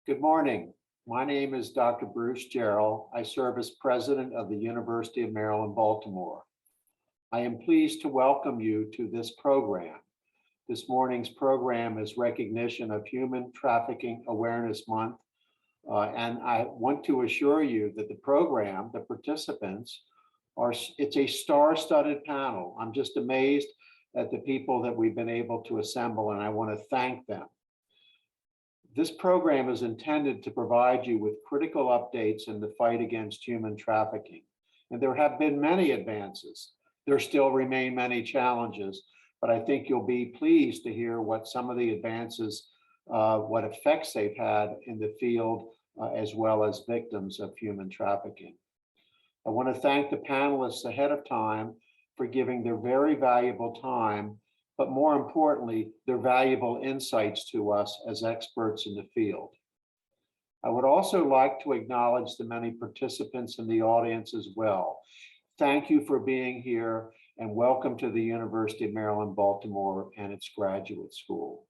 Good morning. My name is Dr. Bruce Gerald. I serve as president of the University of Maryland, Baltimore. I am pleased to welcome you to this program. This morning's program is recognition of Human Trafficking Awareness Month. And I want to assure you that the program, the participants, it's a star-studded panel. I'm just amazed at the people that we've been able to assemble, and I want to thank them. This program is intended to provide you with critical updates in the fight against human trafficking. And there have been many advances. There still remain many challenges, but I think you'll be pleased to hear what some of the advances, what effects they've had in the field, as well as victims of human trafficking. I want to thank the panelists ahead of time for giving their very valuable time, but more importantly, their valuable insights to us as experts in the field. I would also like to acknowledge the many participants in the audience as well. Thank you for being here and welcome to the University of Maryland, Baltimore and its graduate school.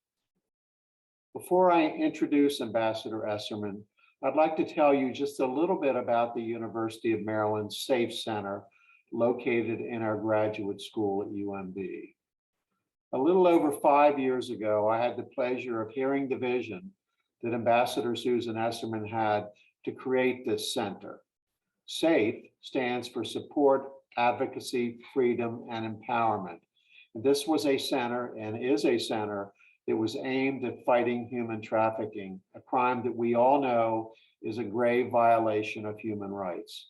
Before I introduce Ambassador Esserman, I'd like to tell you just a little bit about the University of Maryland Safe Center located in our graduate school at UMB. A little over 5 years ago, I had the pleasure of hearing the vision that Ambassador Susan Esserman had to create this center. SAFE stands for Support, Advocacy, Freedom, and Empowerment. And this was a center and is a center that was aimed at fighting human trafficking, a crime that we all know is a grave violation of human rights.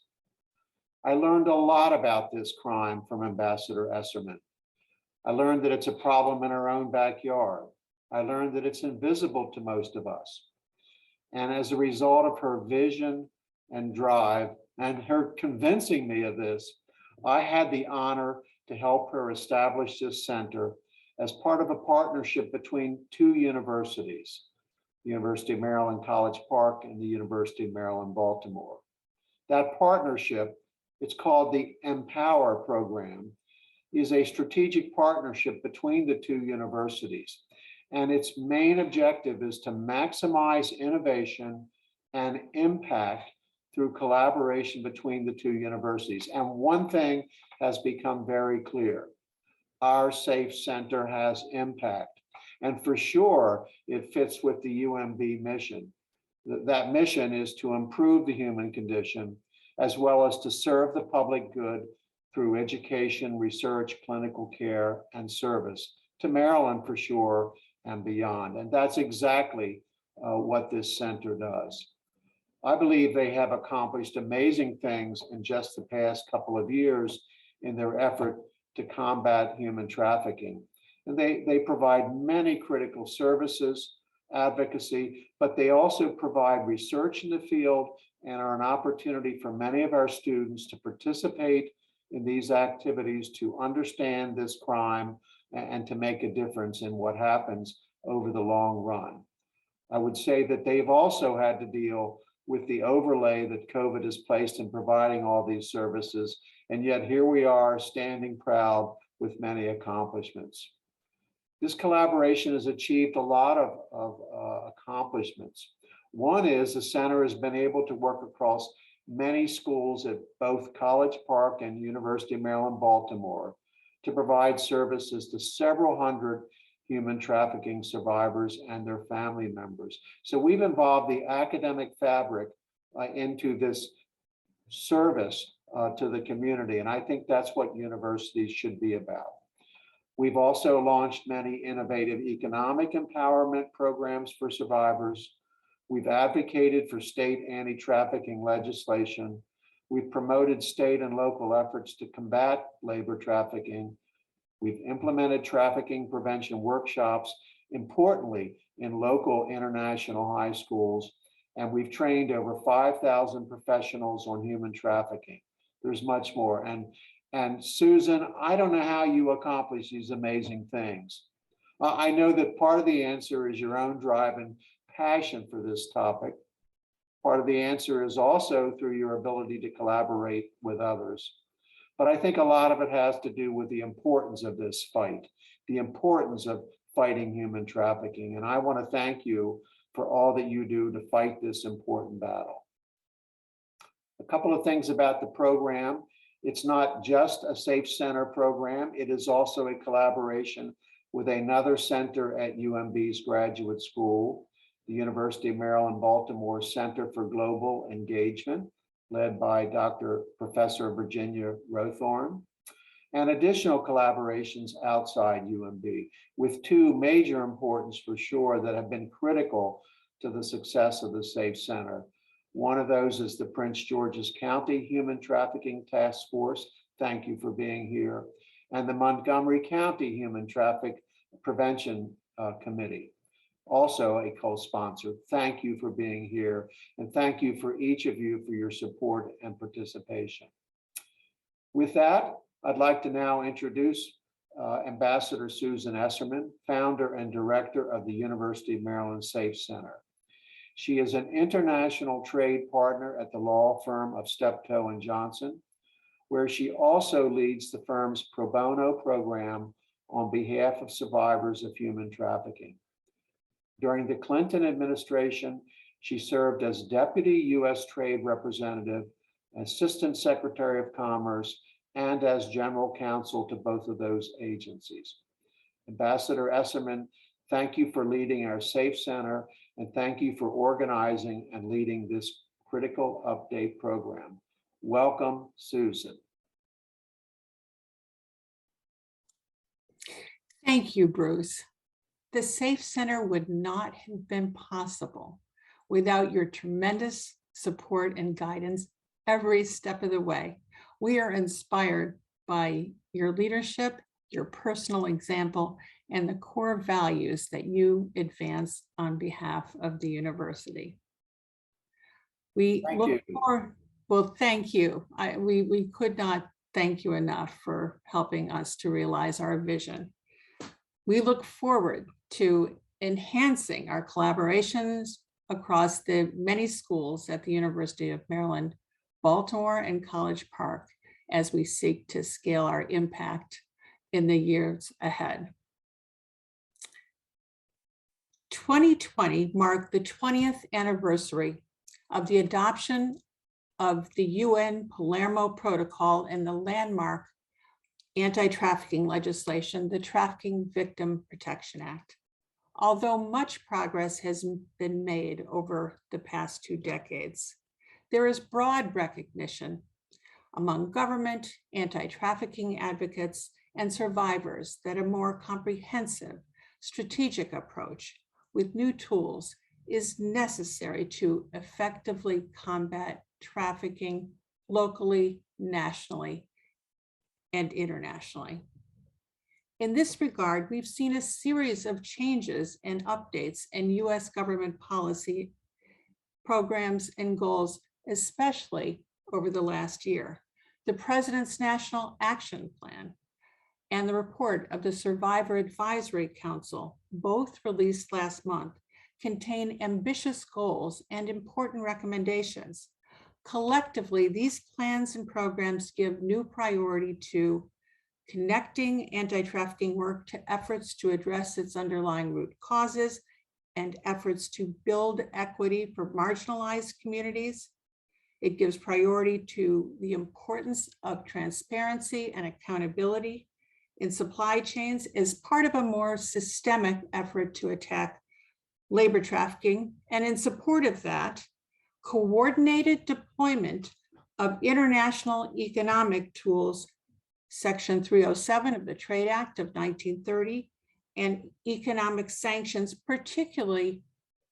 I learned a lot about this crime from Ambassador Esserman. I learned that it's a problem in our own backyard. I learned that it's invisible to most of us. And as a result of her vision and drive and her convincing me of this, I had the honor to help her establish this center as part of a partnership between two universities, the University of Maryland College Park and the University of Maryland, Baltimore. That partnership, it's called the Empower program, is a strategic partnership between the two universities. And its main objective is to maximize innovation and impact through collaboration between the two universities. And one thing has become very clear. Our SAFE Center has impact. And for sure, it fits with the UMB mission. That mission is to improve the human condition, as well as to serve the public good through education, research, clinical care, and service to Maryland for sure and beyond. And that's exactly what this center does. I believe they have accomplished amazing things in just the past couple of years in their effort to combat human trafficking. And they provide many critical services, advocacy, but they also provide research in the field and are an opportunity for many of our students to participate in these activities, to understand this crime and to make a difference in what happens over the long run. I would say that they've also had to deal with the overlay that COVID has placed in providing all these services. And yet here we are standing proud with many accomplishments. This collaboration has achieved a lot of accomplishments. One is the center has been able to work across many schools at both College Park and University of Maryland, Baltimore to provide services to several hundred human trafficking survivors and their family members. So we've involved the academic fabric into this service to the community. And I think that's what universities should be about. We've also launched many innovative economic empowerment programs for survivors. We've advocated for state anti-trafficking legislation. We've promoted state and local efforts to combat labor trafficking. We've implemented trafficking prevention workshops, importantly, in local international high schools. And we've trained over 5,000 professionals on human trafficking. There's much more. And Susan, I don't know how you accomplish these amazing things. I know that part of the answer is your own drive and passion for this topic. Part of the answer is also through your ability to collaborate with others. But I think a lot of it has to do with the importance of this fight, the importance of fighting human trafficking. And I want to thank you for all that you do to fight this important battle. A couple of things about the program. It's not just a Safe Center program. It is also a collaboration with another center at UMB's graduate school, the University of Maryland, Baltimore Center for Global Engagement, led by Professor Virginia Rowthorn, and additional collaborations outside UMB, with two major importance for sure that have been critical to the success of the Safe Center. One of those is the Prince George's County Human Trafficking Task Force. Thank you for being here. And the Montgomery County Human Traffic Prevention Committee, also a co-sponsor. Thank you for being here. And thank you for each of you for your support and participation. With that, I'd like to now introduce Ambassador Susan Esserman, founder and director of the University of Maryland Safe Center. She is an international trade partner at the law firm of Steptoe and Johnson, where she also leads the firm's pro bono program on behalf of survivors of human trafficking. During the Clinton administration, she served as Deputy U.S. Trade Representative, Assistant Secretary of Commerce, and as General Counsel to both of those agencies. Ambassador Esserman, thank you for leading our Safe Center, and thank you for organizing and leading this critical update program. Welcome, Susan. Thank you, Bruce. The Safe Center would not have been possible without your tremendous support and guidance every step of the way. We are inspired by your leadership, your personal example, and the core values that you advance on behalf of the university. We look forward. Well, thank you. We could not thank you enough for helping us to realize our vision. We look forward to enhancing our collaborations across the many schools at the University of Maryland, Baltimore, and College Park as we seek to scale our impact in the years ahead. 2020 marked the 20th anniversary of the adoption of the UN Palermo Protocol and the landmark anti-trafficking legislation, the Trafficking Victim Protection Act. Although much progress has been made over the past 2 decades, there is broad recognition among government, anti-trafficking advocates, and survivors that a more comprehensive, strategic approach with new tools is necessary to effectively combat trafficking locally, nationally, and internationally. In this regard, we've seen a series of changes and updates in US government policy, programs, and goals, especially over the last year. The President's National Action Plan and the report of the Survivor Advisory Council, both released last month, contain ambitious goals and important recommendations. Collectively, these plans and programs give new priority to connecting anti-trafficking work to efforts to address its underlying root causes and efforts to build equity for marginalized communities. It gives priority to the importance of transparency and accountability in supply chains as part of a more systemic effort to attack labor trafficking. And in support of that, coordinated deployment of international economic tools, Section 307 of the Trade Act of 1930, and economic sanctions, particularly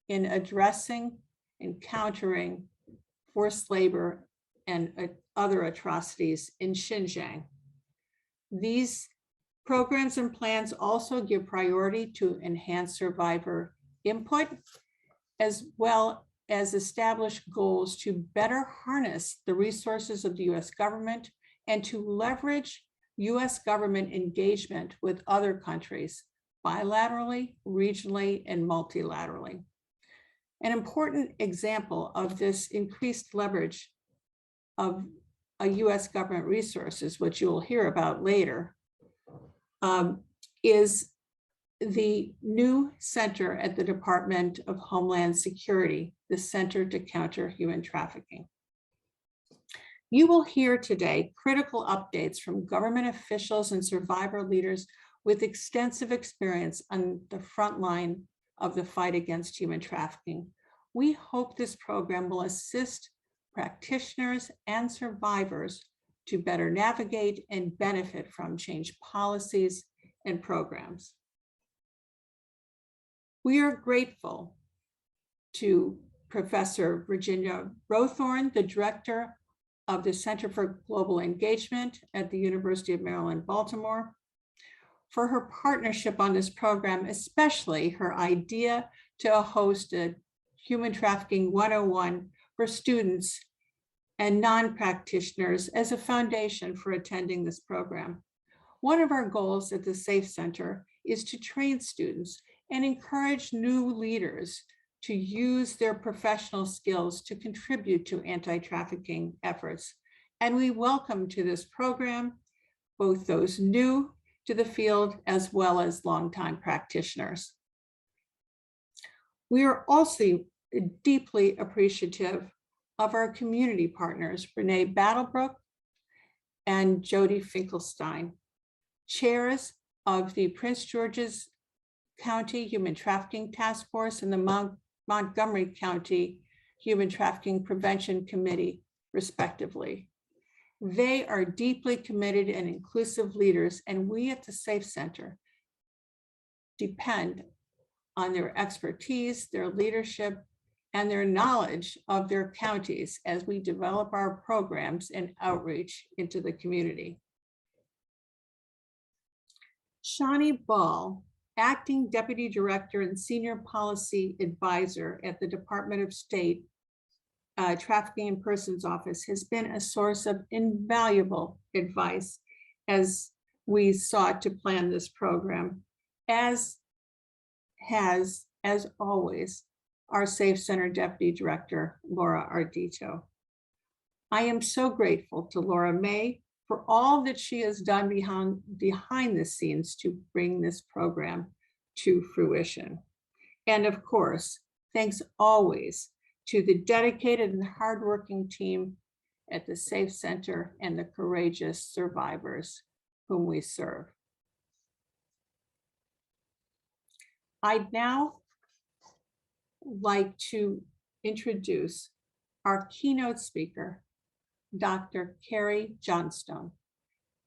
in addressing and countering forced labor and other atrocities in Xinjiang. These programs and plans also give priority to enhance survivor input, as well as establish goals to better harness the resources of the US government and to leverage US government engagement with other countries, bilaterally, regionally, and multilaterally. An important example of this increased leverage of a US government resources, which you'll hear about later, is the new center at the Department of Homeland Security, the Center to Counter Human Trafficking. You will hear today critical updates from government officials and survivor leaders with extensive experience on the front line of the fight against human trafficking. We hope this program will assist practitioners and survivors to better navigate and benefit from change policies and programs. We are grateful to Professor Virginia Rowthorn, the director of the Center for Global Engagement at the University of Maryland, Baltimore, for her partnership on this program, especially her idea to host a Human Trafficking 101 for students and non-practitioners as a foundation for attending this program. One of our goals at the SAFE Center is to train students and encourage new leaders to use their professional skills to contribute to anti-trafficking efforts. And we welcome to this program both those new to the field as well as longtime practitioners. We are also deeply appreciative of our community partners, Renee Battlebrook and Jody Finkelstein, chairs of the Prince George's County Human Trafficking Task Force and the Montgomery County Human Trafficking Prevention Committee, respectively. They are deeply committed and inclusive leaders, and we at the SAFE Center depend on their expertise, their leadership, and their knowledge of their counties as we develop our programs and outreach into the community. Shani Ball, Acting Deputy Director and Senior Policy Advisor at the Department of State Trafficking in Persons Office, has been a source of invaluable advice as we sought to plan this program, as has, as always, our SAFE Center Deputy Director, Laura Ardito. I am so grateful to Laura May for all that she has done behind the scenes to bring this program to fruition. And of course, thanks always to the dedicated and hardworking team at the SAFE Center and the courageous survivors whom we serve. I'd now like to introduce our keynote speaker, Dr. Carrie Johnstone.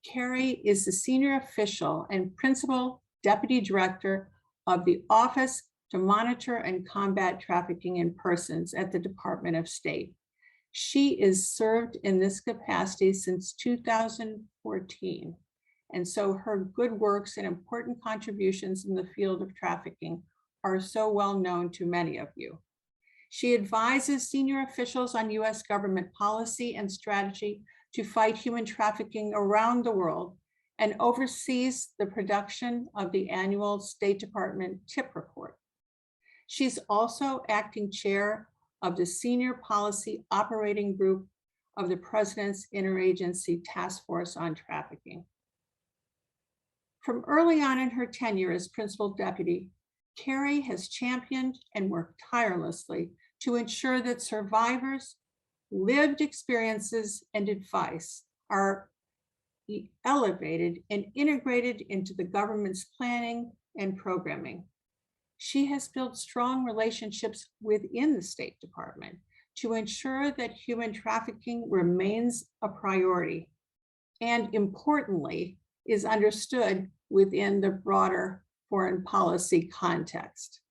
Carrie is the senior official and principal deputy director of the Office to Monitor and Combat Trafficking in Persons at the Department of State. She is served in this capacity since 2014. And so her good works and important contributions in the field of trafficking are so well known to many of you. She advises senior officials on US government policy and strategy to fight human trafficking around the world and oversees the production of the annual State Department TIP report. She's also acting chair of the Senior Policy Operating Group of the President's Interagency Task Force on Trafficking. From early on in her tenure as principal deputy, Carrie has championed and worked tirelessly to ensure that survivors' lived experiences and advice are elevated and integrated into the government's planning and programming. She has built strong relationships within the State Department to ensure that human trafficking remains a priority and, importantly, is understood within the broader foreign policy context.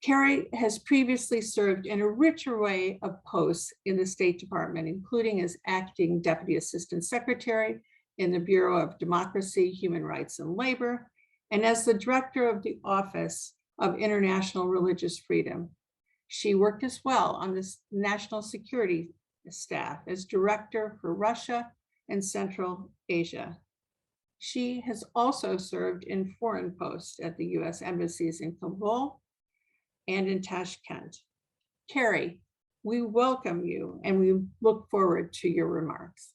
Carrie has previously served in a rich array of posts in the State Department, including as acting Deputy Assistant Secretary in the Bureau of Democracy, Human Rights, and Labor, and as the Director of the Office of International Religious Freedom. She worked as well on the National Security staff as Director for Russia and Central Asia. She has also served in foreign posts at the US embassies in Kabul and in Tashkent. Carrie, we welcome you and we look forward to your remarks.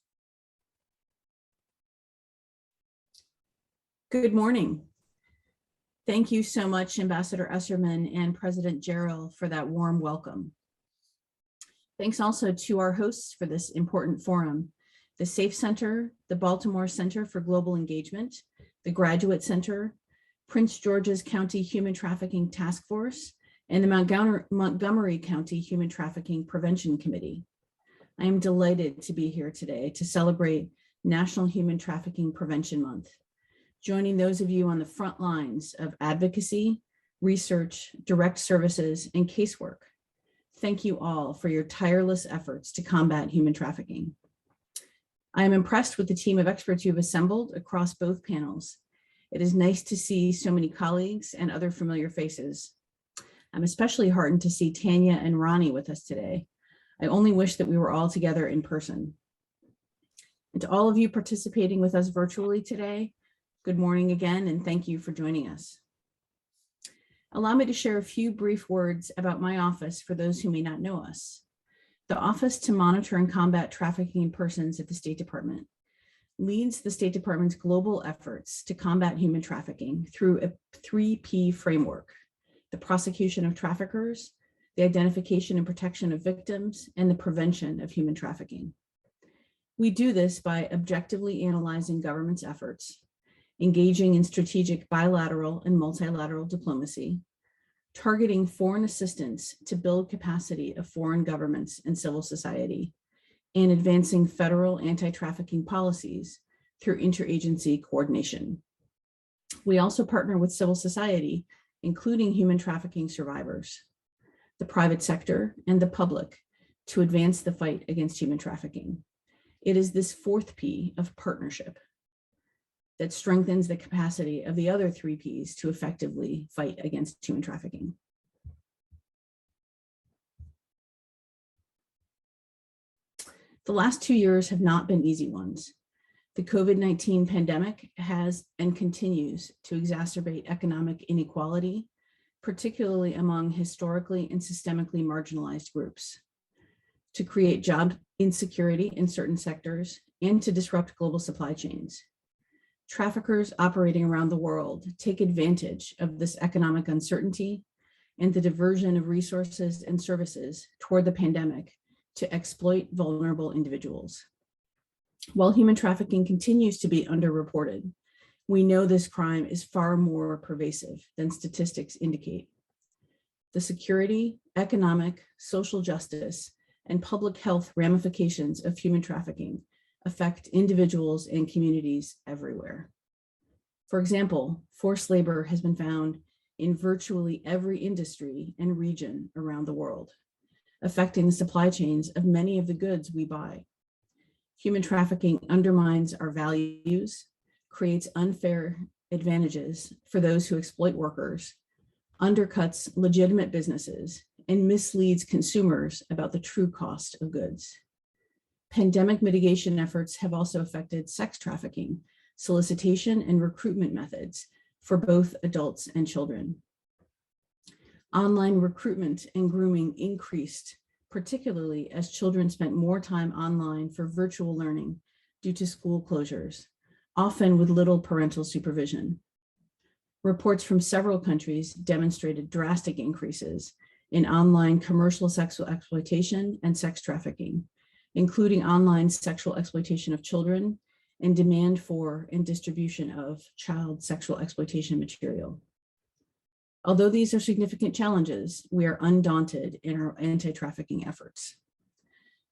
Good morning. Thank you so much, Ambassador Esserman and President Gerald, for that warm welcome. Thanks also to our hosts for this important forum, the SAFE Center, the Baltimore Center for Global Engagement, the Graduate Center, Prince George's County Human Trafficking Task Force, and the Montgomery County Human Trafficking Prevention Committee. I am delighted to be here today to celebrate National Human Trafficking Prevention Month, joining those of you on the front lines of advocacy, research, direct services, and casework. Thank you all for your tireless efforts to combat human trafficking. I am impressed with the team of experts you have assembled across both panels. It is nice to see so many colleagues and other familiar faces. I'm especially heartened to see Tanya and Ronnie with us today. I only wish that we were all together in person. And to all of you participating with us virtually today, good morning again, and thank you for joining us. Allow me to share a few brief words about my office for those who may not know us. The Office to Monitor and Combat Trafficking in Persons at the State Department leads the State Department's global efforts to combat human trafficking through a 3P framework: the prosecution of traffickers, the identification and protection of victims, and the prevention of human trafficking. We do this by objectively analyzing government's efforts, engaging in strategic bilateral and multilateral diplomacy, targeting foreign assistance to build capacity of foreign governments and civil society, and advancing federal anti-trafficking policies through interagency coordination. We also partner with civil society, including human trafficking survivors, the private sector, and the public to advance the fight against human trafficking. It is this 4th P of partnership that strengthens the capacity of the other 3 Ps to effectively fight against human trafficking. The last 2 years have not been easy ones. The COVID-19 pandemic has and continues to exacerbate economic inequality, particularly among historically and systemically marginalized groups, to create job insecurity in certain sectors, and to disrupt global supply chains. Traffickers operating around the world take advantage of this economic uncertainty and the diversion of resources and services toward the pandemic to exploit vulnerable individuals. While human trafficking continues to be underreported, we know this crime is far more pervasive than statistics indicate. The security, economic, social justice, and public health ramifications of human trafficking affect individuals and communities everywhere. For example, forced labor has been found in virtually every industry and region around the world, affecting the supply chains of many of the goods we buy. Human trafficking undermines our values, creates unfair advantages for those who exploit workers, undercuts legitimate businesses, and misleads consumers about the true cost of goods. Pandemic mitigation efforts have also affected sex trafficking, solicitation, and recruitment methods for both adults and children. Online recruitment and grooming increased, particularly as children spent more time online for virtual learning due to school closures, often with little parental supervision. Reports from several countries demonstrated drastic increases in online commercial sexual exploitation and sex trafficking, including online sexual exploitation of children and demand for and distribution of child sexual exploitation material. Although these are significant challenges, we are undaunted in our anti-trafficking efforts.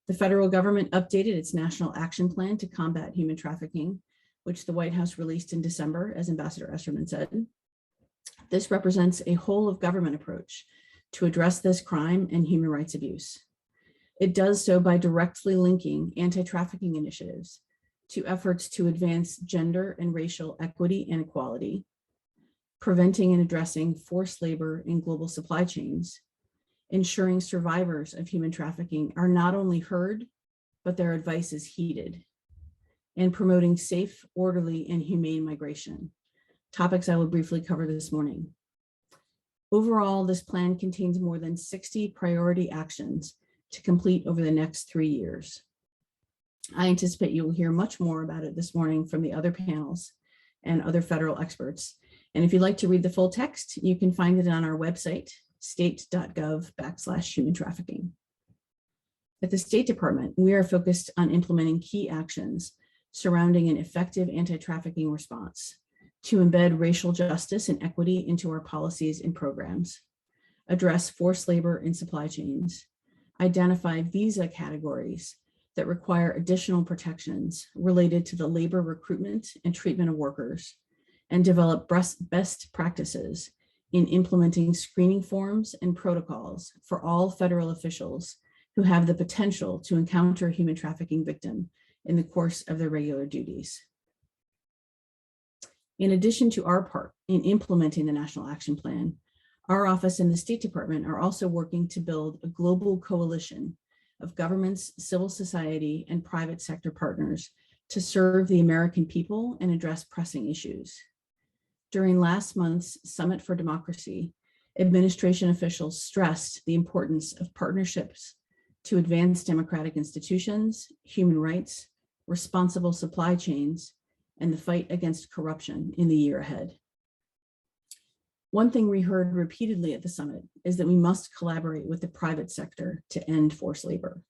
The federal government updated its National Action Plan to combat human trafficking, which the White House released in December, as Ambassador Esserman said. This represents a whole of government approach to address this crime and human rights abuse. It does so by directly linking anti-trafficking initiatives to efforts to advance gender and racial equity and equality, preventing and addressing forced labor in global supply chains, ensuring survivors of human trafficking are not only heard, but their advice is heeded, and promoting safe, orderly, and humane migration, topics I will briefly cover this morning. Overall, this plan contains more than 60 priority actions to complete over the next 3 years. I anticipate you will hear much more about it this morning from the other panels, and other federal experts. And if you'd like to read the full text, you can find it on our website, state.gov/human trafficking. At the State Department, we are focused on implementing key actions surrounding an effective anti-trafficking response to embed racial justice and equity into our policies and programs, address forced labor in supply chains, identify visa categories that require additional protections related to the labor recruitment and treatment of workers, and develop best practices in implementing screening forms and protocols for all federal officials who have the potential to encounter a human trafficking victim in the course of their regular duties. In addition to our part in implementing the National Action Plan, our office and the State Department are also working to build a global coalition of governments, civil society, and private sector partners to serve the American people and address pressing issues. During last month's Summit for Democracy, administration officials stressed the importance of partnerships to advance democratic institutions, human rights, responsible supply chains, and the fight against corruption in the year ahead. One thing we heard repeatedly at the summit is that we must collaborate with the private sector to end forced labor.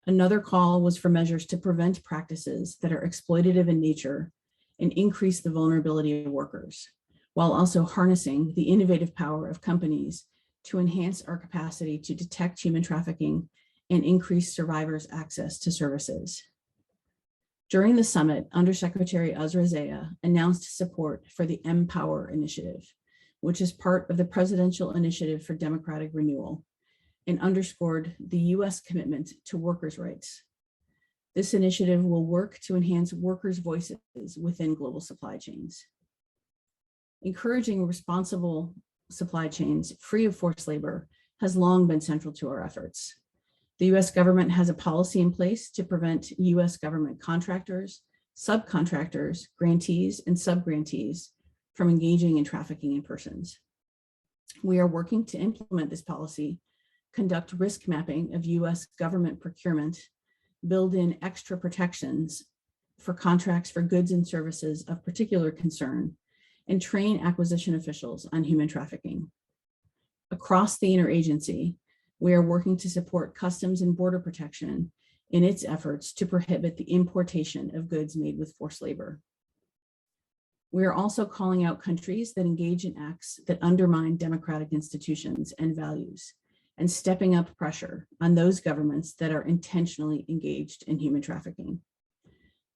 Another call was for measures to prevent practices that are exploitative in nature and increase the vulnerability of workers, while also harnessing the innovative power of companies to enhance our capacity to detect human trafficking and increase survivors' access to services. During the summit, Undersecretary Azra Zaya announced support for the Empower Initiative, which is part of the Presidential Initiative for Democratic Renewal, and underscored the U.S. commitment to workers' rights. This initiative will work to enhance workers' voices within global supply chains. Encouraging responsible supply chains free of forced labor has long been central to our efforts. The U.S. government has a policy in place to prevent U.S. government contractors, subcontractors, grantees, and subgrantees from engaging in trafficking in persons. We are working to implement this policy, conduct risk mapping of U.S. government procurement, build in extra protections for contracts for goods and services of particular concern, and train acquisition officials on human trafficking. Across the interagency, we are working to support Customs and Border Protection in its efforts to prohibit the importation of goods made with forced labor. We are also calling out countries that engage in acts that undermine democratic institutions and values, and stepping up pressure on those governments that are intentionally engaged in human trafficking,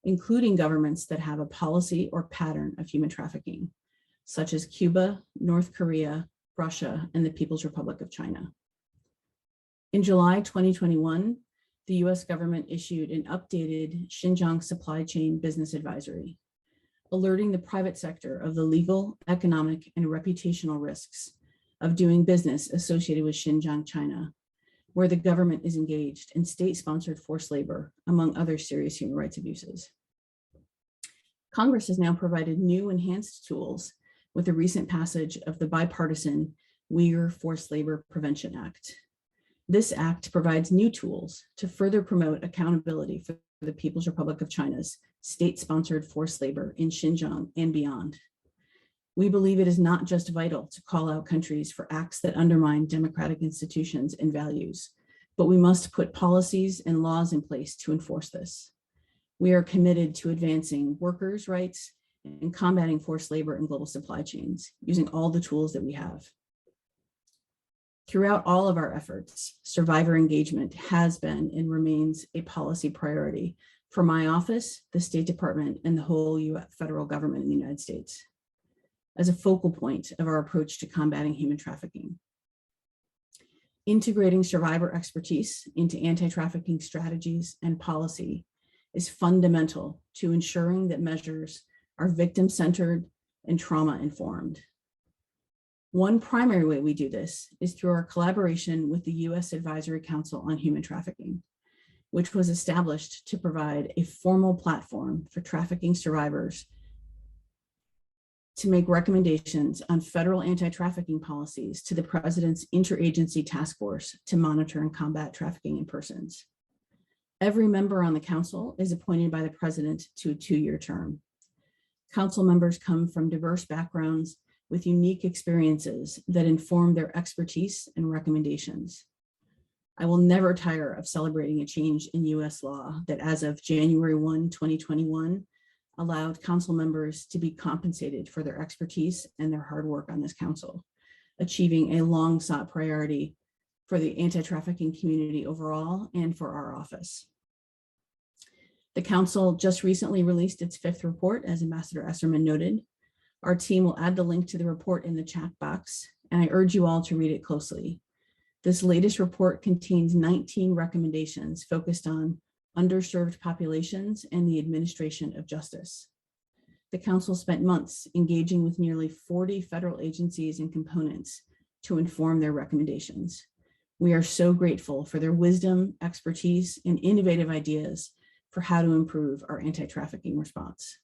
including governments that have a policy or pattern of human trafficking, such as Cuba, North Korea, Russia, and the People's Republic of China. In July 2021, the US government issued an updated Xinjiang supply chain business advisory, alerting the private sector of the legal, economic, and reputational risks of doing business associated with Xinjiang, China, where the government is engaged in state-sponsored forced labor, among other serious human rights abuses. Congress has now provided new enhanced tools with the recent passage of the bipartisan Uyghur Forced Labor Prevention Act. This act provides new tools to further promote accountability for the People's Republic of China's state-sponsored forced labor in Xinjiang and beyond. We believe it is not just vital to call out countries for acts that undermine democratic institutions and values, but we must put policies and laws in place to enforce this. We are committed to advancing workers' rights and combating forced labor in global supply chains, using all the tools that we have. Throughout all of our efforts, survivor engagement has been and remains a policy priority for my office, the State Department, and the whole US federal government in the United States, as a focal point of our approach to combating human trafficking. Integrating survivor expertise into anti-trafficking strategies and policy is fundamental to ensuring that measures are victim-centered and trauma-informed. One primary way we do this is through our collaboration with the U.S. Advisory Council on Human Trafficking, which was established to provide a formal platform for trafficking survivors to make recommendations on federal anti-trafficking policies to the President's Interagency Task Force to monitor and combat trafficking in persons. Every member on the council is appointed by the President to a 2-year term. Council members come from diverse backgrounds with unique experiences that inform their expertise and recommendations. I will never tire of celebrating a change in US law that as of January 1, 2021, allowed council members to be compensated for their expertise and their hard work on this council, achieving a long sought priority for the anti-trafficking community overall and for our office. The council just recently released its 5th report, as Ambassador Esserman noted. Our team will add the link to the report in the chat box, and I urge you all to read it closely. This latest report contains 19 recommendations focused on underserved populations and the administration of justice. The council spent months engaging with nearly 40 federal agencies and components to inform their recommendations. We are so grateful for their wisdom, expertise, and innovative ideas for how to improve our anti-trafficking response.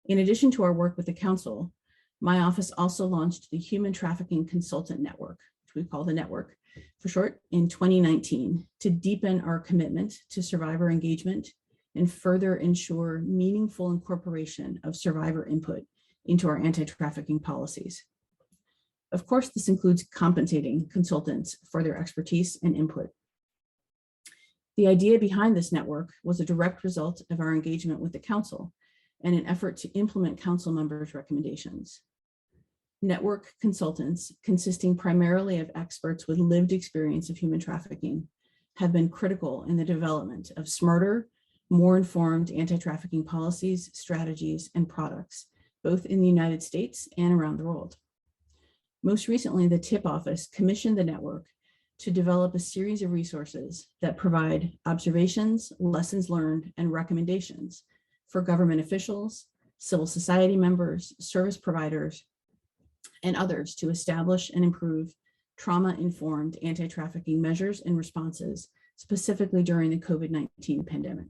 In addition to our work with the council, my office also launched the Human Trafficking Consultant Network, which we call the network for short, in 2019 to deepen our commitment to survivor engagement and further ensure meaningful incorporation of survivor input into our anti-trafficking policies. Of course, this includes compensating consultants for their expertise and input. The idea behind this network was a direct result of our engagement with the council and an effort to implement council members' recommendations. Network consultants, consisting primarily of experts with lived experience of human trafficking, have been critical in the development of smarter, more informed anti-trafficking policies, strategies, and products, both in the United States and around the world. Most recently, the TIP office commissioned the network to develop a series of resources that provide observations, lessons learned, and recommendations for government officials, civil society members, service providers, and others to establish and improve trauma-informed anti-trafficking measures and responses, specifically during the COVID-19 pandemic.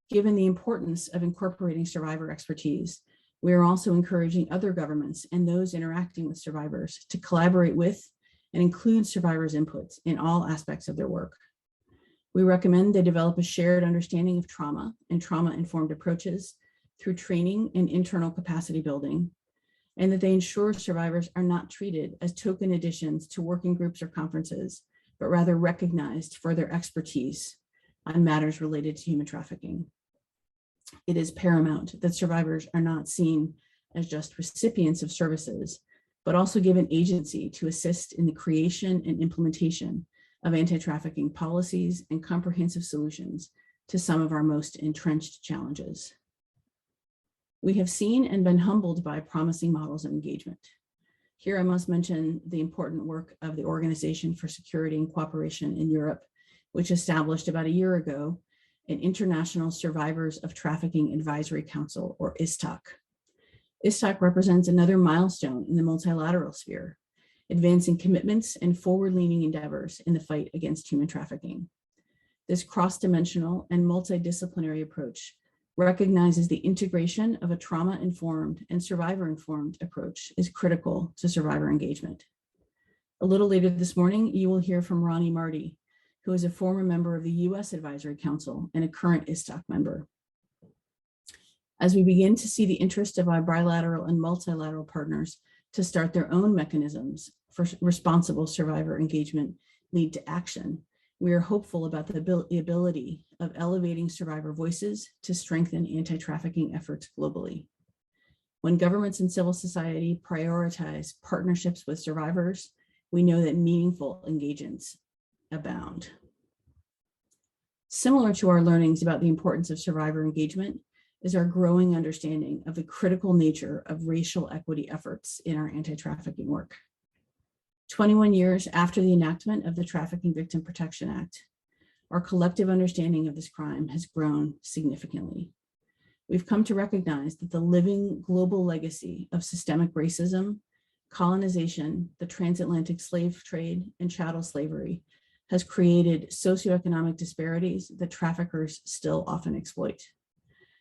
Given the importance of incorporating survivor expertise, we are also encouraging other governments and those interacting with survivors to collaborate with and include survivors' inputs in all aspects of their work. We recommend they develop a shared understanding of trauma and trauma-informed approaches through training and internal capacity building, and that they ensure survivors are not treated as token additions to working groups or conferences, but rather recognized for their expertise on matters related to human trafficking. It is paramount that survivors are not seen as just recipients of services, but also given agency to assist in the creation and implementation of anti-trafficking policies and comprehensive solutions to some of our most entrenched challenges. We have seen and been humbled by promising models of engagement. Here I must mention the important work of the Organization for Security and Cooperation in Europe, which established about a year ago an International Survivors of Trafficking Advisory Council, or ISTAC. ISTAC represents another milestone in the multilateral sphere, advancing commitments and forward-leaning endeavors in the fight against human trafficking. This cross-dimensional and multidisciplinary approach recognizes the integration of a trauma-informed and survivor-informed approach is critical to survivor engagement. A little later this morning, you will hear from Ronnie Marty, who is a former member of the U.S. Advisory Council and a current ISTAC member. As we begin to see the interest of our bilateral and multilateral partners to start their own mechanisms for responsible survivor engagement lead to action, we are hopeful about the ability of elevating survivor voices to strengthen anti-trafficking efforts globally. When governments and civil society prioritize partnerships with survivors, we know that meaningful engagements abound. Similar to our learnings about the importance of survivor engagement is our growing understanding of the critical nature of racial equity efforts in our anti-trafficking work. 21 years after the enactment of the Trafficking Victim Protection Act, our collective understanding of this crime has grown significantly. We've come to recognize that the living global legacy of systemic racism, colonization, the transatlantic slave trade, and chattel slavery has created socioeconomic disparities that traffickers still often exploit.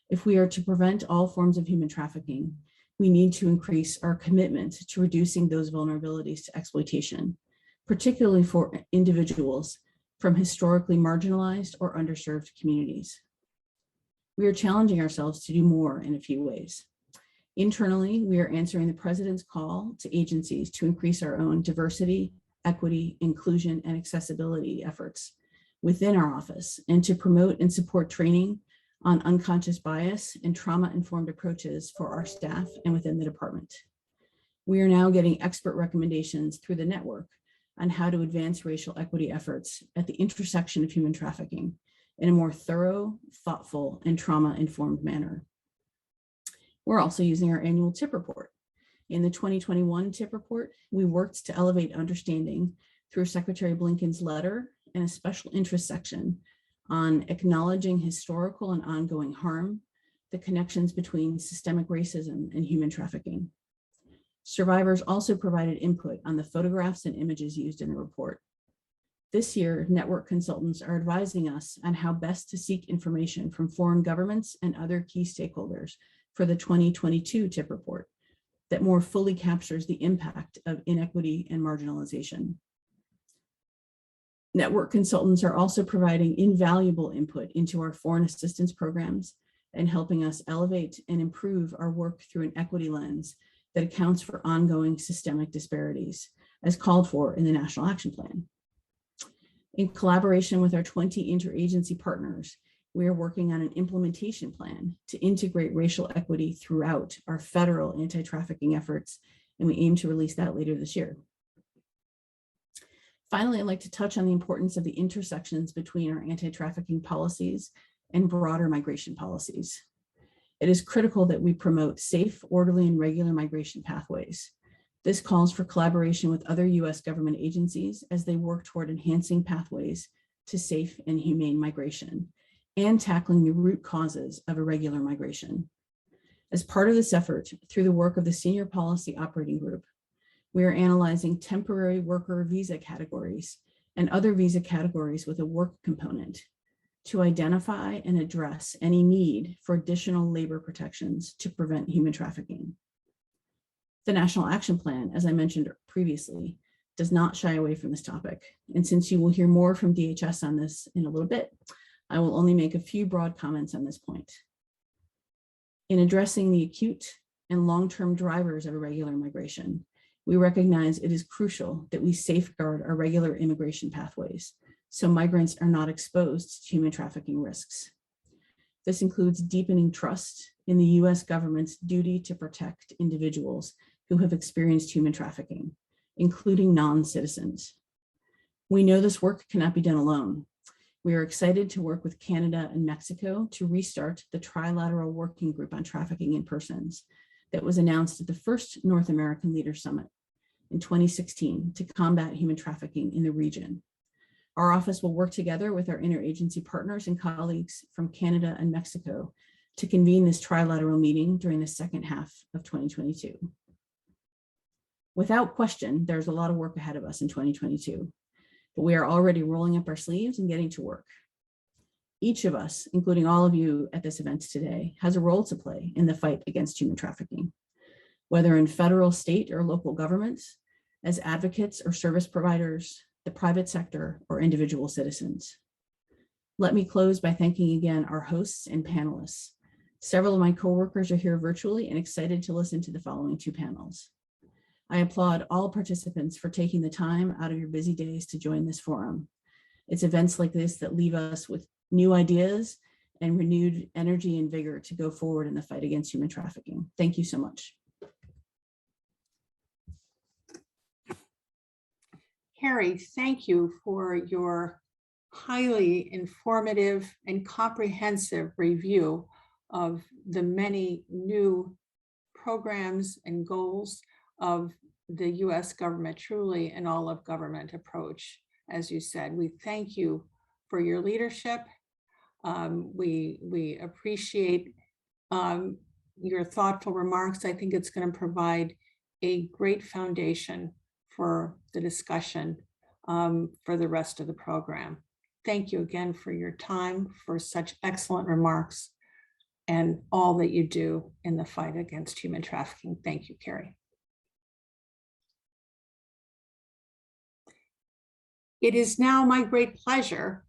If we are to prevent all forms of human trafficking, we need to increase our commitment to reducing those vulnerabilities to exploitation, particularly for individuals from historically marginalized or underserved communities. We are challenging ourselves to do more in a few ways. Internally, we are answering the President's call to agencies to increase our own diversity, equity, inclusion, and accessibility efforts within our office, and to promote and support training on unconscious bias and trauma-informed approaches for our staff and within the department. We are now getting expert recommendations through the network on how to advance racial equity efforts at the intersection of human trafficking in a more thorough, thoughtful, and trauma-informed manner. We're also using our annual TIP report. In the 2021 TIP report, we worked to elevate understanding through Secretary Blinken's letter and a special interest section on acknowledging historical and ongoing harm, the connections between systemic racism and human trafficking. Survivors also provided input on the photographs and images used in the report. This year, network consultants are advising us on how best to seek information from foreign governments and other key stakeholders for the 2022 TIP report that more fully captures the impact of inequity and marginalization. Network consultants are also providing invaluable input into our foreign assistance programs and helping us elevate and improve our work through an equity lens that accounts for ongoing systemic disparities, as called for in the National Action Plan. In collaboration with our 20 interagency partners, we are working on an implementation plan to integrate racial equity throughout our federal anti-trafficking efforts, and we aim to release that later this year. Finally, I'd like to touch on the importance of the intersections between our anti-trafficking policies and broader migration policies. It is critical that we promote safe, orderly, and regular migration pathways. This calls for collaboration with other U.S. government agencies as they work toward enhancing pathways to safe and humane migration and tackling the root causes of irregular migration. As part of this effort, through the work of the Senior Policy Operating Group, we are analyzing temporary worker visa categories and other visa categories with a work component to identify and address any need for additional labor protections to prevent human trafficking. The National Action Plan, as I mentioned previously, does not shy away from this topic. And since you will hear more from DHS on this in a little bit, I will only make a few broad comments on this point. In addressing the acute and long-term drivers of irregular migration, we recognize it is crucial that we safeguard our regular immigration pathways so migrants are not exposed to human trafficking risks. This includes deepening trust in the U.S. government's duty to protect individuals who have experienced human trafficking, including non-citizens. We know this work cannot be done alone. We are excited to work with Canada and Mexico to restart the Trilateral Working Group on Trafficking in Persons that was announced at the first North American Leaders Summit in 2016 to combat human trafficking in the region. Our office will work together with our interagency partners and colleagues from Canada and Mexico to convene this trilateral meeting during the second half of 2022. Without question, there's a lot of work ahead of us in 2022, but we are already rolling up our sleeves and getting to work. Each of us, including all of you at this event today, has a role to play in the fight against human trafficking, whether in federal, state, or local governments, as advocates or service providers, the private sector, or individual citizens. Let me close by thanking again our hosts and panelists. Several of my coworkers are here virtually and excited to listen to the following two panels. I applaud all participants for taking the time out of your busy days to join this forum. It's events like this that leave us with new ideas and renewed energy and vigor to go forward in the fight against human trafficking. Thank you so much. Carrie, thank you for your highly informative and comprehensive review of the many new programs and goals of the U.S. government, truly an all-of-government approach. As you said, we thank you for your leadership. We appreciate your thoughtful remarks. I think it's going to provide a great foundation for the discussion for the rest of the program. Thank you again for your time, for such excellent remarks, and all that you do in the fight against human trafficking. Thank you, Carrie. It is now my great pleasure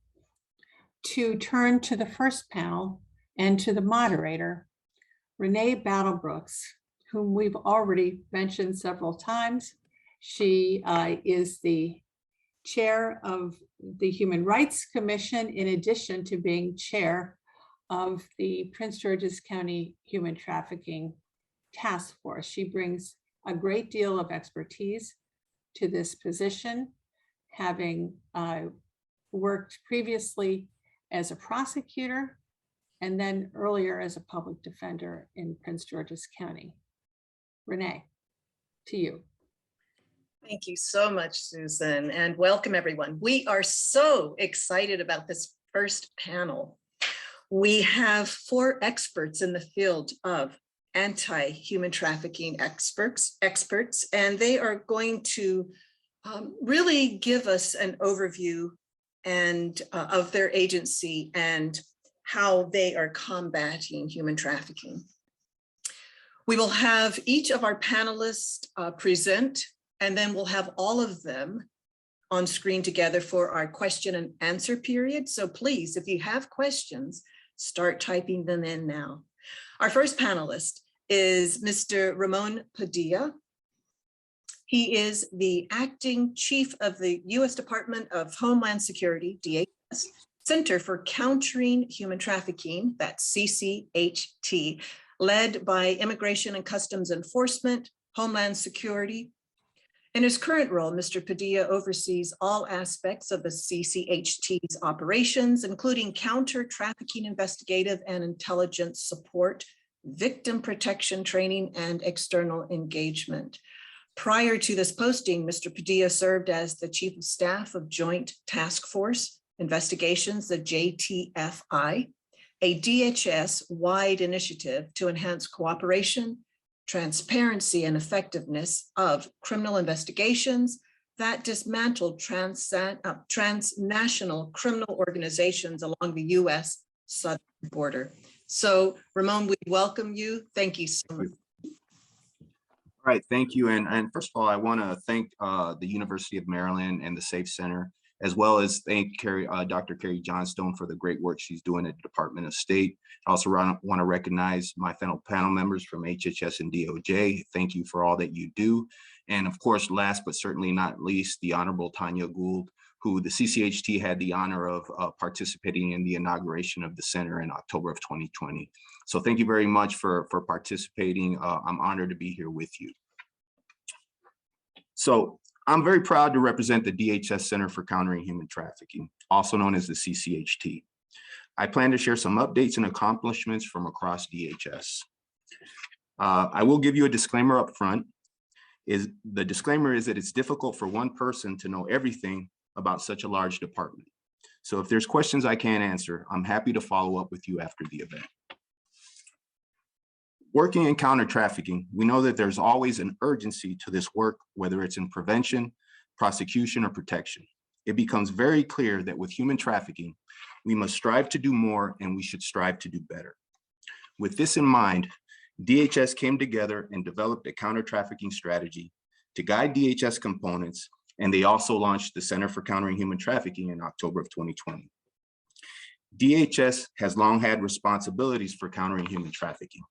to turn to the first panel and to the moderator, Renee Battlebrooks, whom we've already mentioned several times. She is the chair of the Human Rights Commission, in addition to being chair of the Prince George's County Human Trafficking Task Force. She brings a great deal of expertise to this position, having worked previously as a prosecutor and then earlier as a public defender in Prince George's County. Renee, to you. Thank you so much, Susan, and welcome everyone. We are so excited about this first panel. We have 4 experts in the field of anti-human trafficking experts, and they are going to really give us an overview and of their agency and how they are combating human trafficking. We will have each of our panelists present, and then we'll have all of them on screen together for our question and answer period. So please, if you have questions, start typing them in now. Our first panelist is Mr. Ramon Padilla. He is the acting chief of the U.S. Department of Homeland Security, DHS, Center for Countering Human Trafficking, that's CCHT, led by Immigration and Customs Enforcement, Homeland Security. In his current role, Mr. Padilla oversees all aspects of the CCHT's operations, including counter-trafficking investigative and intelligence support, victim protection training, and external engagement. Prior to this posting, Mr. Padilla served as the Chief of Staff of Joint Task Force Investigations, the JTFI, a DHS-wide initiative to enhance cooperation, transparency, and effectiveness of criminal investigations that dismantled transnational criminal organizations along the U.S. southern border. So, Ramon, we welcome you. Thank you so much. All right, thank you. And first of all, I want to thank the University of Maryland and the SAFE Center, as well as thank Dr. Carrie Johnstone for the great work she's doing at the Department of State. I also want to recognize my fellow panel members from HHS and DOJ. Thank you for all that you do. And of course, last but certainly not least, the Honorable Tanya Gould, who the CCHT had the honor of participating in the inauguration of the center in October of 2020. So thank you very much for participating. I'm honored to be here with you. So I'm very proud to represent the DHS Center for Countering Human Trafficking, also known as the CCHT. I plan to share some updates and accomplishments from across DHS. I will give you a disclaimer up front. The disclaimer is that it's difficult for one person to know everything about such a large department. So if there's questions I can't answer, I'm happy to follow up with you after the event. Working in counter trafficking, we know that there's always an urgency to this work, whether it's in prevention, prosecution, or protection. It becomes very clear that with human trafficking, we must strive to do more and we should strive to do better. With this in mind, DHS came together and developed a counter trafficking strategy to guide DHS components, and they also launched the Center for Countering Human Trafficking in October of 2020. DHS has long had responsibilities for countering human trafficking.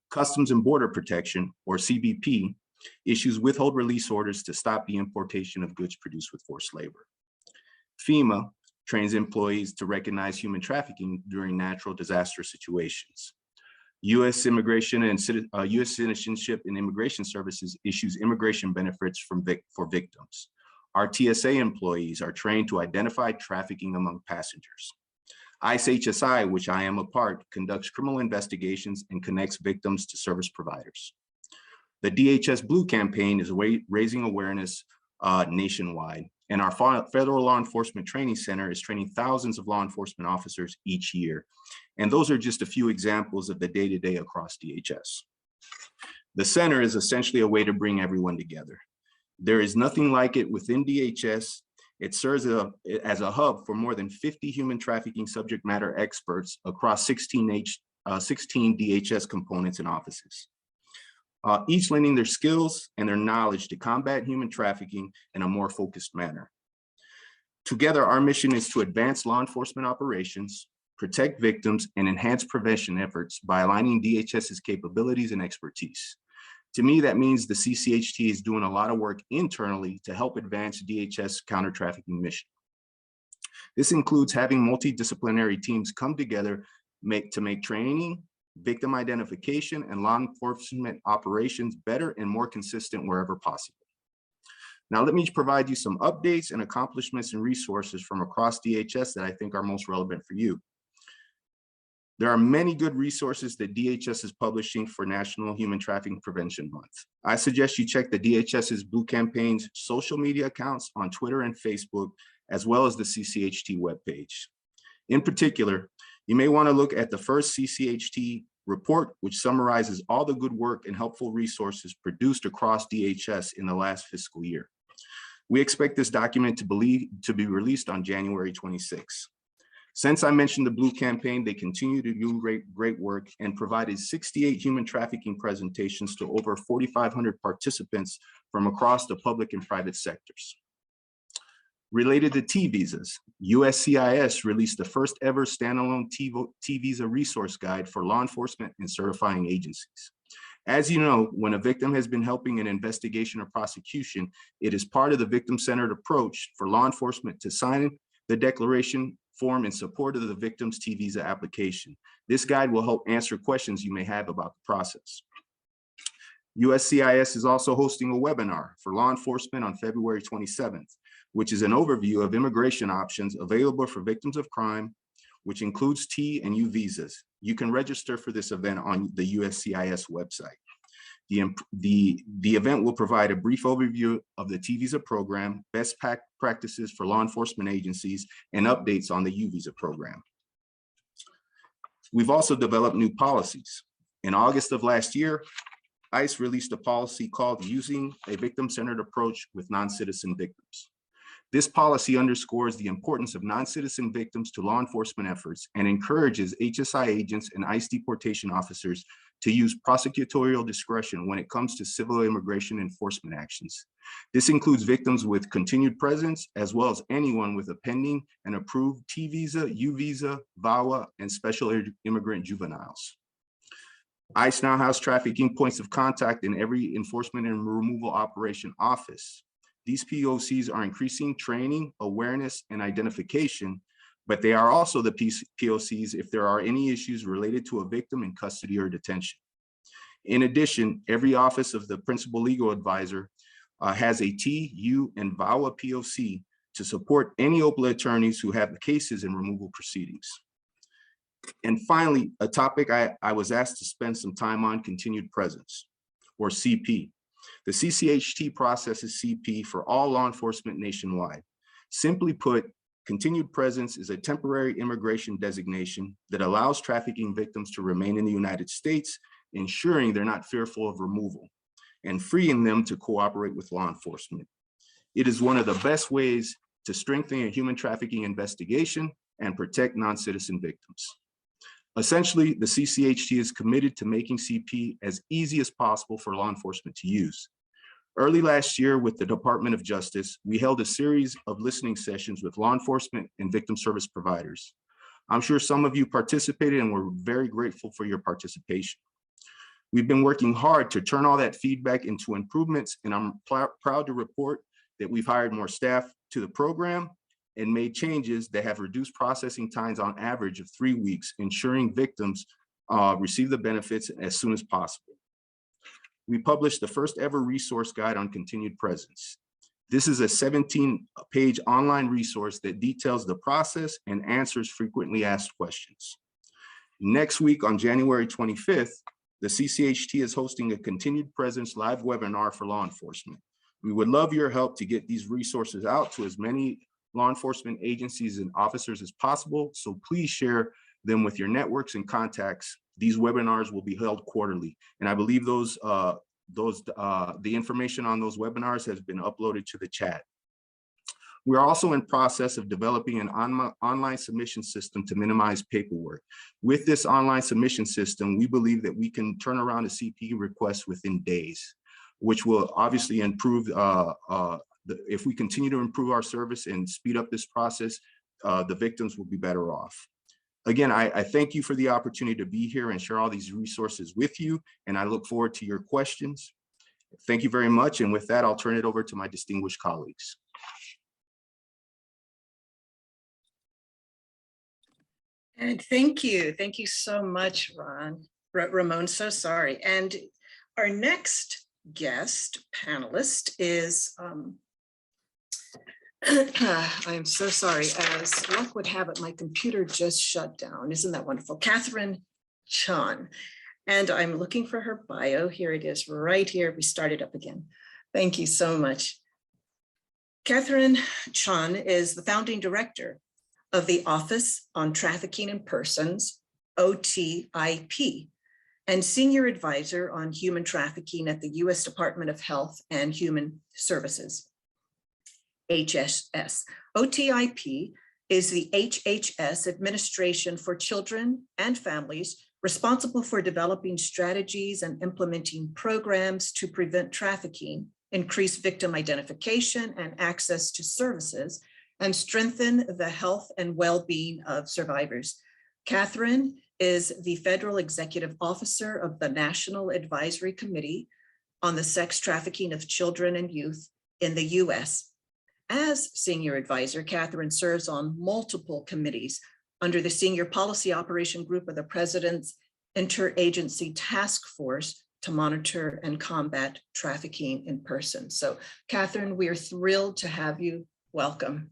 Customs and Border Protection, or CBP, issues withhold release orders to stop the importation of goods produced with forced labor. FEMA trains employees to recognize human trafficking during natural disaster situations. U.S. Citizenship and Immigration Services issues immigration benefits for victims. Our TSA employees are trained to identify trafficking among passengers. ICE HSI, which I am a part, conducts criminal investigations and connects victims to service providers. The DHS Blue campaign is raising awareness nationwide, and our Federal Law Enforcement Training Center is training thousands of law enforcement officers each year. And those are just a few examples of the day-to-day across DHS. The center is essentially a way to bring everyone together. There is nothing like it within DHS. It serves as a hub for more than 50 human trafficking subject matter experts across 16 DHS components and offices, each lending their skills and their knowledge to combat human trafficking in a more focused manner. Together, our mission is to advance law enforcement operations, protect victims, and enhance prevention efforts by aligning DHS's capabilities and expertise. To me, that means the CCHT is doing a lot of work internally to help advance DHS counter-trafficking mission. This includes having multidisciplinary teams come together to make training, victim identification, and law enforcement operations better and more consistent wherever possible. Now, let me provide you some updates and accomplishments and resources from across DHS that I think are most relevant for you. There are many good resources that DHS is publishing for National Human Trafficking Prevention Month. I suggest you check the DHS's Blue Campaign's social media accounts on Twitter and Facebook, as well as the CCHT webpage. In particular, you may want to look at the first CCHT report, which summarizes all the good work and helpful resources produced across DHS in the last fiscal year. We expect this document to be released on January 26. Since I mentioned the Blue Campaign, they continue to do great work and provided 68 human trafficking presentations to over 4,500 participants from across the public and private sectors. Related to T-visas, USCIS released the first ever standalone T-visa resource guide for law enforcement and certifying agencies. As you know, when a victim has been helping an investigation or prosecution, it is part of the victim-centered approach for law enforcement to sign the declaration form in support of the victim's T-visa application. This guide will help answer questions you may have about the process. USCIS is also hosting a webinar for law enforcement on February 27th, which is an overview of immigration options available for victims of crime, which includes T and U visas. You can register for this event on the USCIS website. The event will provide a brief overview of the T visa program, best practices for law enforcement agencies, and updates on the U visa program. We've also developed new policies. In August of last year, ICE released a policy called Using a Victim-Centered Approach with Non-Citizen Victims. This policy underscores the importance of non-citizen victims to law enforcement efforts and encourages HSI agents and ICE deportation officers to use prosecutorial discretion when it comes to civil immigration enforcement actions. This includes victims with continued presence, as well as anyone with a pending and approved T visa, U visa, VAWA, and special immigrant juveniles. ICE now has trafficking points of contact in every enforcement and removal operation office. These POCs are increasing training, awareness, and identification, but they are also the POCs if there are any issues related to a victim in custody or detention. In addition, every office of the principal legal advisor has a T, U, and VAWA POC to support any OPLA attorneys who have cases in removal proceedings. And finally, a topic I was asked to spend some time on: continued presence, or CP. The CCHT processes CP for all law enforcement nationwide. Simply put, continued presence is a temporary immigration designation that allows trafficking victims to remain in the United States, ensuring they're not fearful of removal and freeing them to cooperate with law enforcement. It is one of the best ways to strengthen a human trafficking investigation and protect non-citizen victims. Essentially, the CCHT is committed to making CP as easy as possible for law enforcement to use. Early last year, with the Department of Justice, we held a series of listening sessions with law enforcement and victim service providers. I'm sure some of you participated, and we're very grateful for your participation. We've been working hard to turn all that feedback into improvements, and I'm proud to report that we've hired more staff to the program and made changes that have reduced processing times on average of 3 weeks, ensuring victims receive the benefits as soon as possible. We published the first ever resource guide on continued presence. This is a 17-page online resource that details the process and answers frequently asked questions. Next week, on January 25th, the CCHT is hosting a continued presence live webinar for law enforcement. We would love your help to get these resources out to as many law enforcement agencies and officers as possible, so please share them with your networks and contacts. These webinars will be held quarterly, and I believe the information on those webinars has been uploaded to the chat. We're also in process of developing an online submission system to minimize paperwork. With this online submission system, we believe that we can turn around a CP request within days, which will obviously improve, if we continue to improve our service and speed up this process, the victims will be better off. Again, I thank you for the opportunity to be here and share all these resources with you, and I look forward to your questions. Thank you very much, and with that, I'll turn it over to my distinguished colleagues. And thank you so much, Ramon, so sorry. And our next guest panelist is, I am so sorry, as luck would have it, my computer just shut down. Isn't that wonderful? Catherine Chan. And I'm looking for her bio. Here it is right here. We started up again. Thank you so much. Catherine Chan is the founding director of the Office on Trafficking in Persons, OTIP, and senior advisor on human trafficking at the U.S. Department of Health and Human Services, HHS. OTIP is the HHS Administration for Children and Families responsible for developing strategies and implementing programs to prevent trafficking, increase victim identification and access to services, and strengthen the health and well-being of survivors. Catherine is the Federal Executive Officer of the National Advisory Committee on the Sex Trafficking of Children and Youth in the U.S. As Senior Advisor, Catherine serves on multiple committees under the Senior Policy Operation Group of the President's Interagency Task Force to monitor and combat trafficking in persons. So, Catherine, we are thrilled to have you. Welcome.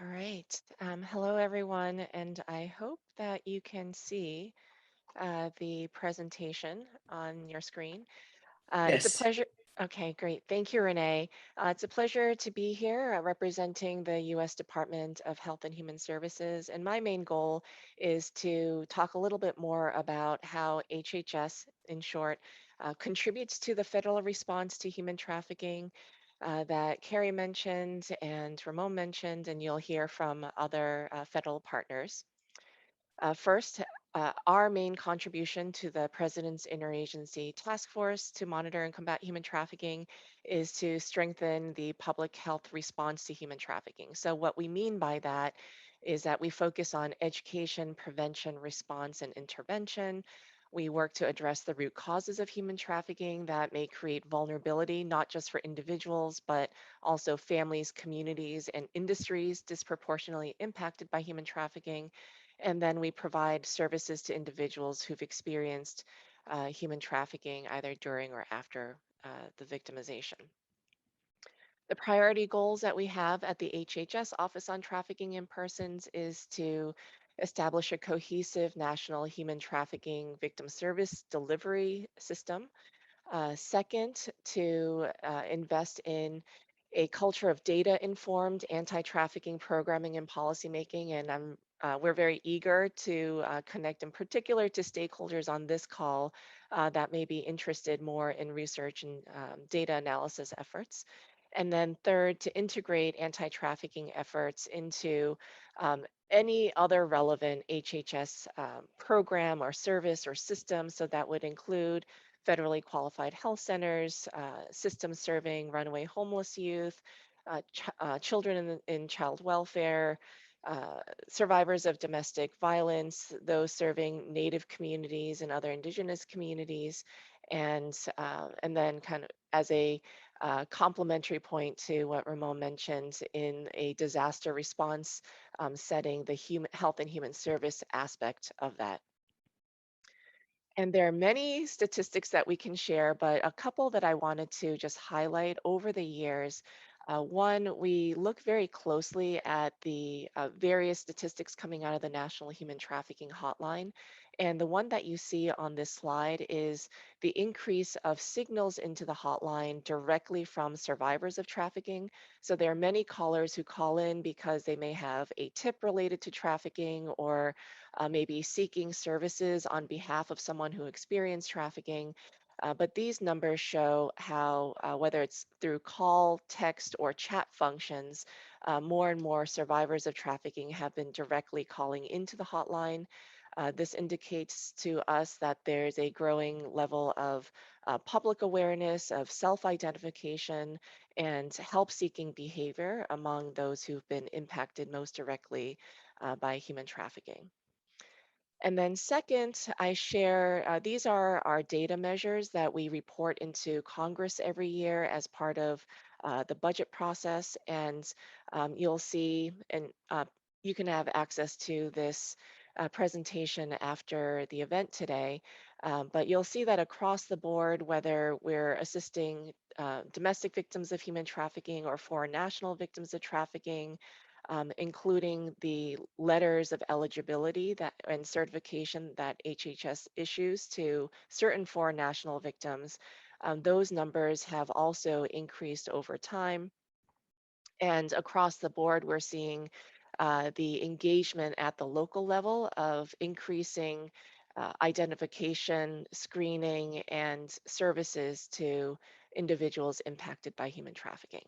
All right. Hello, everyone, and I hope that you can see the presentation on your screen. It's a Yes. pleasure. Okay, great. Thank you, Renee. It's a pleasure to be here representing the U.S. Department of Health and Human Services. And my main goal is to talk a little bit more about how HHS, in short, contributes to the federal response to human trafficking that Carrie mentioned and Ramon mentioned, and you'll hear from other federal partners. First, our main contribution to the President's Interagency Task Force to monitor and combat human trafficking is to strengthen the public health response to human trafficking. So what we mean by that is that we focus on education, prevention, response, and intervention. We work to address the root causes of human trafficking that may create vulnerability, not just for individuals, but also families, communities, and industries disproportionately impacted by human trafficking. And then we provide services to individuals who've experienced human trafficking either during or after the victimization. The priority goals that we have at the HHS Office on Trafficking in Persons is to establish a cohesive national human trafficking victim service delivery system. Second, to invest in a culture of data-informed anti-trafficking programming and policymaking, and we're very eager to connect in particular to stakeholders on this call that may be interested more in research and data analysis efforts. And then third, to integrate anti-trafficking efforts into any other relevant HHS program or service or system. So that would include federally qualified health centers, systems serving runaway homeless youth, children in child welfare, survivors of domestic violence, those serving Native communities and other Indigenous communities, and then kind of as a complementary point to what Ramon mentioned in a disaster response setting, the health and human service aspect of that. And there are many statistics that we can share, but a couple that I wanted to just highlight over the years. One, we look very closely at the various statistics coming out of the National Human Trafficking Hotline. And the one that you see on this slide is the increase of signals into the hotline directly from survivors of trafficking. So there are many callers who call in because they may have a tip related to trafficking or maybe seeking services on behalf of someone who experienced trafficking. But these numbers show how, whether it's through call, text, or chat functions, more and more survivors of trafficking have been directly calling into the hotline. This indicates to us that there's a growing level of public awareness of self-identification and help-seeking behavior among those who've been impacted most directly by human trafficking. And then second, I share, these are our data measures that we report into Congress every year as part of the budget process. And you'll see, and you can have access to this presentation after the event today, but you'll see that across the board, whether we're assisting domestic victims of human trafficking or foreign national victims of trafficking, including the letters of eligibility that and certification that HHS issues to certain foreign national victims. Those numbers have also increased over time. And across the board, we're seeing the engagement at the local level of increasing identification, screening, and services to individuals impacted by human trafficking.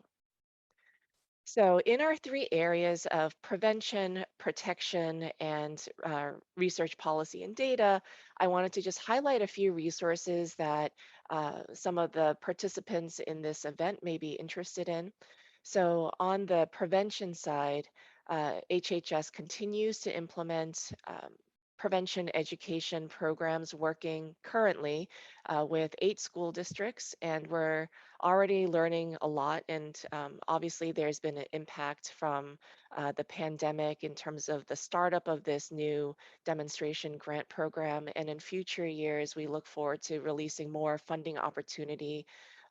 So in our three areas of prevention, protection, and research policy and data, I wanted to just highlight a few resources that some of the participants in this event may be interested in. So on the prevention side, HHS continues to implement prevention education programs working currently with 8 school districts, and we're already learning a lot. And obviously, there's been an impact from the pandemic in terms of the startup of this new demonstration grant program. And in future years, we look forward to releasing more funding opportunity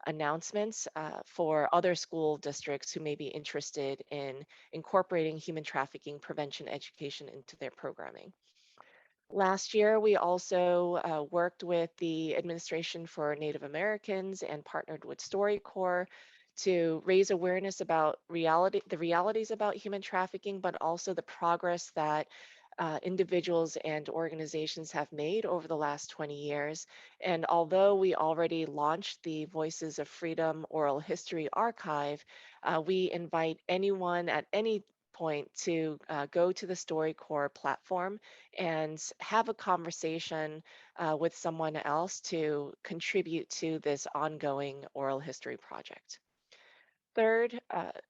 announcements for other school districts who may be interested in incorporating human trafficking prevention education into their programming. Last year, we also worked with the Administration for Native Americans and partnered with StoryCorps to raise awareness about the realities about human trafficking, but also the progress that individuals and organizations have made over the last 20 years. And although we already launched the Voices of Freedom Oral History Archive, we invite anyone at any point to go to the StoryCorps platform and have a conversation with someone else to contribute to this ongoing oral history project. Third,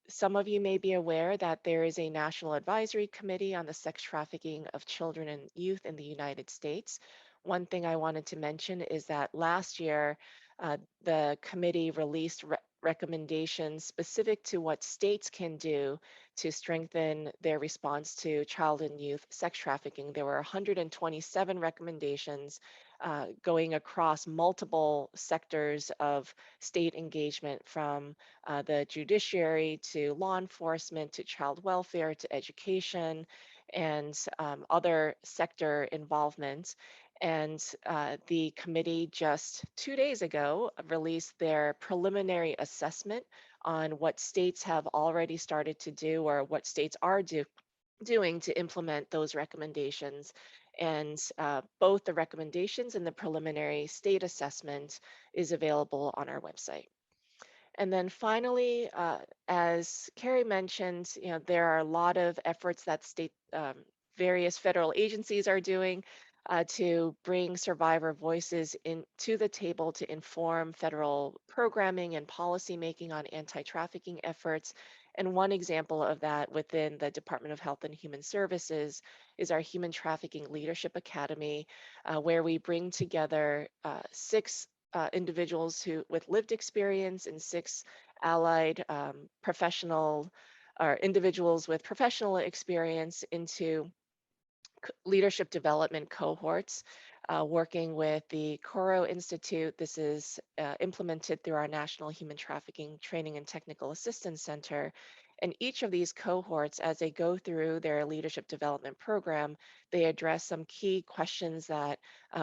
some of you may be aware that there is a National Advisory Committee on the sex trafficking of children and youth in the United States. One thing I wanted to mention is that last year, the committee released recommendations specific to what states can do to strengthen their response to child and youth sex trafficking. There were 127 recommendations going across multiple sectors of state engagement, from the judiciary to law enforcement to child welfare to education and other sector involvement. And the committee just 2 days ago released their preliminary assessment on what states have already started to do or what states are doing to implement those recommendations. And both the recommendations and the preliminary state assessment is available on our website. And then finally, as Carrie mentioned, there are a lot of efforts that various federal agencies are doing to bring survivor voices into the table to inform federal programming and policy making on anti-trafficking efforts. And one example of that within the Department of Health and Human Services is our Human Trafficking Leadership Academy, where we bring together 6 individuals with lived experience and 6 allied professional or individuals with professional experience into leadership development cohorts, working with the Coro Institute. This is implemented through our National Human Trafficking Training and Technical Assistance Center. And each of these cohorts, as they go through their leadership development program, they address some key questions that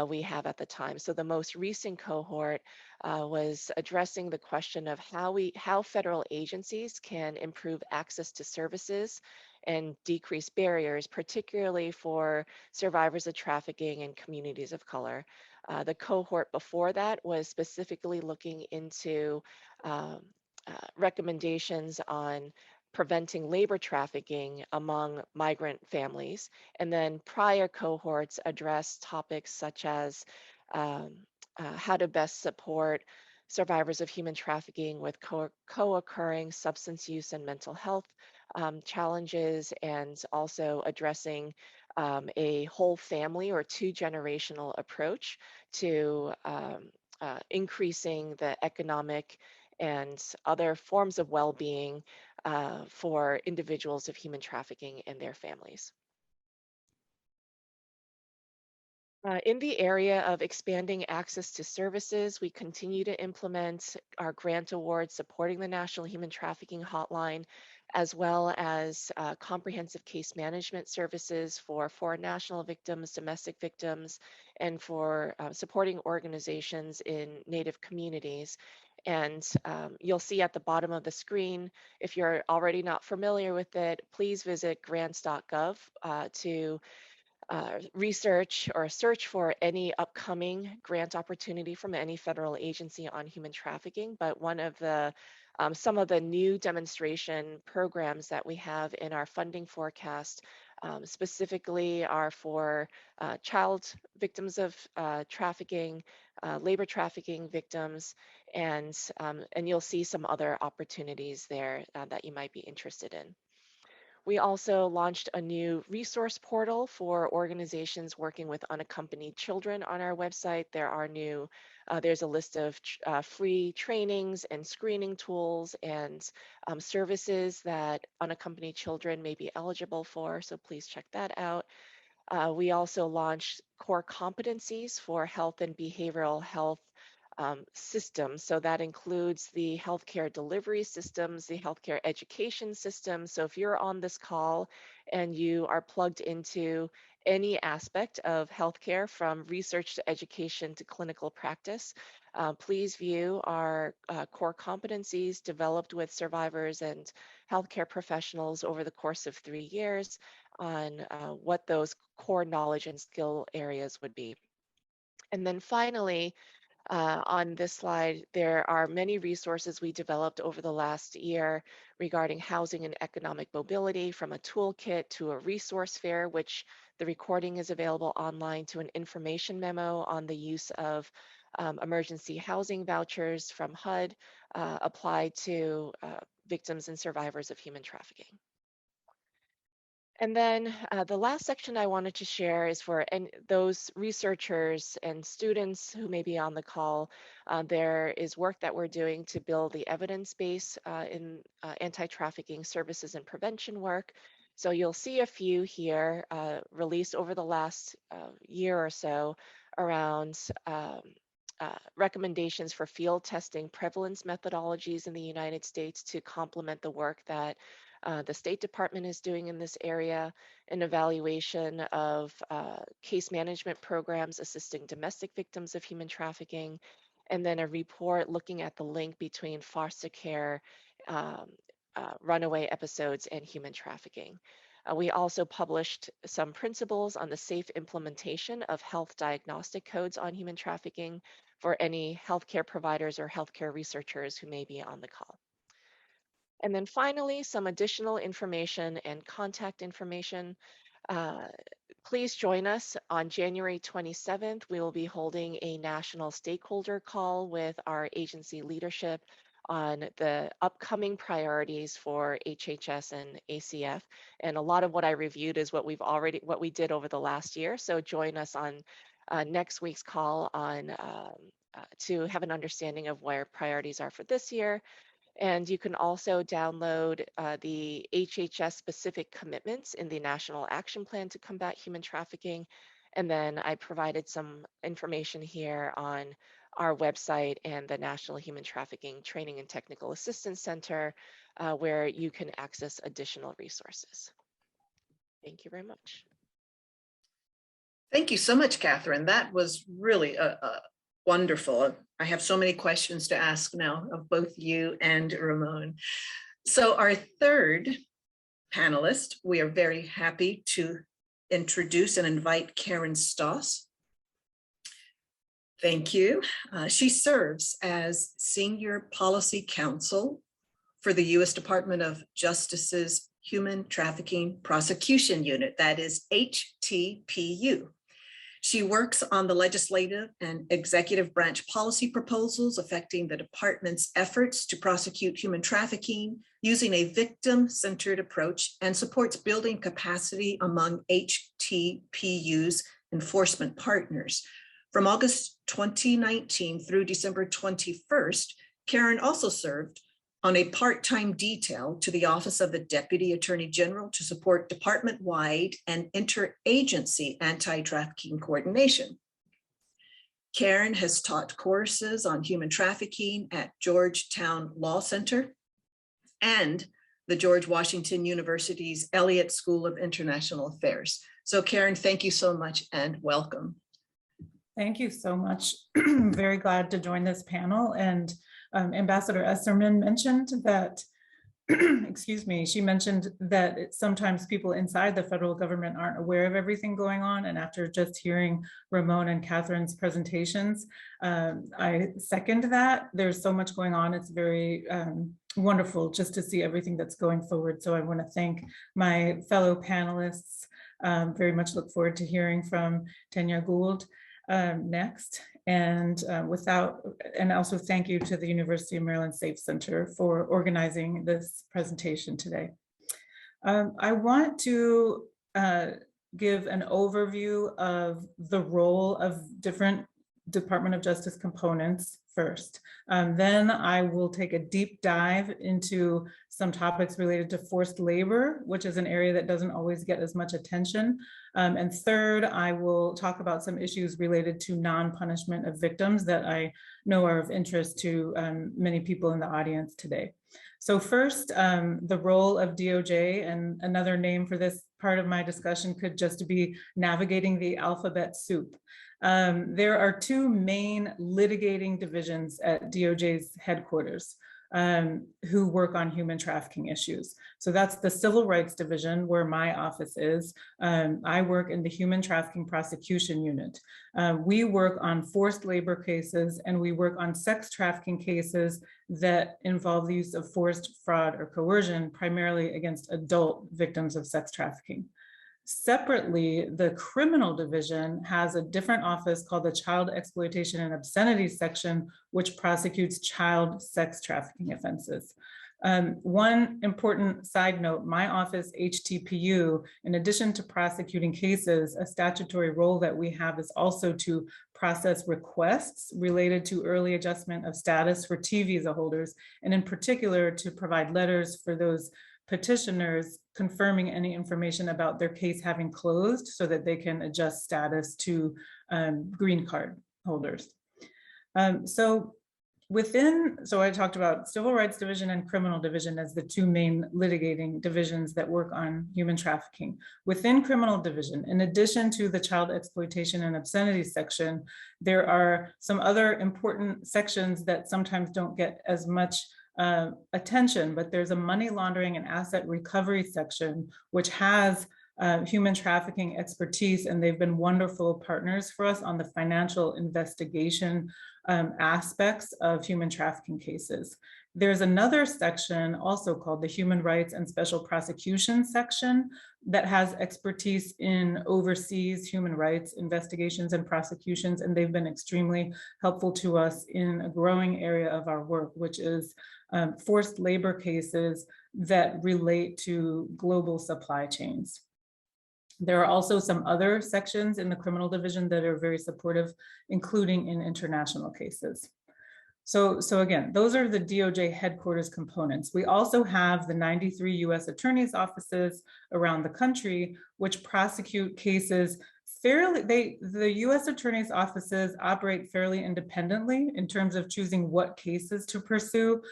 we have at the time. So the most recent cohort was addressing the question of how federal agencies can improve access to services and decrease barriers, particularly for survivors of trafficking and communities of color. The cohort before that was specifically looking into recommendations on preventing labor trafficking among migrant families. And then prior cohorts address topics such as how to best support survivors of human trafficking with co-occurring substance use and mental health challenges, and also addressing a whole family or two-generational approach to increasing the economic and other forms of well-being for individuals of human trafficking and their families. In the area of expanding access to services, we continue to implement our grant awards supporting the National Human Trafficking Hotline, as well as comprehensive case management services for foreign national victims, domestic victims, and for supporting organizations in Native communities. And you'll see at the bottom of the screen, if you're already not familiar with it, please visit grants.gov to research or search for any upcoming grant opportunity from any federal agency on human trafficking. But one of the some of the new demonstration programs that we have in our funding forecast specifically are for child victims of trafficking, labor trafficking victims, and you'll see some other opportunities there that you might be interested in. We also launched a new resource portal for organizations working with unaccompanied children on our website. There's a list of free trainings and screening tools and services that unaccompanied children may be eligible for, so please check that out. We also launched core competencies for health and behavioral health systems. So that includes the healthcare delivery systems, the healthcare education systems. So if you're on this call and you are plugged into any aspect of healthcare, from research to education to clinical practice, please view our core competencies developed with survivors and healthcare professionals over the course of 3 years on what those core knowledge and skill areas would be. And then finally, on this slide, there are many resources we developed over the last year regarding housing and economic mobility, from a toolkit to a resource fair, which the recording is available online, to an information memo on the use of emergency housing vouchers from HUD applied to victims and survivors of human trafficking. And then the last section I wanted to share is for those researchers and students who may be on the call. There is work that we're doing to build the evidence base in anti-trafficking services and prevention work. So you'll see a few here released over the last year or so around recommendations for field testing prevalence methodologies in the United States to complement the work that the State Department is doing in this area, an evaluation of case management programs assisting domestic victims of human trafficking, and then a report looking at the link between foster care, runaway episodes, and human trafficking. We also published some principles on the safe implementation of health diagnostic codes on human trafficking for any healthcare providers or healthcare researchers who may be on the call. And then finally, some additional information and contact information. Please join us on January 27th. We will be holding a national stakeholder call with our agency leadership on the upcoming priorities for HHS and ACF. And a lot of what I reviewed is what we did over the last year. So join us on next week's call on to have an understanding of where priorities are for this year. And you can also download the HHS specific commitments in the National Action Plan to Combat Human Trafficking. And then I provided some information here on our website and the National Human Trafficking Training and Technical Assistance Center, where you can access additional resources. Thank you very much. Thank you so much, Catherine. That was really wonderful. I have so many questions to ask now of both you and Ramon. So our third panelist, we are very happy to introduce and invite Karen Stoss. Thank you. She serves as Senior Policy Counsel for the U.S. Department of Justice's Human Trafficking Prosecution Unit, that is HTPU. She works on the legislative and executive branch policy proposals affecting the department's efforts to prosecute human trafficking using a victim-centered approach, and supports building capacity among HTPU's enforcement partners. From August 2019 through December 21st, Karen also served on a part-time detail to the Office of the Deputy Attorney General to support department-wide and interagency anti-trafficking coordination. Karen has taught courses on human trafficking at Georgetown Law Center and the George Washington University's Elliott School of International Affairs. So Karen, thank you so much and welcome. Thank you so much. Very glad to join this panel. And Ambassador Esserman mentioned that, excuse me, she mentioned that sometimes people inside the federal government aren't aware of everything going on. And after just hearing Ramon and Catherine's presentations, I second that. There's so much going on. It's very wonderful just to see everything that's going forward. So I want to thank my fellow panelists. Very much look forward to hearing from Tanya Gould next. And also thank you to the University of Maryland Safe Center for organizing this presentation today. I want to give an overview of the role of different Department of Justice components first. Then I will take a deep dive into some topics related to forced labor, which is an area that doesn't always get as much attention. And third, I will talk about some issues related to non-punishment of victims that I know are of interest to many people in the audience today. So first, the role of DOJ, and another name for this part of my discussion could just be navigating the alphabet soup. There are two main litigating divisions at DOJ's headquarters who work on human trafficking issues. So that's the Civil Rights Division, where my office is. I work in the Human Trafficking Prosecution Unit. We work on forced labor cases, and we work on sex trafficking cases that involve the use of forced fraud or coercion, primarily against adult victims of sex trafficking. Separately, the criminal division has a different office called the Child Exploitation and Obscenity Section, which prosecutes child sex trafficking offenses. One important side note, my office, HTPU, in addition to prosecuting cases, a statutory role that we have is also to process requests related to early adjustment of status for T visa holders, and in particular to provide letters for those petitioners confirming any information about their case having closed so that they can adjust status to green card holders. So I talked about Civil Rights Division and Criminal Division as the two main litigating divisions that work on human trafficking. Within Criminal Division, in addition to the Child Exploitation and Obscenity section, there are some other important sections that sometimes don't get as much attention, but there's a money laundering and asset recovery section, which has human trafficking expertise, and they've been wonderful partners for us on the financial investigation aspects of human trafficking cases. There's another section also called the Human Rights and Special Prosecution section that has expertise in overseas human rights investigations and prosecutions, and they've been extremely helpful to us in a growing area of our work, which is forced labor cases that relate to global supply chains. There are also some other sections in the criminal division that are very supportive, including in international cases. So again, those are the DOJ headquarters components. We also have the 93 US attorneys' offices around the country, which prosecute cases the US attorneys' offices operate fairly independently in terms of choosing what cases to pursue.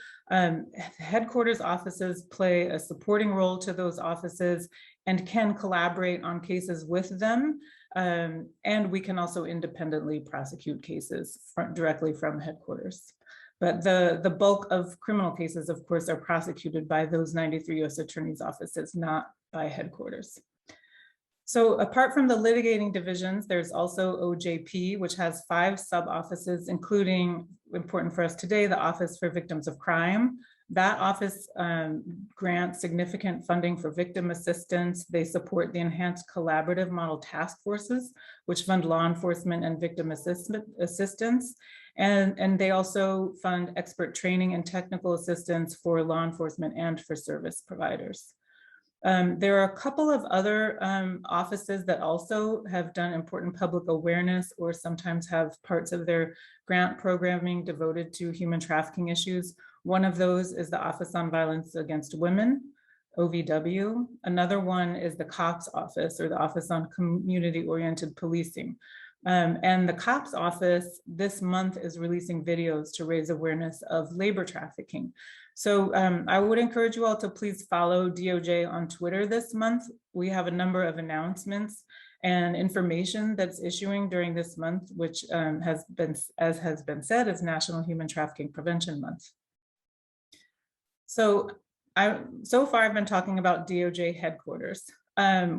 Headquarters offices play a supporting role to those offices and can collaborate on cases with them. And we can also independently prosecute cases directly from headquarters. But the bulk of criminal cases, of course, are prosecuted by those 93 US attorneys' offices, not by headquarters. So apart from the litigating divisions, there's also OJP, which has 5 sub-offices, including, important for us today, the Office for Victims of Crime, That office grants significant funding for victim assistance. They support the enhanced collaborative model task forces, which fund law enforcement and victim assistance. And they also fund expert training and technical assistance for law enforcement and for service providers. There are a couple of other offices that also have done important public awareness or sometimes have parts of their grant programming devoted to human trafficking issues. One of those is the Office on Violence Against Women, OVW. Another one is the COPS office, or the Office on Community-Oriented Policing. And the COPS office this month is releasing videos to raise awareness of labor trafficking. So I would encourage you all to please follow DOJ on Twitter this month. We have a number of announcements and information that's issuing during this month, which has been said, is National Human Trafficking Prevention Month. So far I've been talking about DOJ headquarters.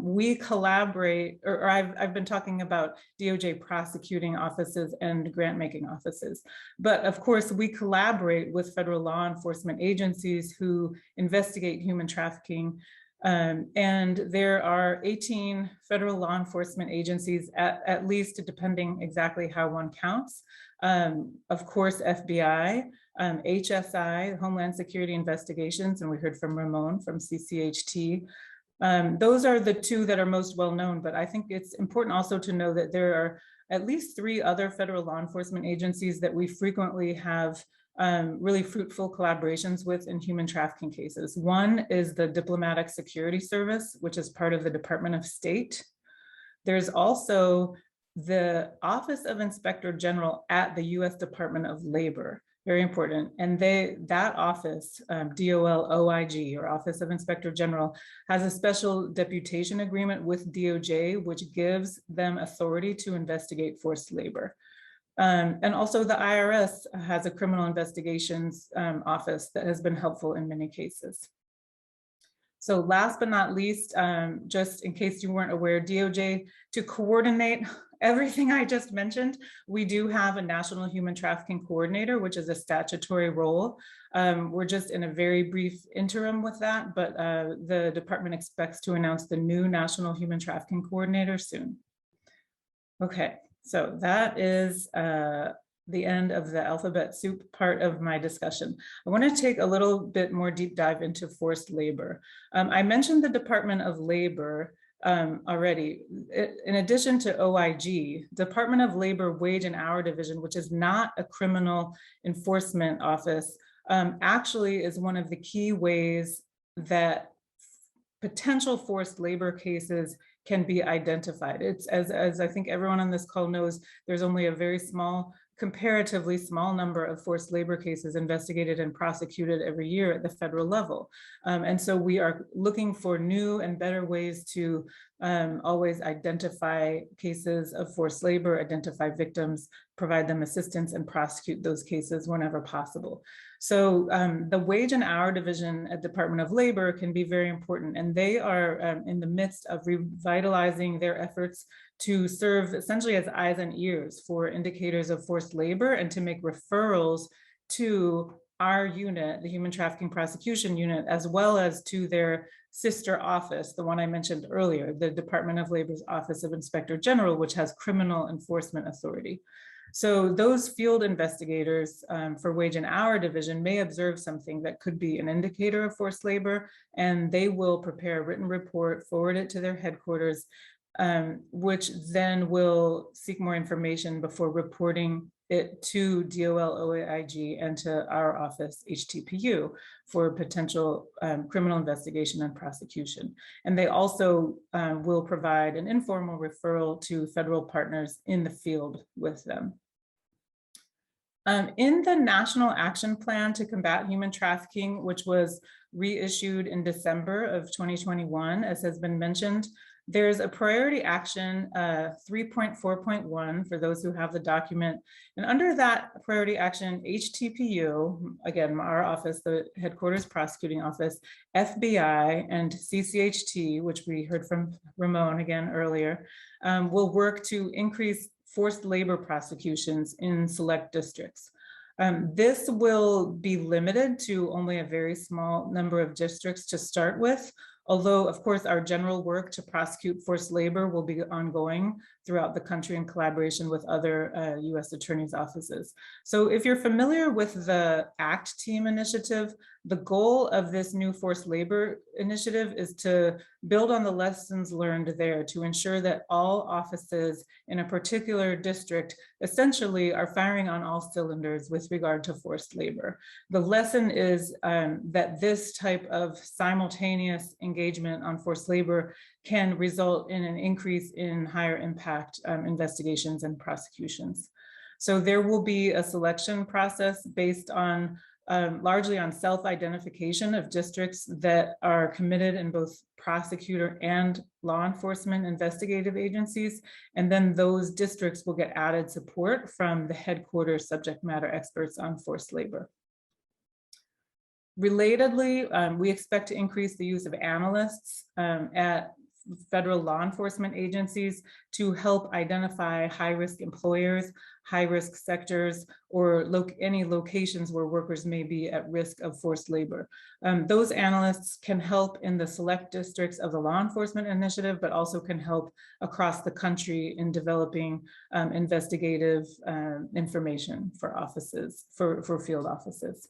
We collaborate, or I've been talking about DOJ prosecuting offices and grant making offices. But of course, we collaborate with federal law enforcement agencies who investigate human trafficking. And there are 18 federal law enforcement agencies, at least, depending exactly how one counts. Of course, FBI, HSI, Homeland Security Investigations, and we heard from Ramon from CCHT. Those are the two that are most well known, but I think it's important also to know that there are at least 3 other federal law enforcement agencies that we frequently have really fruitful collaborations with in human trafficking cases. One is the Diplomatic Security Service, which is part of the Department of State. There's also the Office of Inspector General at the U.S. Department of Labor. Very important. And that office, DOLOIG, or Office of Inspector General, has a special deputation agreement with DOJ, which gives them authority to investigate forced labor. And also the IRS has a criminal investigations office that has been helpful in many cases. So last but not least, just in case you weren't aware, DOJ, to coordinate everything I just mentioned, we do have a National Human Trafficking Coordinator, which is a statutory role. We're just in a very brief interim with that, but the department expects to announce the new National Human Trafficking Coordinator soon. Okay, so that is the end of the alphabet soup part of my discussion. I want to take a little bit more deep dive into forced labor. I mentioned the Department of Labor already. In addition to OIG, Department of Labor Wage and Hour Division, which is not a criminal enforcement office, actually is one of the key ways that potential forced labor cases can be identified. It's as I think everyone on this call knows, there's only a very comparatively small number of forced labor cases investigated and prosecuted every year at the federal level. And so we are looking for new and better ways to always identify cases of forced labor, identify victims, provide them assistance, and prosecute those cases whenever possible. So the Wage and Hour Division at Department of Labor can be very important, and they are in the midst of revitalizing their efforts to serve essentially as eyes and ears for indicators of forced labor and to make referrals to our unit, the Human Trafficking Prosecution Unit, as well as to their sister office, the one I mentioned earlier, the Department of Labor's Office of Inspector General, which has criminal enforcement authority. So those field investigators for Wage and Hour Division may observe something that could be an indicator of forced labor, and they will prepare a written report, forward it to their headquarters, which then will seek more information before reporting it to DOLOIG and to our office, HTPU, for potential criminal investigation and prosecution. And they also will provide an informal referral to federal partners in the field with them. In the National Action Plan to Combat Human Trafficking, which was reissued in December of 2021, as has been mentioned, there's a priority action 3.4.1 for those who have the document. And under that priority action, HTPU, again, our office, the headquarters prosecuting office, FBI, and CCHT, which we heard from Ramon again earlier, will work to increase forced labor prosecutions in select districts. This will be limited to only a very small number of districts to start with, although of course our general work to prosecute forced labor will be ongoing throughout the country in collaboration with other U.S. attorneys' offices. So if you're familiar with the ACT Team initiative, the goal of this new forced labor initiative is to build on the lessons learned there to ensure that all offices in a particular district essentially are firing on all cylinders with regard to forced labor. The lesson is that this type of simultaneous engagement on forced labor can result in an increase in higher impact investigations and prosecutions. So there will be a selection process based on largely on self-identification of districts that are committed in both prosecutor and law enforcement investigative agencies. And then those districts will get added support from the headquarters subject matter experts on forced labor. Relatedly, we expect to increase the use of analysts at federal law enforcement agencies to help identify high-risk employers, high-risk sectors, or any locations where workers may be at risk of forced labor. Those analysts can help in the select districts of the law enforcement initiative, but also can help across the country in developing investigative information for offices, for field offices.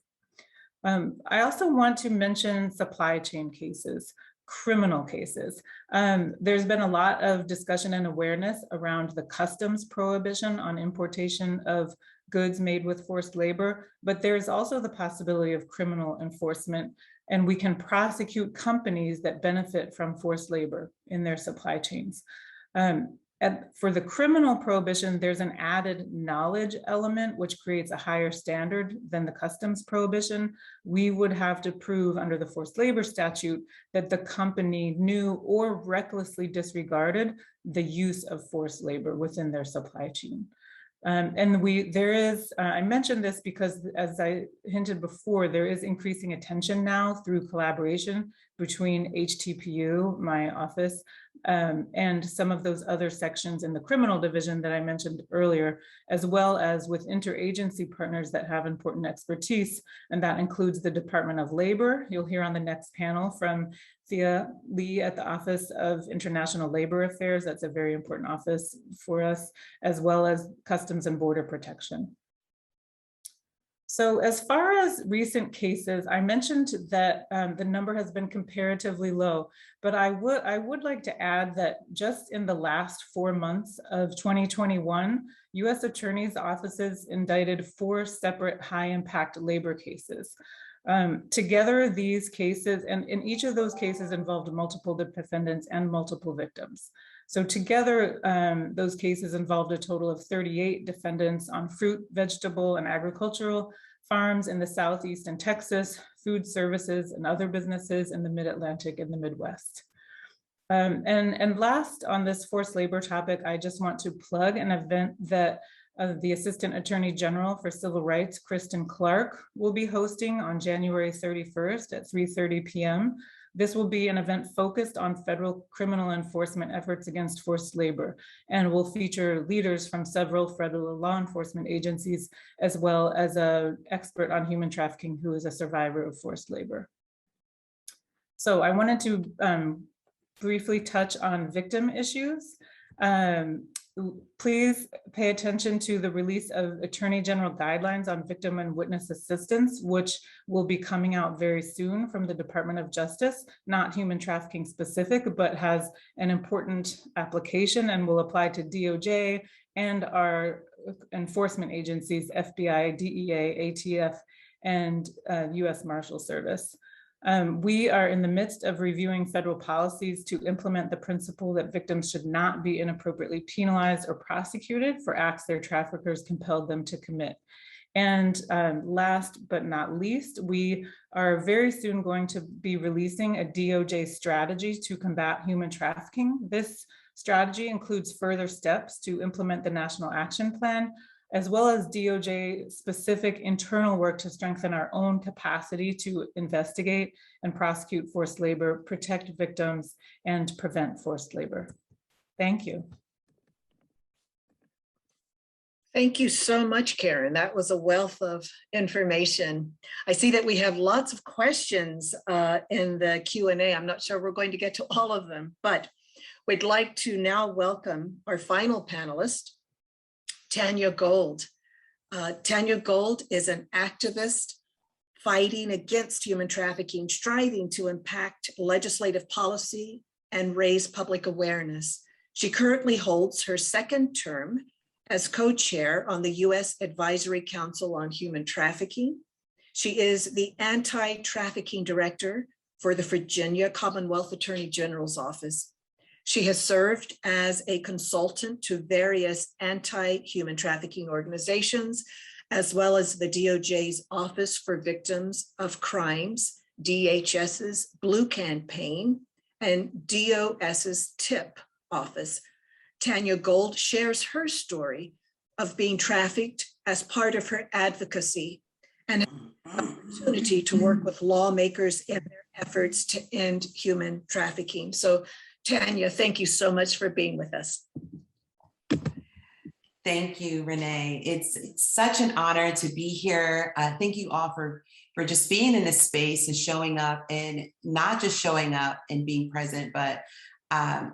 I also want to mention supply chain cases, criminal cases. There's been a lot of discussion and awareness around the customs prohibition on importation of goods made with forced labor, but there's also the possibility of criminal enforcement, and we can prosecute companies that benefit from forced labor in their supply chains. For the criminal prohibition, there's an added knowledge element, which creates a higher standard than the customs prohibition. We would have to prove under the forced labor statute that the company knew or recklessly disregarded the use of forced labor within their supply chain. I mentioned this because, as I hinted before, there is increasing attention now through collaboration between HTPU, my office, and some of those other sections in the criminal division that I mentioned earlier, as well as with interagency partners that have important expertise, and that includes the Department of Labor. You'll hear on the next panel from Thea Lee at the Office of International Labor Affairs. That's a very important office for us, as well as Customs and Border Protection. So as far as recent cases, I mentioned that the number has been comparatively low, but I would like to add that just in the last 4 months of 2021, U.S. attorneys' offices indicted 4 separate high-impact labor cases. Together, these cases, and in each of those cases involved multiple defendants and multiple victims. So together, those cases involved a total of 38 defendants on fruit, vegetable, and agricultural farms in the Southeast and Texas, food services, and other businesses in the Mid-Atlantic and the Midwest. And last on this forced labor topic, I just want to plug an event that the Assistant Attorney General for Civil Rights, Kristen Clark, will be hosting on January 31st at 3:30 p.m. This will be an event focused on federal criminal enforcement efforts against forced labor, and will feature leaders from several federal law enforcement agencies, as well as an expert on human trafficking who is a survivor of forced labor. So I wanted to briefly touch on victim issues. Please pay attention to the release of Attorney General guidelines on victim and witness assistance, which will be coming out very soon from the Department of Justice, not human trafficking specific, but has an important application and will apply to DOJ and our enforcement agencies, FBI, DEA, ATF, and US Marshal Service. We are in the midst of reviewing federal policies to implement the principle that victims should not be inappropriately penalized or prosecuted for acts their traffickers compelled them to commit. And last but not least, we are very soon going to be releasing a DOJ strategy to combat human trafficking. This strategy includes further steps to implement the National Action Plan, as well as DOJ specific internal work to strengthen our own capacity to investigate and prosecute forced labor, protect victims, and prevent forced labor. Thank you. Thank you so much, Karen. That was a wealth of information. I see that we have lots of questions in the Q&A. I'm not sure we're going to get to all of them, but we'd like to now welcome our final panelist, Tanya Gold. Tanya Gold is an activist fighting against human trafficking, striving to impact legislative policy and raise public awareness. She currently holds her second term as co-chair on the U.S. Advisory Council on Human Trafficking. She is the anti-trafficking director for the Virginia Commonwealth Attorney General's Office. She has served as a consultant to various anti-human trafficking organizations, as well as the DOJ's Office for Victims of Crimes, DHS's Blue Campaign, and DOS's TIP office. Tanya Gold shares her story of being trafficked as part of her advocacy and opportunity to work with lawmakers in their efforts to end human trafficking. So Tanya, thank you so much for being with us. Thank you, Renee. It's such an honor to be here. Thank you all for just being in this space and showing up, and not just showing up and being present, but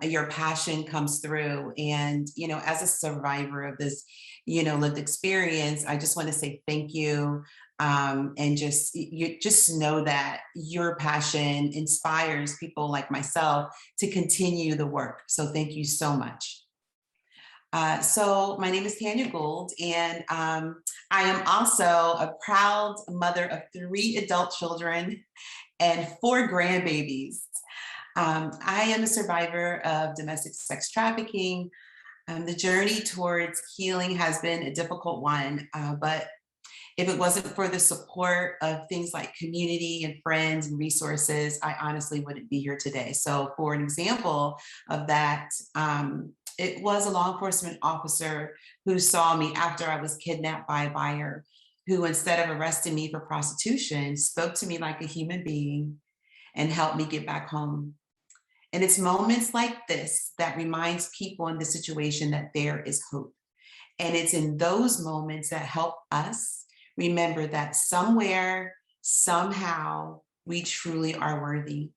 your passion comes through. And, as a survivor of this, lived experience, I just want to say thank you. And just know that your passion inspires people like myself to continue the work. So thank you so much. So my name is Tanya Gold, and I am also a proud mother of 3 adult children and 4 grandbabies. I am a survivor of domestic sex trafficking. The journey towards healing has been a difficult one, but if it wasn't for the support of things like community and friends and resources, I honestly wouldn't be here today. So for an example of that, it was a law enforcement officer who saw me after I was kidnapped by a buyer, who, instead of arresting me for prostitution, spoke to me like a human being and helped me get back home. And it's moments like this that reminds people in the situation that there is hope. And it's in those moments that help us remember that somewhere, somehow, we truly are worthy.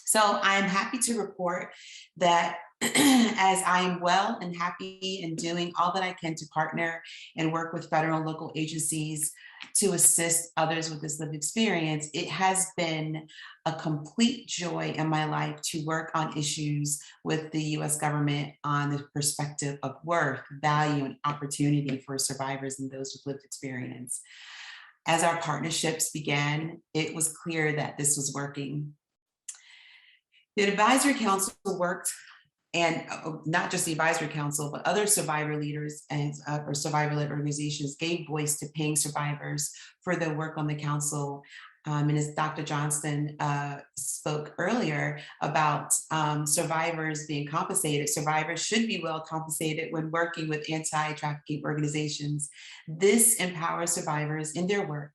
So I'm happy to report that as I am well and happy and doing all that I can to partner and work with federal and local agencies to assist others with this lived experience, it has been a complete joy in my life to work on issues with the US government on the perspective of worth, value, and opportunity for survivors and those with lived experience. As our partnerships began, it was clear that this was working. The Advisory Council worked, and not just the Advisory Council, but other survivor leaders and or survivor-led organizations gave voice to paying survivors for their work on the council. And as Dr. Johnston spoke earlier about survivors being compensated, survivors should be well compensated when working with anti-trafficking organizations. This empowers survivors in their work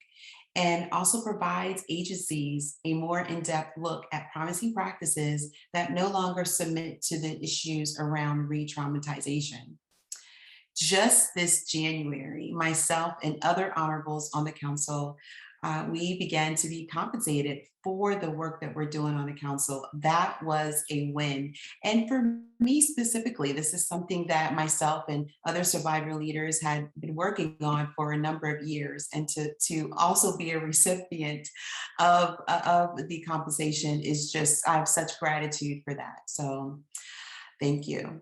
and also provides agencies a more in-depth look at promising practices that no longer submit to the issues around re-traumatization. Just this January, myself and other honorables on the council, we began to be compensated for the work that we're doing on the council. That was a win. And for me specifically, this is something that myself and other survivor leaders had been working on for a number of years. And to also be a recipient of the compensation is just, I have such gratitude for that. So thank you.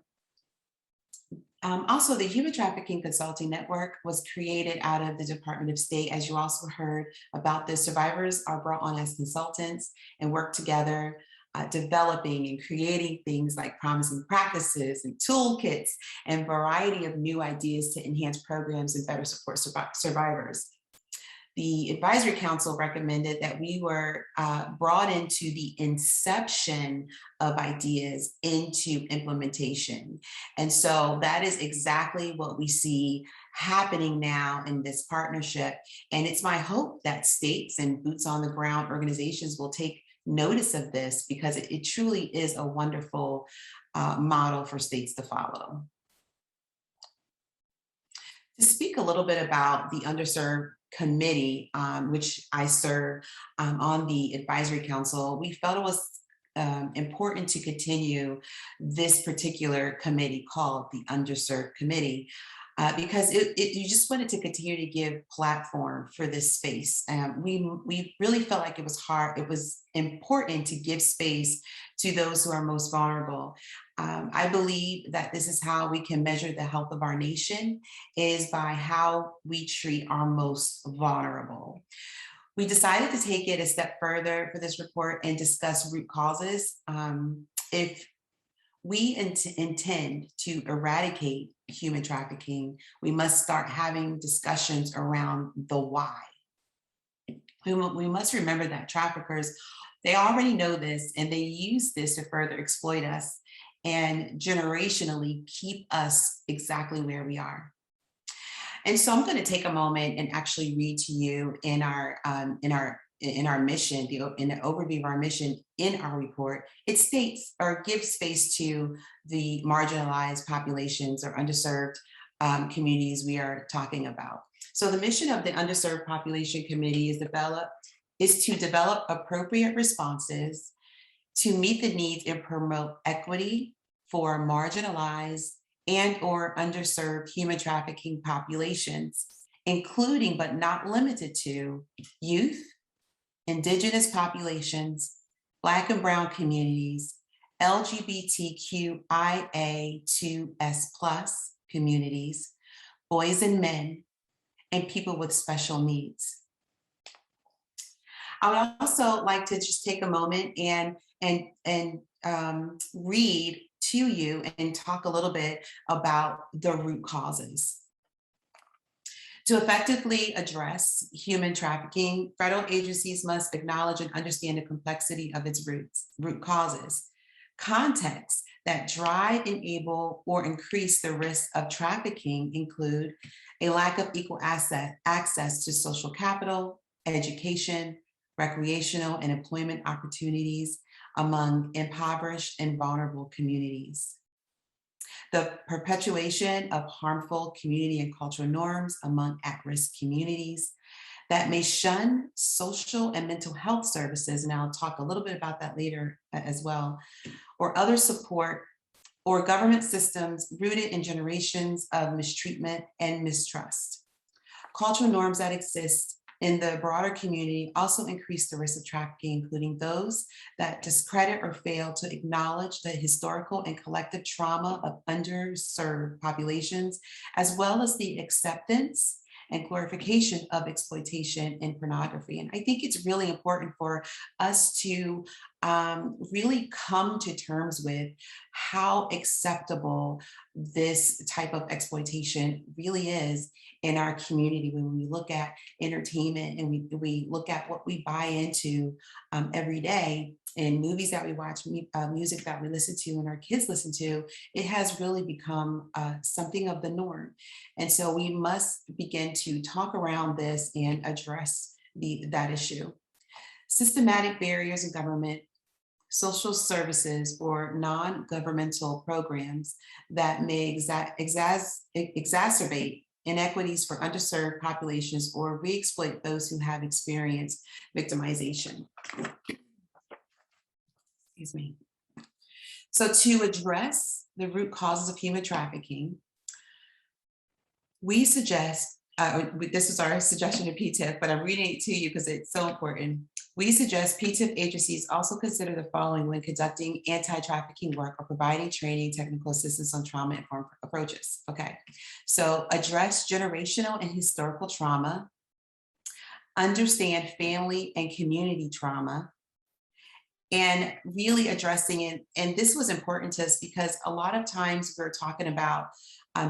Also, the Human Trafficking Consulting Network was created out of the Department of State. As you also heard about this, survivors are brought on as consultants and work together, developing and creating things like promising practices and toolkits and variety of new ideas to enhance programs and better support survivors. The Advisory Council recommended that we were brought into the inception of ideas into implementation. And so that is exactly what we see happening now in this partnership. And it's my hope that states and boots on the ground organizations will take notice of this, because it truly is a wonderful model for states to follow. speak a little bit about the underserved committee, which I serve on the advisory council, we felt it was important to continue this particular committee called the Underserved Committee. Because you just wanted to continue to give platform for this space. We really felt like it was important to give space to those who are most vulnerable. I believe that this is how we can measure the health of our nation, is by how we treat our most vulnerable. We decided to take it a step further for this report and discuss root causes. If we intend to eradicate human trafficking, we must start having discussions around the why. We must remember that traffickers, they already know this, and they use this to further exploit us and generationally keep us exactly where we are. And so I'm going to take a moment and actually read to you in our mission, in the overview of our mission in our report. It states or gives space to the marginalized populations or underserved communities we are talking about. So the mission of the Underserved Population Committee is to develop appropriate responses to meet the needs and promote equity for marginalized and/or underserved human trafficking populations, including but not limited to youth, Indigenous populations, Black and Brown communities, LGBTQIA2S+ communities, boys and men, and people with special needs. I would also like to just take a moment and read to you and talk a little bit about the root causes. To effectively address human trafficking, federal agencies must acknowledge and understand the complexity of its root causes. Contexts that drive, enable, or increase the risk of trafficking include a lack of equal access to social capital, education, recreational and employment opportunities among impoverished and vulnerable communities. The perpetuation of harmful community and cultural norms among at-risk communities that may shun social and mental health services, and I'll talk a little bit about that later as well, or other support, or government systems rooted in generations of mistreatment and mistrust. Cultural norms that exist in the broader community also increase the risk of trafficking, including those that discredit or fail to acknowledge the historical and collective trauma of underserved populations, as well as the acceptance and glorification of exploitation and pornography. And I think it's really important for us to really come to terms with how acceptable this type of exploitation really is in our community when we look at entertainment and we look at what we buy into every day, in movies that we watch, music that we listen to and our kids listen to. It has really become something of the norm. And so we must begin to talk around this and address that issue. Systematic barriers in government, social services, or non-governmental programs that may exacerbate inequities for underserved populations or re-exploit those who have experienced victimization. Excuse me. So to address the root causes of human trafficking, we suggest, this is our suggestion to PTIF, but I'm reading it to you because it's so important. We suggest PTIF agencies also consider the following when conducting anti-trafficking work or providing training, technical assistance on trauma-informed approaches. Okay, so address generational and historical trauma, understand family and community trauma, and really addressing it. And this was important to us because a lot of times we're talking about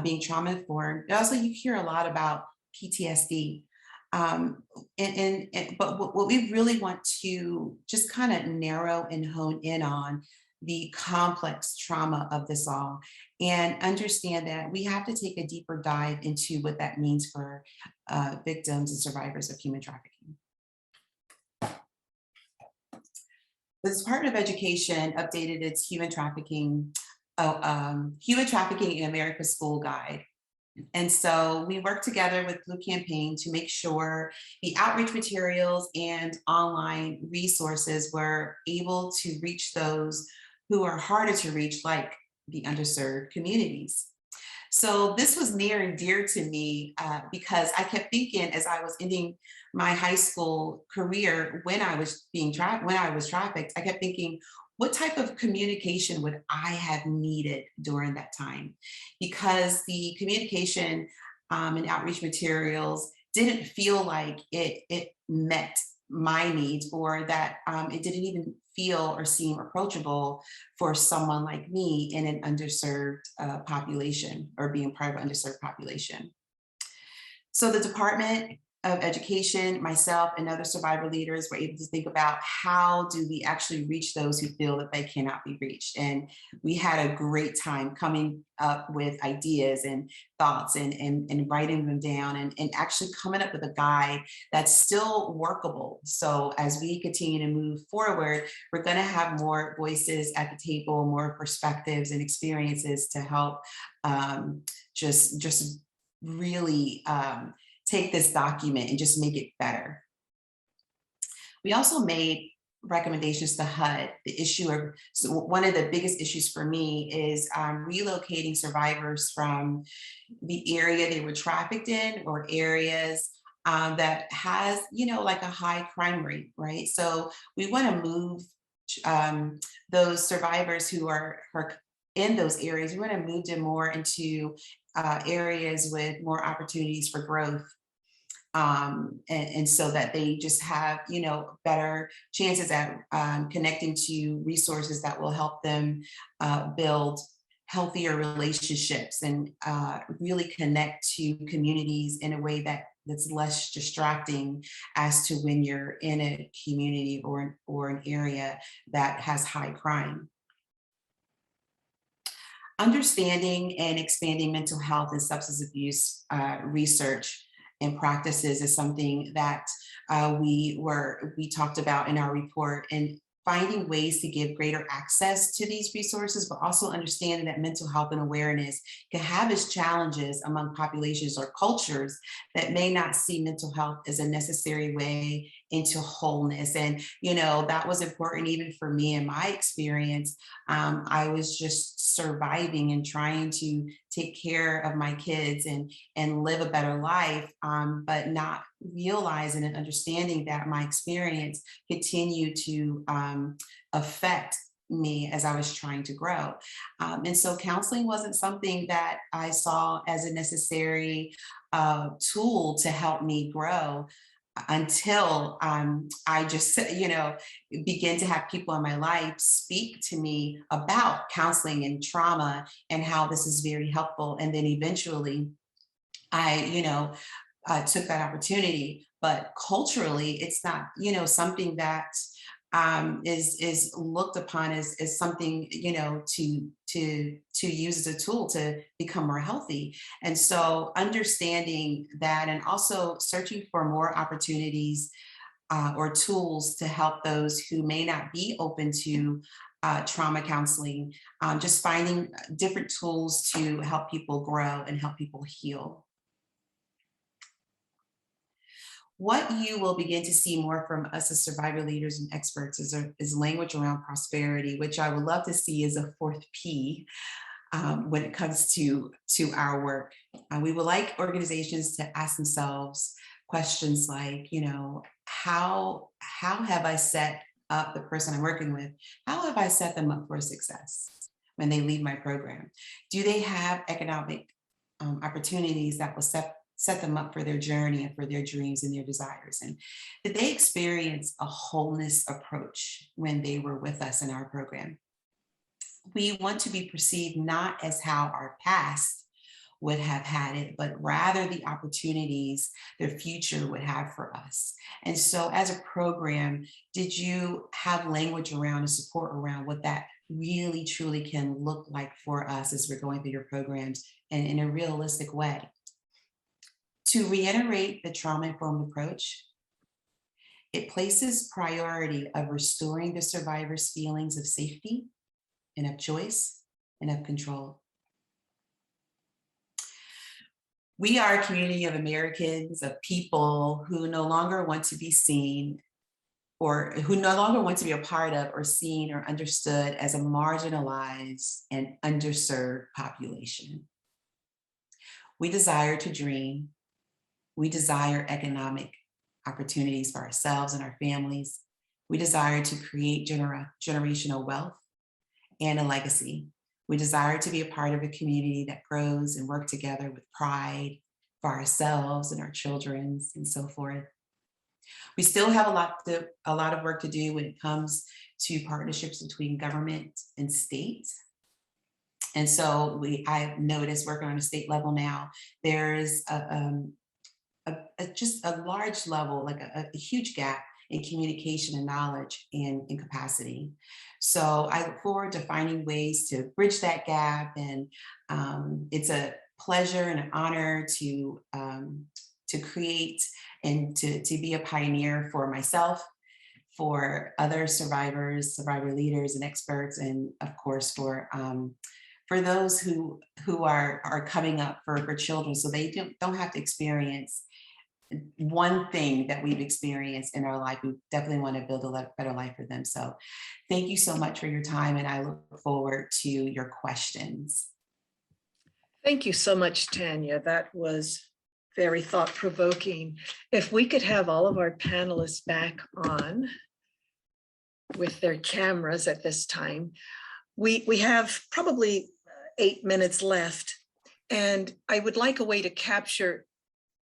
being trauma-informed. Also, you hear a lot about PTSD. But what we really want to just kind of narrow and hone in on the complex trauma of this all and understand that we have to take a deeper dive into what that means for victims and survivors of human trafficking. The Department of Education updated its Human Trafficking in America School Guide And so we worked together with Blue Campaign to make sure the outreach materials and online resources were able to reach those who are harder to reach, like the underserved communities. So this was near and dear to me because I kept thinking, as I was ending my high school career, when I was trafficked, I kept thinking, what type of communication would I have needed during that time? Because the communication and outreach materials didn't feel like it met my needs, or that it didn't even feel or seem approachable for someone like me in an underserved population, or being part of an underserved population. So the Department of Education, myself, and other survivor leaders were able to think about, how do we actually reach those who feel that they cannot be reached? And we had a great time coming up with ideas and thoughts, and writing them down, and actually coming up with a guide that's still workable. So as we continue to move forward, we're going to have more voices at the table, more perspectives and experiences to help just really take this document and just make it better. We also made recommendations to HUD. The issue of, so one of the biggest issues for me is relocating survivors from the area they were trafficked in, or areas that has, like a high crime rate, right? So we want to move those survivors who are in those areas. We want to move them more into areas with more opportunities for growth. And so that they just have, better chances at connecting to resources that will help them build healthier relationships, and really connect to communities in a way that's less distracting, as to when you're in a community or an area that has high crime. Understanding and expanding mental health and substance abuse research and practices is something that we talked about in our report, and finding ways to give greater access to these resources, but also understanding that mental health and awareness can have its challenges among populations or cultures that may not see mental health as a necessary way into wholeness. And, that was important even for me in my experience. I was just surviving and trying to take care of my kids and live a better life, but not realizing and understanding that my experience continued to affect me as I was trying to grow. And so counseling wasn't something that I saw as a necessary tool to help me grow, until I just, begin to have people in my life speak to me about counseling and trauma, and how this is very helpful. And then eventually I, took that opportunity. But culturally, it's not, something that is looked upon as something, to use as a tool to become more healthy. And so understanding that, and also searching for more opportunities or tools to help those who may not be open to trauma counseling, just finding different tools to help people grow and help people heal. What you will begin to see more from us as survivor leaders and experts is language around prosperity, which I would love to see as a fourth P when it comes to our work. We would like organizations to ask themselves questions like, how have I set up the person I'm working with? How have I set them up for success when they leave my program? Do they have economic opportunities that will set them up for their journey and for their dreams and their desires? And did they experience a wholeness approach when they were with us in our program? We want to be perceived not as how our past would have had it, but rather the opportunities their future would have for us. And so as a program, did you have language around and support around what that really truly can look like for us as we're going through your programs, and in a realistic way? To reiterate the trauma-informed approach, it places priority of restoring the survivor's feelings of safety and of choice and of control. We are a community of Americans, of people who no longer want to be seen or who no longer want to be a part of or seen or understood as a marginalized and underserved population. We desire to dream. We desire economic opportunities for ourselves and our families. We desire to create generational wealth and a legacy. We desire to be a part of a community that grows and work together with pride for ourselves and our children and so forth. We still have a lot of work to do when it comes to partnerships between government and state. And so I've noticed working on a state level now, there's just a large level, like a huge gap in communication and knowledge and capacity. So I look forward to finding ways to bridge that gap. And it's a pleasure and an honor to create and to be a pioneer for myself, for other survivors, survivor leaders and experts, and of course for those who are coming up for children, so they don't have to experience one thing that we've experienced in our life. We definitely want to build a better life for them. So thank you so much for your time, and I look forward to your questions. Thank you so much, Tanya. That was very thought-provoking. If we could have all of our panelists back on with their cameras at this time. We have probably 8 minutes left, and I would like a way to capture,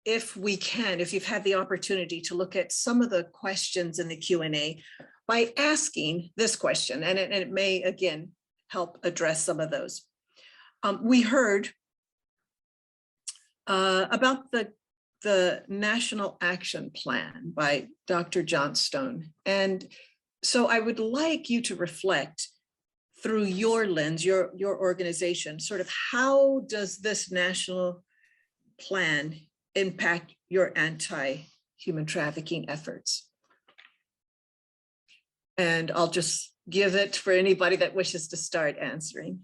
if we can, if you've had the opportunity to look at some of the questions in the Q&A by asking this question, and it may again help address some of those. We heard about the National Action Plan by Dr. Johnstone. And so I would like you to reflect through your lens, your organization, sort of how does this national plan impact your anti-human trafficking efforts? And I'll just give it for anybody that wishes to start answering.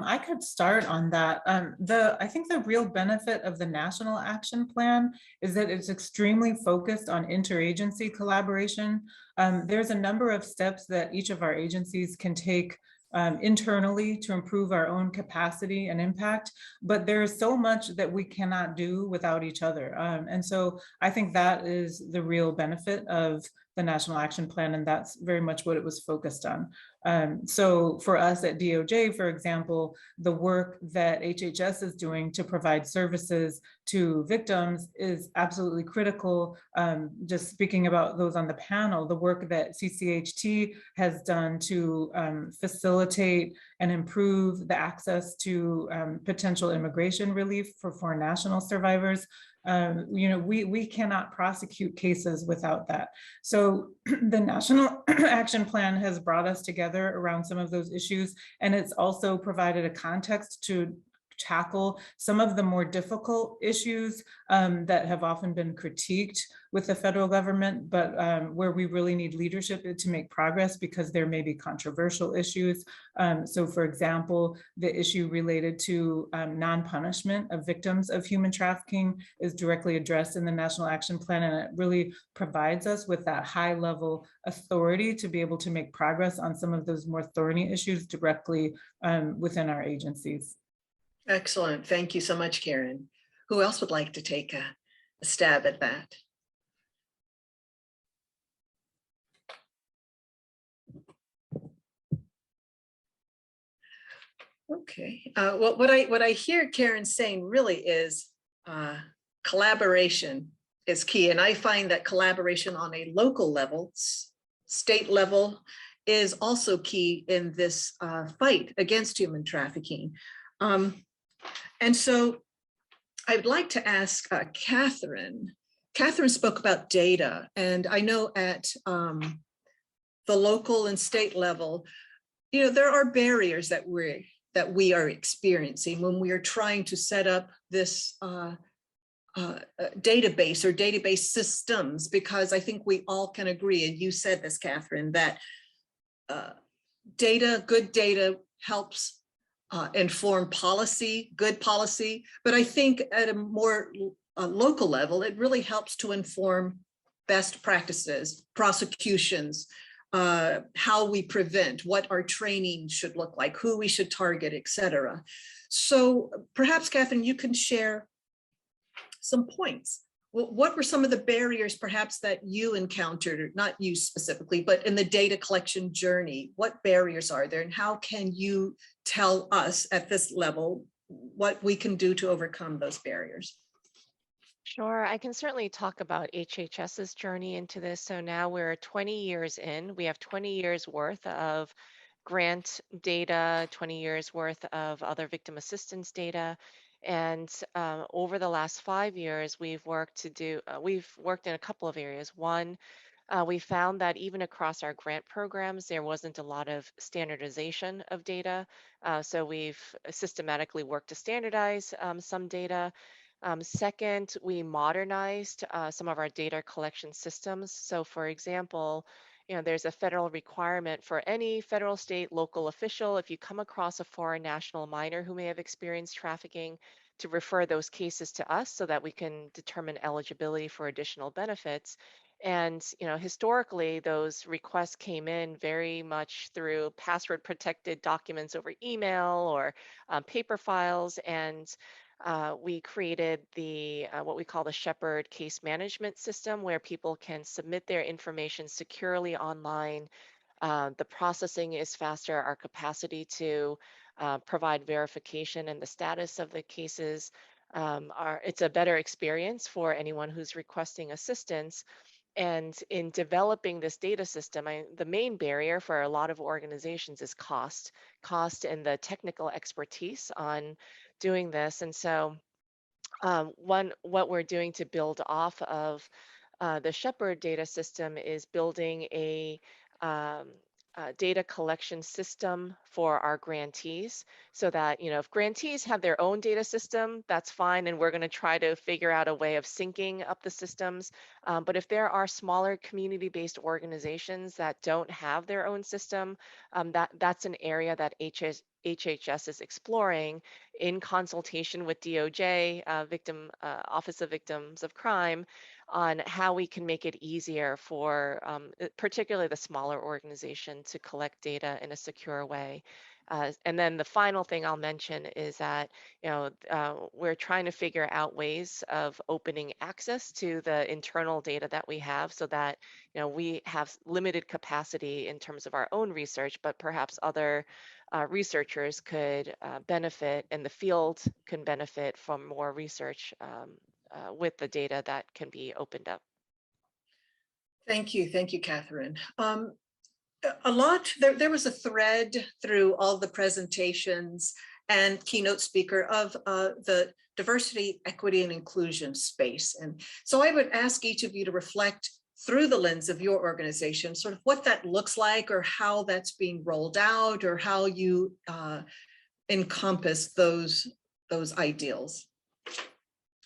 I could start on that. I think the real benefit of the National Action Plan is that it's extremely focused on interagency collaboration. There's a number of steps that each of our agencies can take internally to improve our own capacity and impact, but there is so much that we cannot do without each other. And so I think that is the real benefit of the National Action Plan, and that's very much what it was focused on. So for us at DOJ, for example, the work that HHS is doing to provide services to victims is absolutely critical. Just speaking about those on the panel, the work that CCHT has done to facilitate and improve the access to potential immigration relief for foreign national survivors. We cannot prosecute cases without that. So the National Action Plan has brought us together around some of those issues, and it's also provided a context to tackle some of the more difficult issues that have often been critiqued with the federal government, but where we really need leadership to make progress because there may be controversial issues. So for example, the issue related to non-punishment of victims of human trafficking is directly addressed in the National Action Plan, and it really provides us with that high level authority to be able to make progress on some of those more thorny issues directly within our agencies. Excellent. Thank you so much, Karen. Who else would like to take a stab at that? Okay. Well, what I hear Karen saying really is collaboration is key. And I find that collaboration on a local level, state level, is also key in this fight against human trafficking. And so I'd like to ask Catherine. Catherine spoke about data, and I know at the local and state level, there are barriers that we are experiencing when we are trying to set up this database or database systems, because I think we all can agree, and you said this, Catherine, that good data helps inform policy, good policy, but I think at a more local level, it really helps to inform best practices, prosecutions, how we prevent, what our training should look like, who we should target, et cetera. So perhaps, Catherine, you can share some points. What were some of the barriers perhaps that you encountered, or not you specifically, but in the data collection journey? What barriers are there, and how can you tell us at this level what we can do to overcome those barriers? Sure, I can certainly talk about HHS's journey into this. So now we're 20 years in. We have 20 years worth of grant data, 20 years worth of other victim assistance data. And over the last 5 years, we've worked in a couple of areas. One, we found that even across our grant programs, there wasn't a lot of standardization of data. So we've systematically worked to standardize some data. Second, we modernized some of our data collection systems. So for example, there's a federal requirement for any federal, state, local official, if you come across a foreign national minor who may have experienced trafficking, to refer those cases to us so that we can determine eligibility for additional benefits. And historically, those requests came in very much through password protected documents over email or paper files. And we created the what we call the Shepherd case management system, where people can submit their information securely online. The processing is faster. Our capacity to provide verification and the status of the cases it's a better experience for anyone who's requesting assistance. And in developing this data system, the main barrier for a lot of organizations is cost and the technical expertise on doing this. And so what we're doing to build off of the Shepherd data system is building a data collection system for our grantees, so that if grantees have their own data system, that's fine, and we're going to try to figure out a way of syncing up the systems. But if there are smaller community-based organizations that don't have their own system, that's an area that HHS is exploring in consultation with DOJ, Office of Victims of Crime, on how we can make it easier for particularly the smaller organization to collect data in a secure way. And then the final thing I'll mention is that we're trying to figure out ways of opening access to the internal data that we have, so that we have limited capacity in terms of our own research, but perhaps other researchers could benefit, and the field can benefit from more research with the data that can be opened up. Thank you, Catherine. There was a thread through all the presentations and keynote speaker of the diversity, equity, and inclusion space. And so I would ask each of you to reflect through the lens of your organization, sort of what that looks like, or how that's being rolled out, or how you encompass those ideals.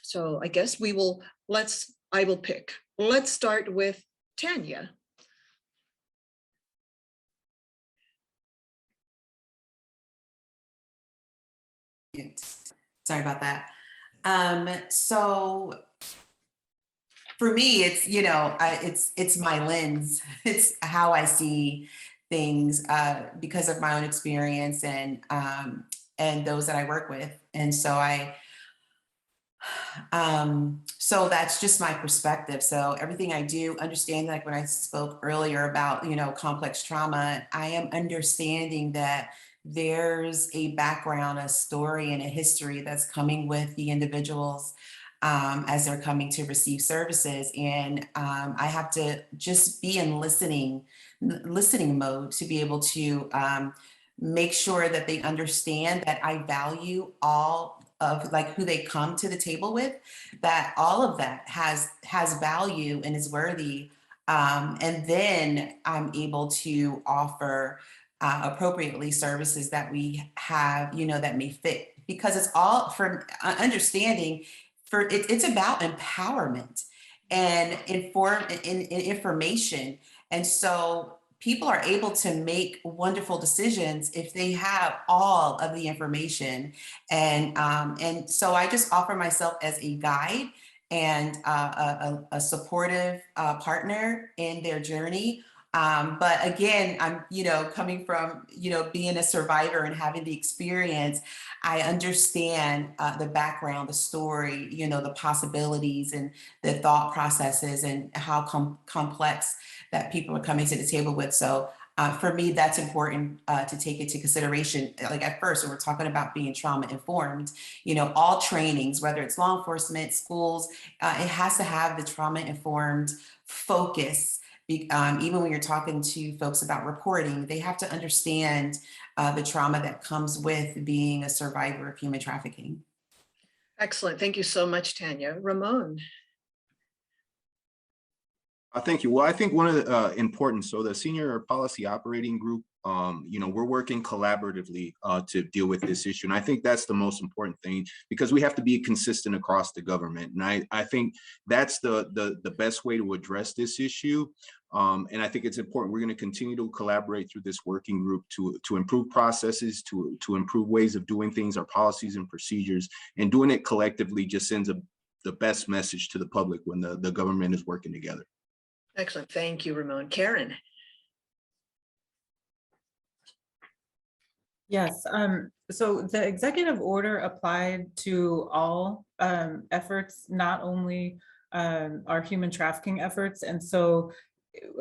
So I guess I will pick. Let's start with Tanya. Sorry about that. So for me, it's, it's my lens. It's how I see things because of my own experience and those that I work with. And so so that's just my perspective. So everything I do, understand, like when I spoke earlier about, complex trauma, I am understanding that there's a background, a story, and a history that's coming with the individuals as they're coming to receive services. And I have to just be in listening mode to be able to make sure that they understand that I value all of who they come to the table with, that all of that has value and is worthy. And then I'm able to offer appropriately services that we have, that may fit, because it's all from understanding it's about empowerment and information. And so people are able to make wonderful decisions if they have all of the information. And so I just offer myself as a guide and a supportive partner in their journey. But again, I'm, coming from, being a survivor and having the experience, I understand the background, the story, the possibilities and the thought processes and how complex that people are coming to the table with. So for me, that's important to take into consideration. Like at first, when we're talking about being trauma informed, all trainings, whether it's law enforcement, schools, it has to have the trauma informed focus. Even when you're talking to folks about reporting, they have to understand the trauma that comes with being a survivor of human trafficking. Excellent. Thank you so much, Tanya. Ramon. Thank you. Well, I think one of the important, so the Senior Policy Operating Group, we're working collaboratively to deal with this issue. And I think that's the most important thing, because we have to be consistent across the government. And I think that's the best way to address this issue. And I think it's important. We're going to continue to collaborate through this working group to improve processes, to improve ways of doing things, our policies and procedures, and doing it collectively just sends the best message to the public when the government is working together. Excellent. Thank you, Ramon. Karen. Yes, so the executive order applied to all efforts, not only our human trafficking efforts. And so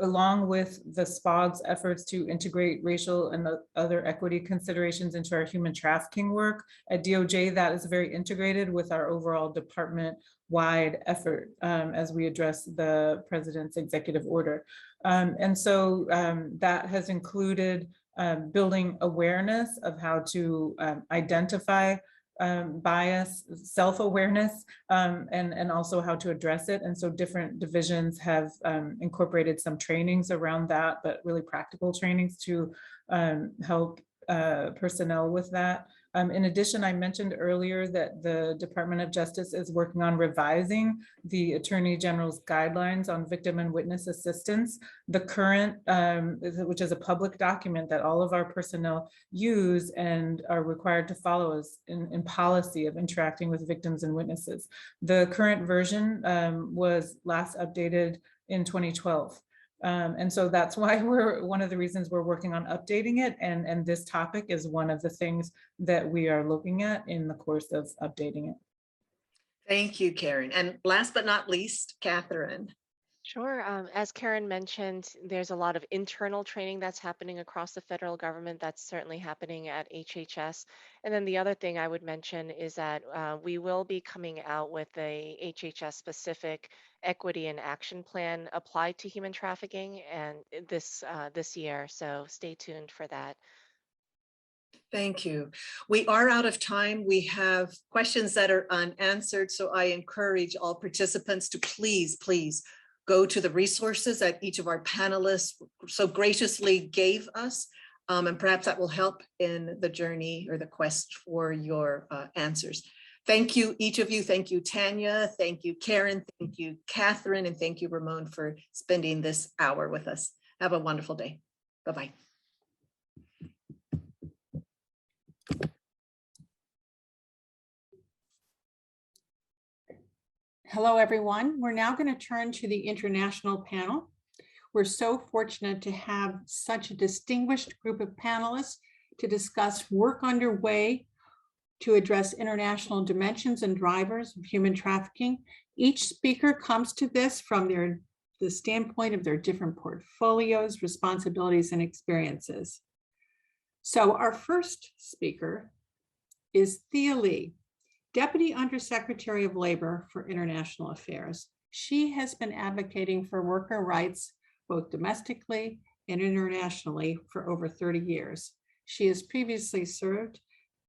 along with the SPOG's efforts to integrate racial and other equity considerations into our human trafficking work at DOJ, that is very integrated with our overall department-wide effort as we address the president's executive order. And so that has included building awareness of how to identify bias, self-awareness, and also how to address it. And so different divisions have incorporated some trainings around that, but really practical trainings to help personnel with that. In addition, I mentioned earlier that the Department of Justice is working on revising the Attorney General's guidelines on victim and witness assistance. The current, which is a public document that all of our personnel use and are required to follow as in policy of interacting with victims and witnesses. The current version was last updated in 2012. And so that's why one of the reasons we're working on updating it. And this topic is one of the things that we are looking at in the course of updating it. Thank you, Karen. And last but not least, Catherine. Sure. As Karen mentioned, there's a lot of internal training that's happening across the federal government. That's certainly happening at HHS. And then the other thing I would mention is that we will be coming out with a HHS specific equity and action plan applied to human trafficking and this year. So stay tuned for that. Thank you. We are out of time. We have questions that are unanswered. So I encourage all participants to please go to the resources that each of our panelists so graciously gave us. And perhaps that will help in the journey or the quest for your answers. Thank you, each of you. Thank you, Tanya. Thank you, Karen. Thank you, Catherine. And thank you, Ramon, for spending this hour with us. Have a wonderful day. Bye-bye. Hello, everyone. We're now going to turn to the international panel. We're so fortunate to have such a distinguished group of panelists to discuss work underway to address international dimensions and drivers of human trafficking. Each speaker comes to this from the standpoint of their different portfolios, responsibilities, and experiences. So our first speaker is Thea Lee, Deputy Undersecretary of Labor for International Affairs. She has been advocating for worker rights, both domestically and internationally, for over 30 years. She has previously served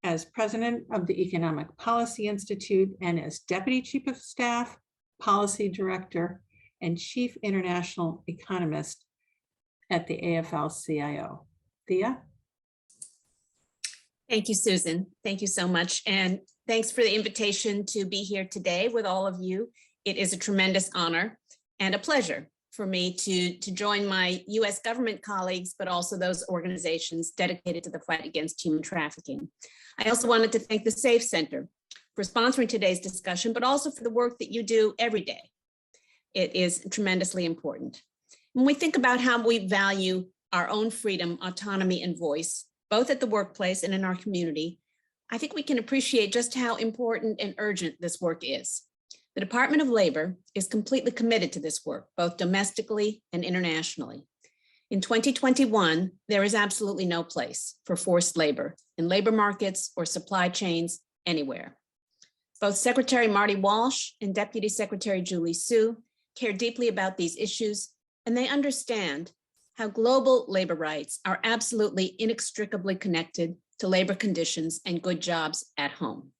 as president of the Economic Policy Institute and as Deputy Chief of Staff, Policy Director, and Chief International Economist at the AFL-CIO. Thea? Thank you, Susan. Thank you so much. And thanks for the invitation to be here today with all of you. It is a tremendous honor and a pleasure for me to join my US government colleagues, but also those organizations dedicated to the fight against human trafficking. I also wanted to thank the SAFE Center for sponsoring today's discussion, but also for the work that you do every day. It is tremendously important. When we think about how we value our own freedom, autonomy, and voice, both at the workplace and in our community, I think we can appreciate just how important and urgent this work is. The Department of Labor is completely committed to this work, both domestically and internationally. In 2021, there is absolutely no place for forced labor in labor markets or supply chains anywhere. Both Secretary Marty Walsh and Deputy Secretary Julie Su care deeply about these issues, and they understand how global labor rights are absolutely inextricably connected to labor conditions and good jobs at home.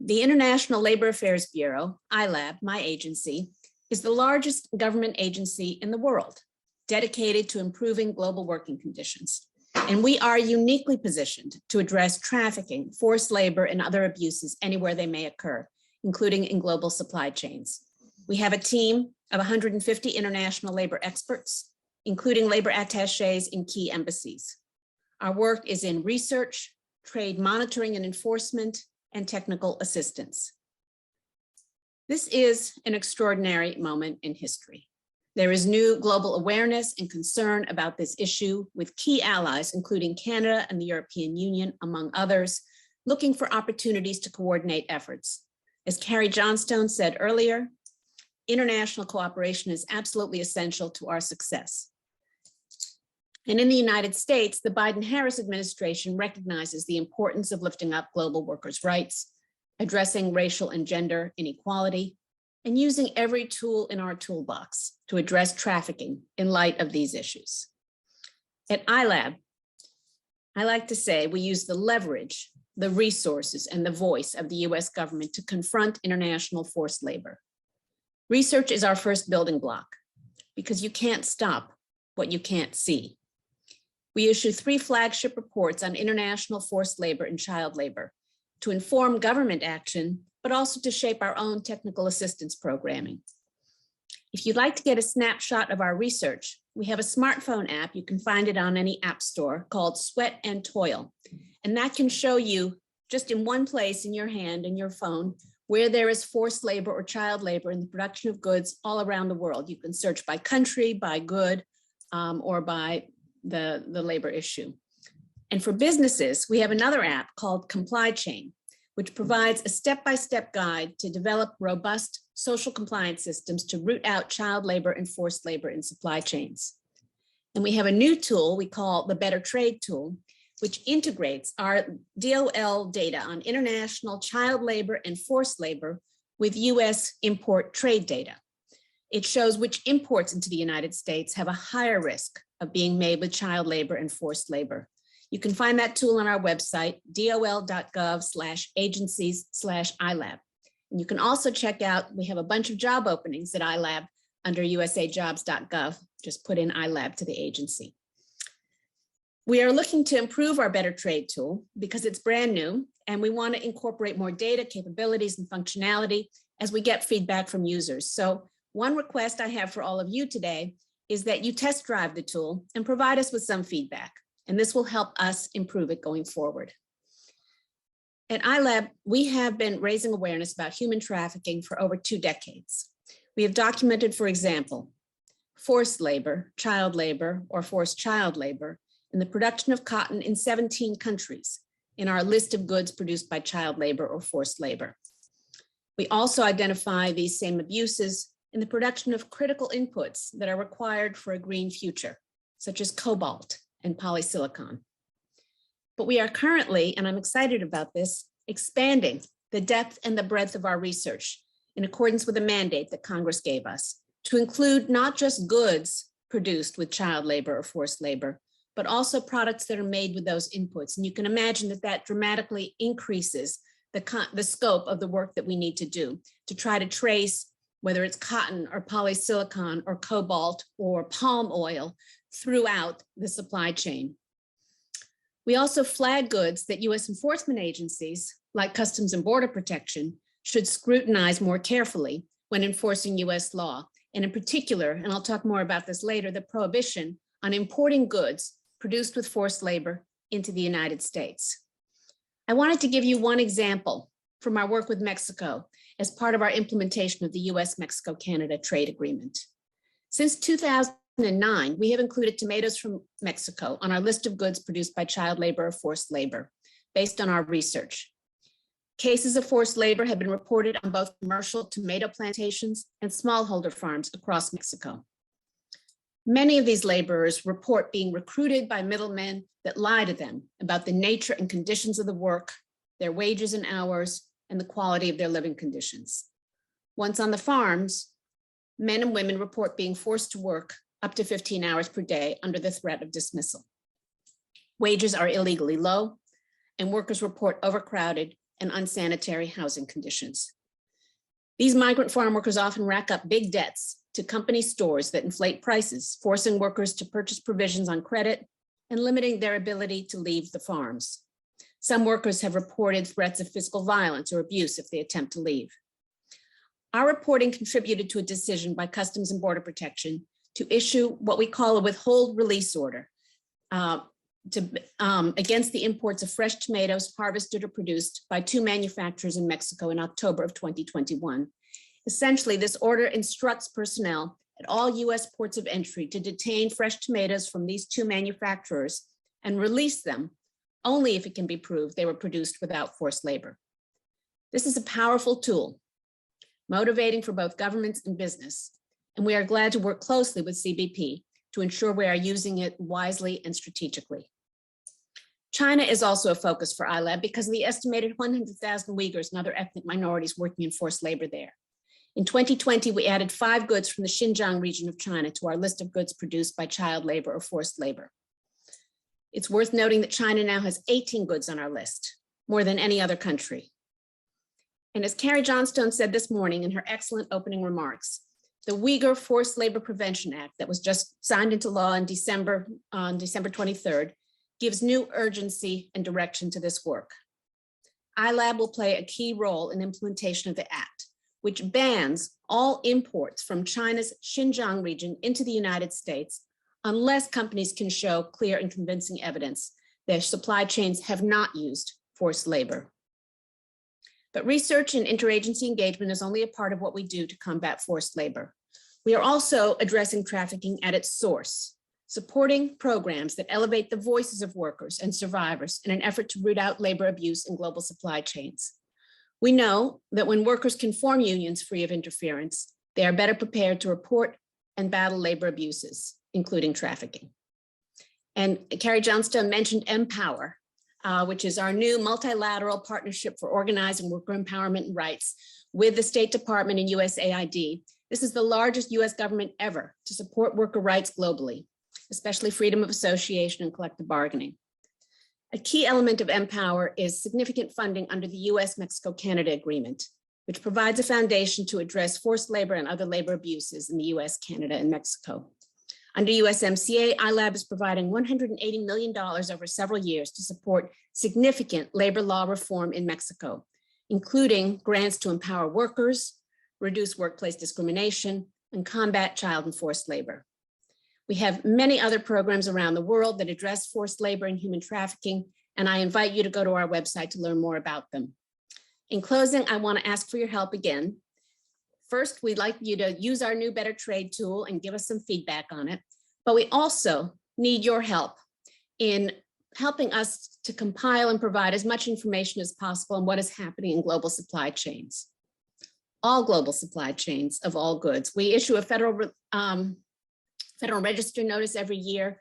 The International Labor Affairs Bureau, ILAB, my agency, is the largest government agency in the world dedicated to improving global working conditions. And we are uniquely positioned to address trafficking, forced labor, and other abuses anywhere they may occur, including in global supply chains. We have a team of 150 international labor experts, including labor attachés in key embassies. Our work is in research, trade monitoring and enforcement, and technical assistance. This is an extraordinary moment in history. There is new global awareness and concern about this issue, with key allies, including Canada and the European Union, among others, looking for opportunities to coordinate efforts. As Carrie Johnstone said earlier, international cooperation is absolutely essential to our success. And in the United States, the Biden-Harris administration recognizes the importance of lifting up global workers' rights, addressing racial and gender inequality, and using every tool in our toolbox to address trafficking in light of these issues. At ILAB, I like to say we use the leverage, the resources, and the voice of the US government to confront international forced labor. Research is our first building block, because you can't stop what you can't see. We issue 3 flagship reports on international forced labor and child labor to inform government action, but also to shape our own technical assistance programming. If you'd like to get a snapshot of our research, we have a smartphone app. You can find it on any app store called Sweat and Toil. And that can show you just in one place in your hand, in your phone, where there is forced labor or child labor in the production of goods all around the world. You can search by country, by good, or by the labor issue. And for businesses, we have another app called Comply Chain, which provides a step-by-step guide to develop robust social compliance systems to root out child labor and forced labor in supply chains. And we have a new tool we call the Better Trade tool, which integrates our DOL data on international child labor and forced labor with US import trade data. It shows which imports into the United States have a higher risk of being made with child labor and forced labor. You can find that tool on our website, dol.gov/agencies/ILAB. And you can also check out, we have a bunch of job openings at ILAB under usajobs.gov. Just put in ILAB to the agency. We are looking to improve our Better Trade tool because it's brand new, and we want to incorporate more data, capabilities, and functionality as we get feedback from users. So one request I have for all of you today is that you test drive the tool and provide us with some feedback, and this will help us improve it going forward. At ILAB, we have been raising awareness about human trafficking for over 2 decades. We have documented, for example, forced labor, child labor, or forced child labor in the production of cotton in 17 countries in our list of goods produced by child labor or forced labor. We also identify these same abuses in the production of critical inputs that are required for a green future, such as cobalt and polysilicon. But we are currently, and I'm excited about this, expanding the depth and the breadth of our research in accordance with a mandate that Congress gave us to include not just goods produced with child labor or forced labor, but also products that are made with those inputs. And you can imagine that that dramatically increases the scope of the work that we need to do to try to trace whether it's cotton or polysilicon or cobalt or palm oil throughout the supply chain. We also flag goods that US enforcement agencies, like Customs and Border Protection, should scrutinize more carefully when enforcing US law. and in particular, and I'll talk more about this later, the prohibition on importing goods produced with forced labor into the United States. I wanted to give you one example from our work with Mexico as part of our implementation of the US-Mexico-Canada Trade Agreement. Since 2009, we have included tomatoes from Mexico on our list of goods produced by child labor or forced labor, based on our research. Cases of forced labor have been reported on both commercial tomato plantations and smallholder farms across Mexico. Many of these laborers report being recruited by middlemen that lie to them about the nature and conditions of the work, their wages and hours, and the quality of their living conditions. Once on the farms, men and women report being forced to work up to 15 hours per day under the threat of dismissal. Wages are illegally low, and workers report overcrowded and unsanitary housing conditions. These migrant farm workers often rack up big debts to company stores that inflate prices, forcing workers to purchase provisions on credit and limiting their ability to leave the farms. Some workers have reported threats of physical violence or abuse if they attempt to leave. Our reporting contributed to a decision by Customs and Border Protection to issue what we call a withhold release order against the imports of fresh tomatoes harvested or produced by 2 manufacturers in Mexico in October of 2021. Essentially, this order instructs personnel at all US ports of entry to detain fresh tomatoes from these 2 manufacturers and release them only if it can be proved they were produced without forced labor. This is a powerful tool, motivating for both governments and business, and we are glad to work closely with CBP to ensure we are using it wisely and strategically. China is also a focus for iLab because of the estimated 100,000 Uyghurs and other ethnic minorities working in forced labor there. In 2020, we added 5 goods from the Xinjiang region of China to our list of goods produced by child labor or forced labor. It's worth noting that China now has 18 goods on our list, more than any other country. And as Carrie Johnstone said this morning in her excellent opening remarks, the Uyghur Forced Labor Prevention Act that was just signed into law on December 23rd gives new urgency and direction to this work. iLab will play a key role in implementation of the act, which bans all imports from China's Xinjiang region into the United States unless companies can show clear and convincing evidence their supply chains have not used forced labor. But research and interagency engagement is only a part of what we do to combat forced labor. We are also addressing trafficking at its source, supporting programs that elevate the voices of workers and survivors in an effort to root out labor abuse in global supply chains. We know that when workers can form unions free of interference, they are better prepared to report and battle labor abuses, including trafficking. And Carrie Johnstone mentioned Empower, which is our new multilateral partnership for organizing worker empowerment and rights with the State Department and USAID. This is the largest US government ever to support worker rights globally, especially freedom of association and collective bargaining. A key element of Empower is significant funding under the US-Mexico-Canada Agreement, which provides a foundation to address forced labor and other labor abuses in the US, Canada, and Mexico. Under USMCA, iLab is providing $180 million over several years to support significant labor law reform in Mexico, including grants to empower workers, reduce workplace discrimination, and combat child and forced labor. We have many other programs around the world that address forced labor and human trafficking, and I invite you to go to our website to learn more about them. In closing, I want to ask for your help again. First, we'd like you to use our new Better Trade tool and give us some feedback on it, but we also need your help in helping us to compile and provide as much information as possible on what is happening in global supply chains. All global supply chains of all goods. We issue a Federal Register notice every year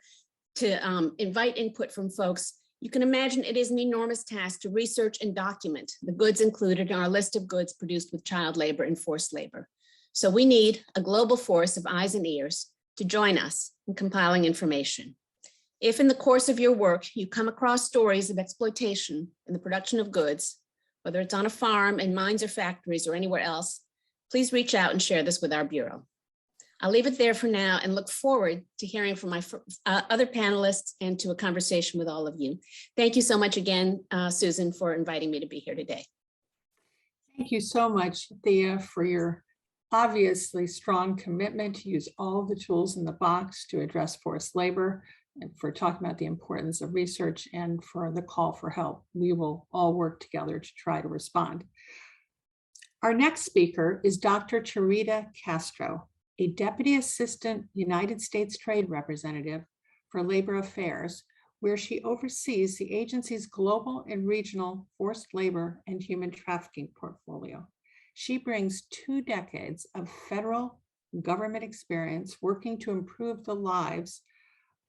to invite input from folks. You can imagine it is an enormous task to research and document the goods included in our list of goods produced with child labor and forced labor. So we need a global force of eyes and ears to join us in compiling information. If in the course of your work, you come across stories of exploitation in the production of goods, whether it's on a farm, in mines or factories or anywhere else, please reach out and share this with our Bureau. I'll leave it there for now and look forward to hearing from my other panelists and to a conversation with all of you. Thank you so much again, Susan, for inviting me to be here today. Thank you so much, Thea, for your obviously strong commitment to use all the tools in the box to address forced labor, and for talking about the importance of research and for the call for help. We will all work together to try to respond. Our next speaker is Dr. Charita Castro, a Deputy Assistant United States Trade Representative for Labor Affairs, where she oversees the agency's global and regional forced labor and human trafficking portfolio. She brings 2 decades of federal government experience working to improve the lives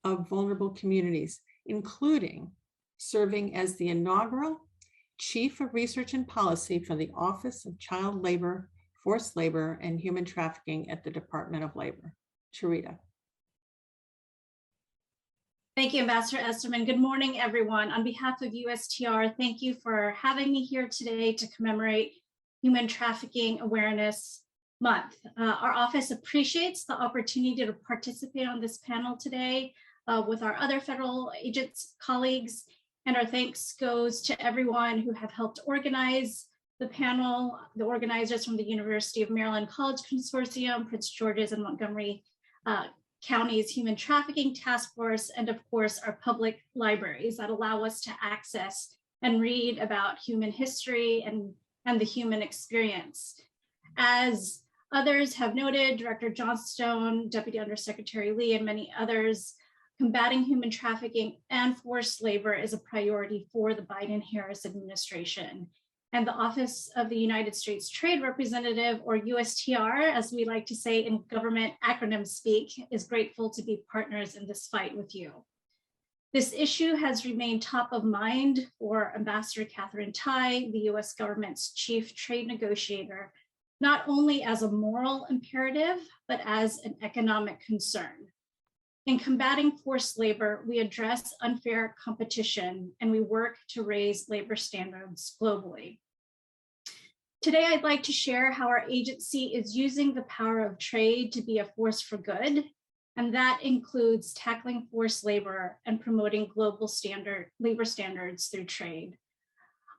of vulnerable communities, including serving as the inaugural Chief of Research and Policy for the Office of Child Labor, Forced Labor, and Human Trafficking at the Department of Labor. Charita. Thank you, Ambassador Esserman. Good morning, everyone. On behalf of USTR, thank you for having me here today to commemorate Human Trafficking Awareness Month. Our office appreciates the opportunity to participate on this panel today with our other federal agents colleagues, and our thanks goes to everyone who have helped organize the panel, the organizers from the University of Maryland College Consortium, Prince George's and Montgomery County's Human Trafficking Task Force, and of course, our public libraries that allow us to access and read about human history and the human experience. As others have noted, Director Johnstone, Deputy Undersecretary Lee, and many others, combating human trafficking and forced labor is a priority for the Biden-Harris administration. And the Office of the United States Trade Representative, or USTR, as we like to say in government acronym speak, is grateful to be partners in this fight with you. This issue has remained top of mind for Ambassador Katherine Tai, the US government's chief trade negotiator, not only as a moral imperative, but as an economic concern. In combating forced labor, we address unfair competition and we work to raise labor standards globally. Today, I'd like to share how our agency is using the power of trade to be a force for good, and that includes tackling forced labor and promoting global labor standards through trade.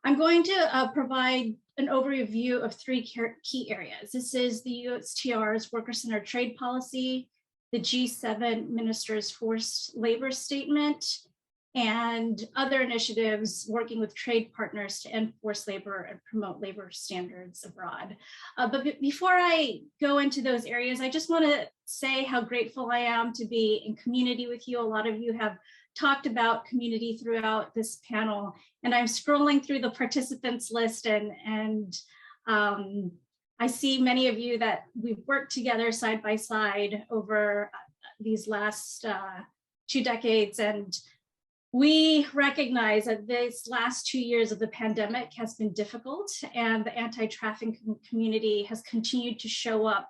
I'm going to provide an overview of 3 key areas. This is the USTR's worker-centered trade policy, the G7 Ministers' Forced Labor Statement, and other initiatives working with trade partners to end forced labor and promote labor standards abroad. But before I go into those areas, I just want to say how grateful I am to be in community with you. A lot of you have talked about community throughout this panel, and I'm scrolling through the participants list and I see many of you that we've worked together side by side over these last 2 decades. And we recognize that these last 2 years of the pandemic has been difficult, and the anti-trafficking community has continued to show up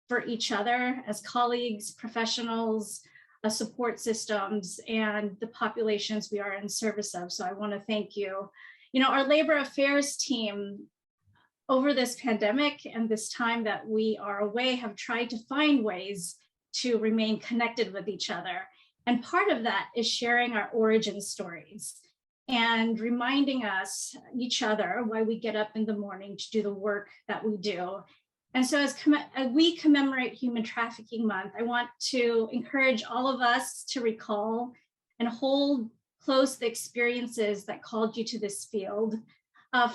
for each other as colleagues, professionals, support systems, and the populations we are in service of. So I want to thank you. You know, our labor affairs team over this pandemic and this time that we are away have tried to find ways to remain connected with each other. And part of that is sharing our origin stories and reminding us, each other, why we get up in the morning to do the work that we do. And so as we commemorate Human Trafficking Month, I want to encourage all of us to recall and hold close the experiences that called you to this field.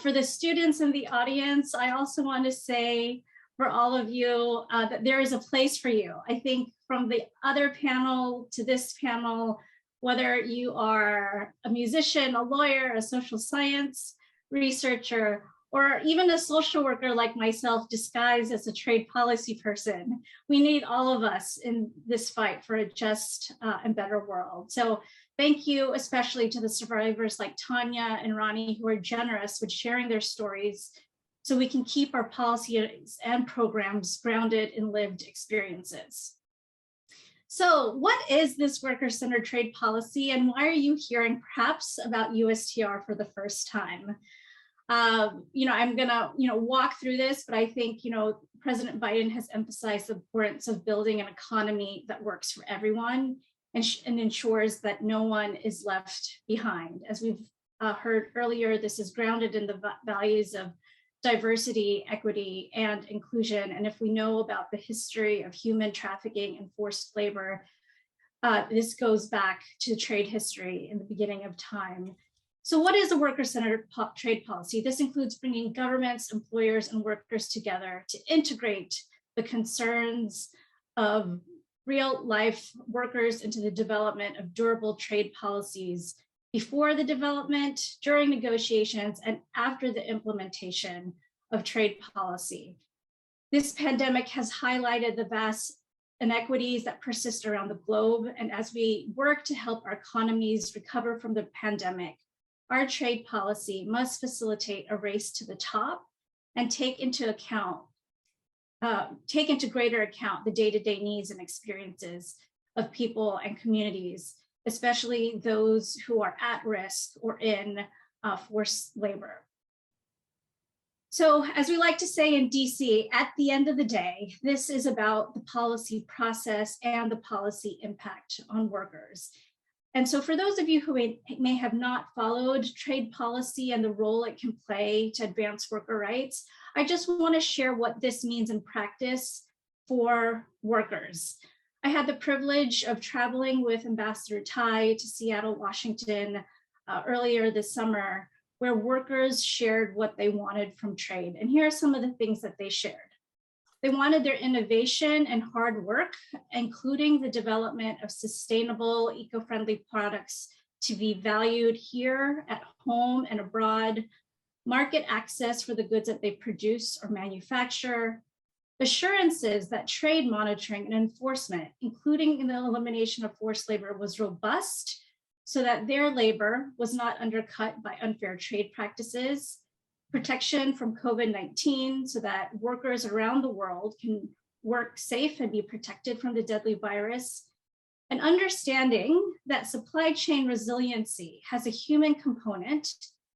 For the students in the audience, I also want to say for all of you that there is a place for you. I think from the other panel to this panel, whether you are a musician, a lawyer, a social science researcher, or even a social worker like myself disguised as a trade policy person, we need all of us in this fight for a just and better world. So thank you especially to the survivors like Tanya and Ronnie, who are generous with sharing their stories so we can keep our policies and programs grounded in lived experiences. So what is this worker-centered trade policy, and why are you hearing perhaps about USTR for the first time? I'm gonna, walk through this, but I think, President Biden has emphasized the importance of building an economy that works for everyone and ensures that no one is left behind. As we've heard earlier, this is grounded in the values of diversity, equity, and inclusion. And if we know about the history of human trafficking and forced labor, this goes back to trade history in the beginning of time. So what is a worker-centered trade policy? This includes bringing governments, employers, and workers together to integrate the concerns of real-life workers into the development of durable trade policies before the development, during negotiations, and after the implementation of trade policy. This pandemic has highlighted the vast inequities that persist around the globe. And as we work to help our economies recover from the pandemic, our trade policy must facilitate a race to the top and take into greater account the day-to-day needs and experiences of people and communities, especially those who are at risk or in forced labor. So as we like to say in DC, at the end of the day, this is about the policy process and the policy impact on workers. And so for those of you who may have not followed trade policy and the role it can play to advance worker rights, I just want to share what this means in practice for workers. I had the privilege of traveling with Ambassador Tai to Seattle, Washington earlier this summer, where workers shared what they wanted from trade. And here are some of the things that they shared. They wanted their innovation and hard work, including the development of sustainable, eco-friendly products, to be valued here at home and abroad, market access for the goods that they produce or manufacture, assurances that trade monitoring and enforcement, including in the elimination of forced labor, was robust so that their labor was not undercut by unfair trade practices, protection from COVID-19 so that workers around the world can work safe and be protected from the deadly virus, and understanding that supply chain resiliency has a human component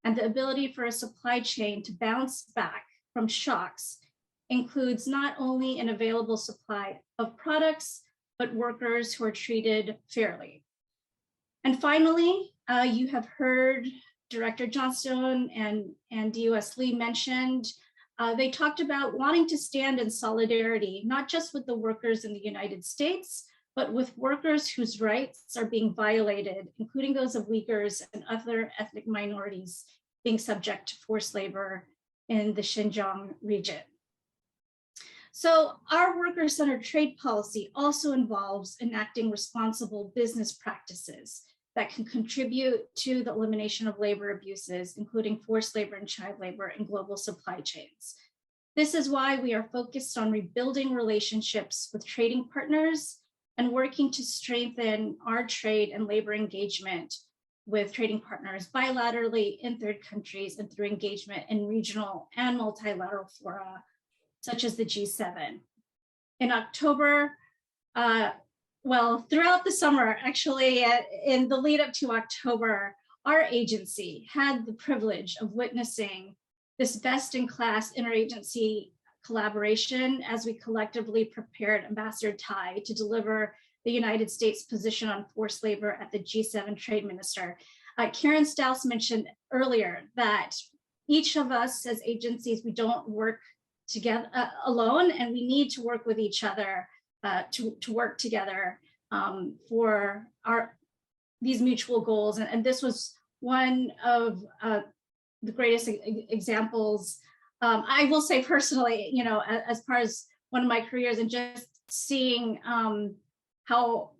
and the ability for a supply chain to bounce back from shocks includes not only an available supply of products, but workers who are treated fairly. And finally, you have heard Director Johnstone and DOS Lee mentioned, they talked about wanting to stand in solidarity, not just with the workers in the United States, but with workers whose rights are being violated, including those of Uyghurs and other ethnic minorities being subject to forced labor in the Xinjiang region. So our worker-centered trade policy also involves enacting responsible business practices that can contribute to the elimination of labor abuses, including forced labor and child labor in global supply chains. This is why we are focused on rebuilding relationships with trading partners and working to strengthen our trade and labor engagement with trading partners bilaterally in third countries and through engagement in regional and multilateral fora, such as the G7. In October, throughout the summer, actually, in the lead up to October, our agency had the privilege of witnessing this best-in-class interagency collaboration as we collectively prepared Ambassador Tai to deliver the United States position on forced labor at the G7 Trade Minister. Karen Staus mentioned earlier that each of us as agencies, we don't work together alone, and we need to work with each other to work together for these mutual goals. And this was one of the greatest examples. I will say personally, you know, as far as one of my careers, and just seeing how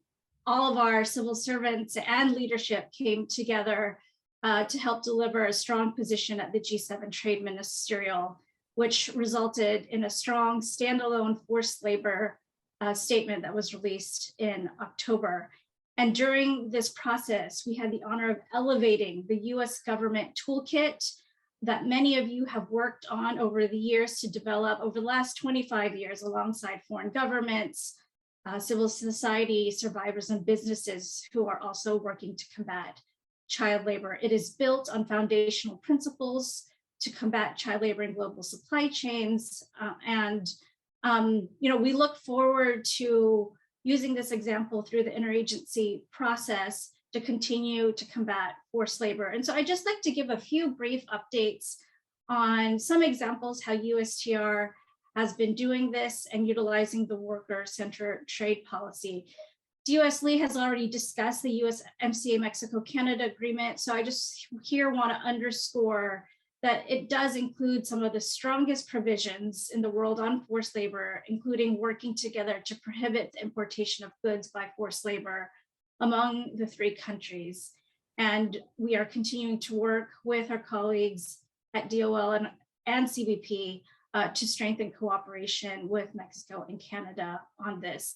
all of our civil servants and leadership came together to help deliver a strong position at the G7 Trade Ministerial, which resulted in a strong standalone forced labor statement that was released in October. And during this process, we had the honor of elevating the US government toolkit that many of you have worked on over the years to develop over the last 25 years alongside foreign governments, civil society, survivors, and businesses who are also working to combat child labor. It is built on foundational principles to combat child labor in global supply chains. You know, we look forward to using this example through the interagency process to continue to combat forced labor. And so I just like to give a few brief updates on some examples how USTR has been doing this and utilizing the worker-centered trade policy. DOS Lee has already discussed the USMCA Mexico-Canada agreement, so I just here want to underscore that it does include some of the strongest provisions in the world on forced labor, including working together to prohibit the importation of goods by forced labor among the three countries. And we are continuing to work with our colleagues at DOL and CBP to strengthen cooperation with Mexico and Canada on this.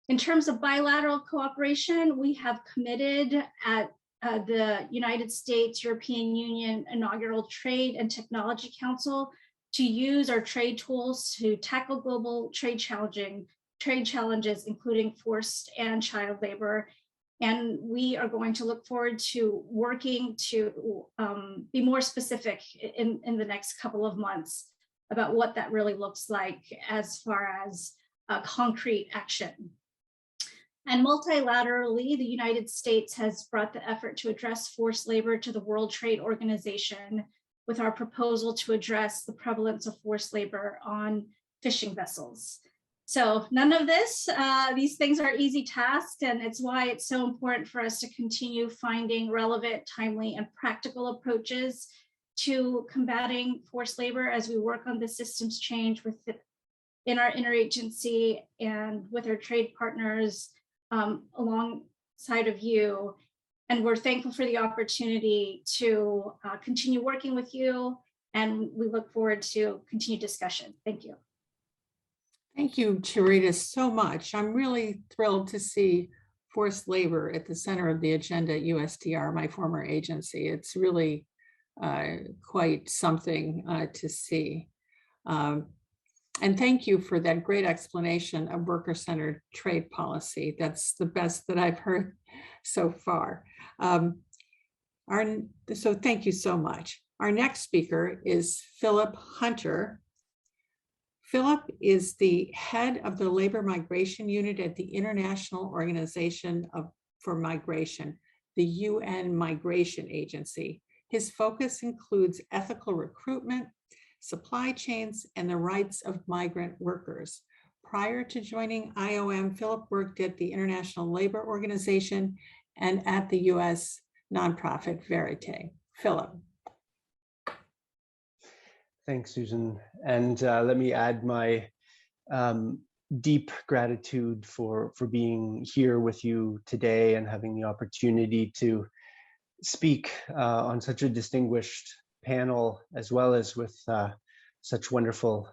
In terms of bilateral cooperation, we have committed at the United States European Union Inaugural Trade and Technology Council to use our trade tools to tackle global trade challenges, including forced and child labor. And we are going to look forward to working to be more specific in the next couple of months about what that really looks like as far as concrete action. And multilaterally, the United States has brought the effort to address forced labor to the World Trade Organization with our proposal to address the prevalence of forced labor on fishing vessels. So none of this, these things are easy tasks, and it's why it's so important for us to continue finding relevant, timely, and practical approaches to combating forced labor as we work on the systems change in our interagency and with our trade partners alongside of you. And we're thankful for the opportunity to continue working with you, and we look forward to continued discussion. Thank you. Thank you, Charita, so much. I'm really thrilled to see forced labor at the center of the agenda at USTR, my former agency. It's really quite something to see. And thank you for that great explanation of worker-centered trade policy. That's the best that I've heard so far. So thank you so much. Our next speaker is Philip Hunter. Philip is the head of the Labor Migration Unit at the International Organization for Migration, the UN Migration Agency. His focus includes ethical recruitment, supply chains, and the rights of migrant workers. Prior to joining IOM, Philip worked at the International Labor Organization and at the US nonprofit Verite. Philip. Thanks, Susan. And let me add my deep gratitude for being here with you today and having the opportunity to speak on such a distinguished panel, as well as with such wonderful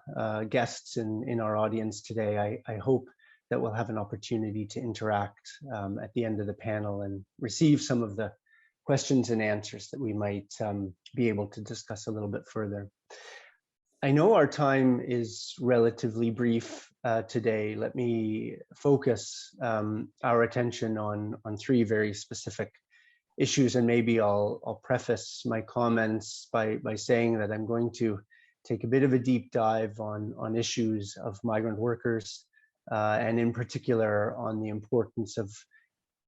guests in our audience today. I hope that we'll have an opportunity to interact at the end of the panel and receive some of the questions and answers that we might be able to discuss a little bit further. I know our time is relatively brief today. Let me focus our attention on three very specific issues, and maybe I'll preface my comments by saying that I'm going to take a bit of a deep dive on issues of migrant workers, and in particular on the importance of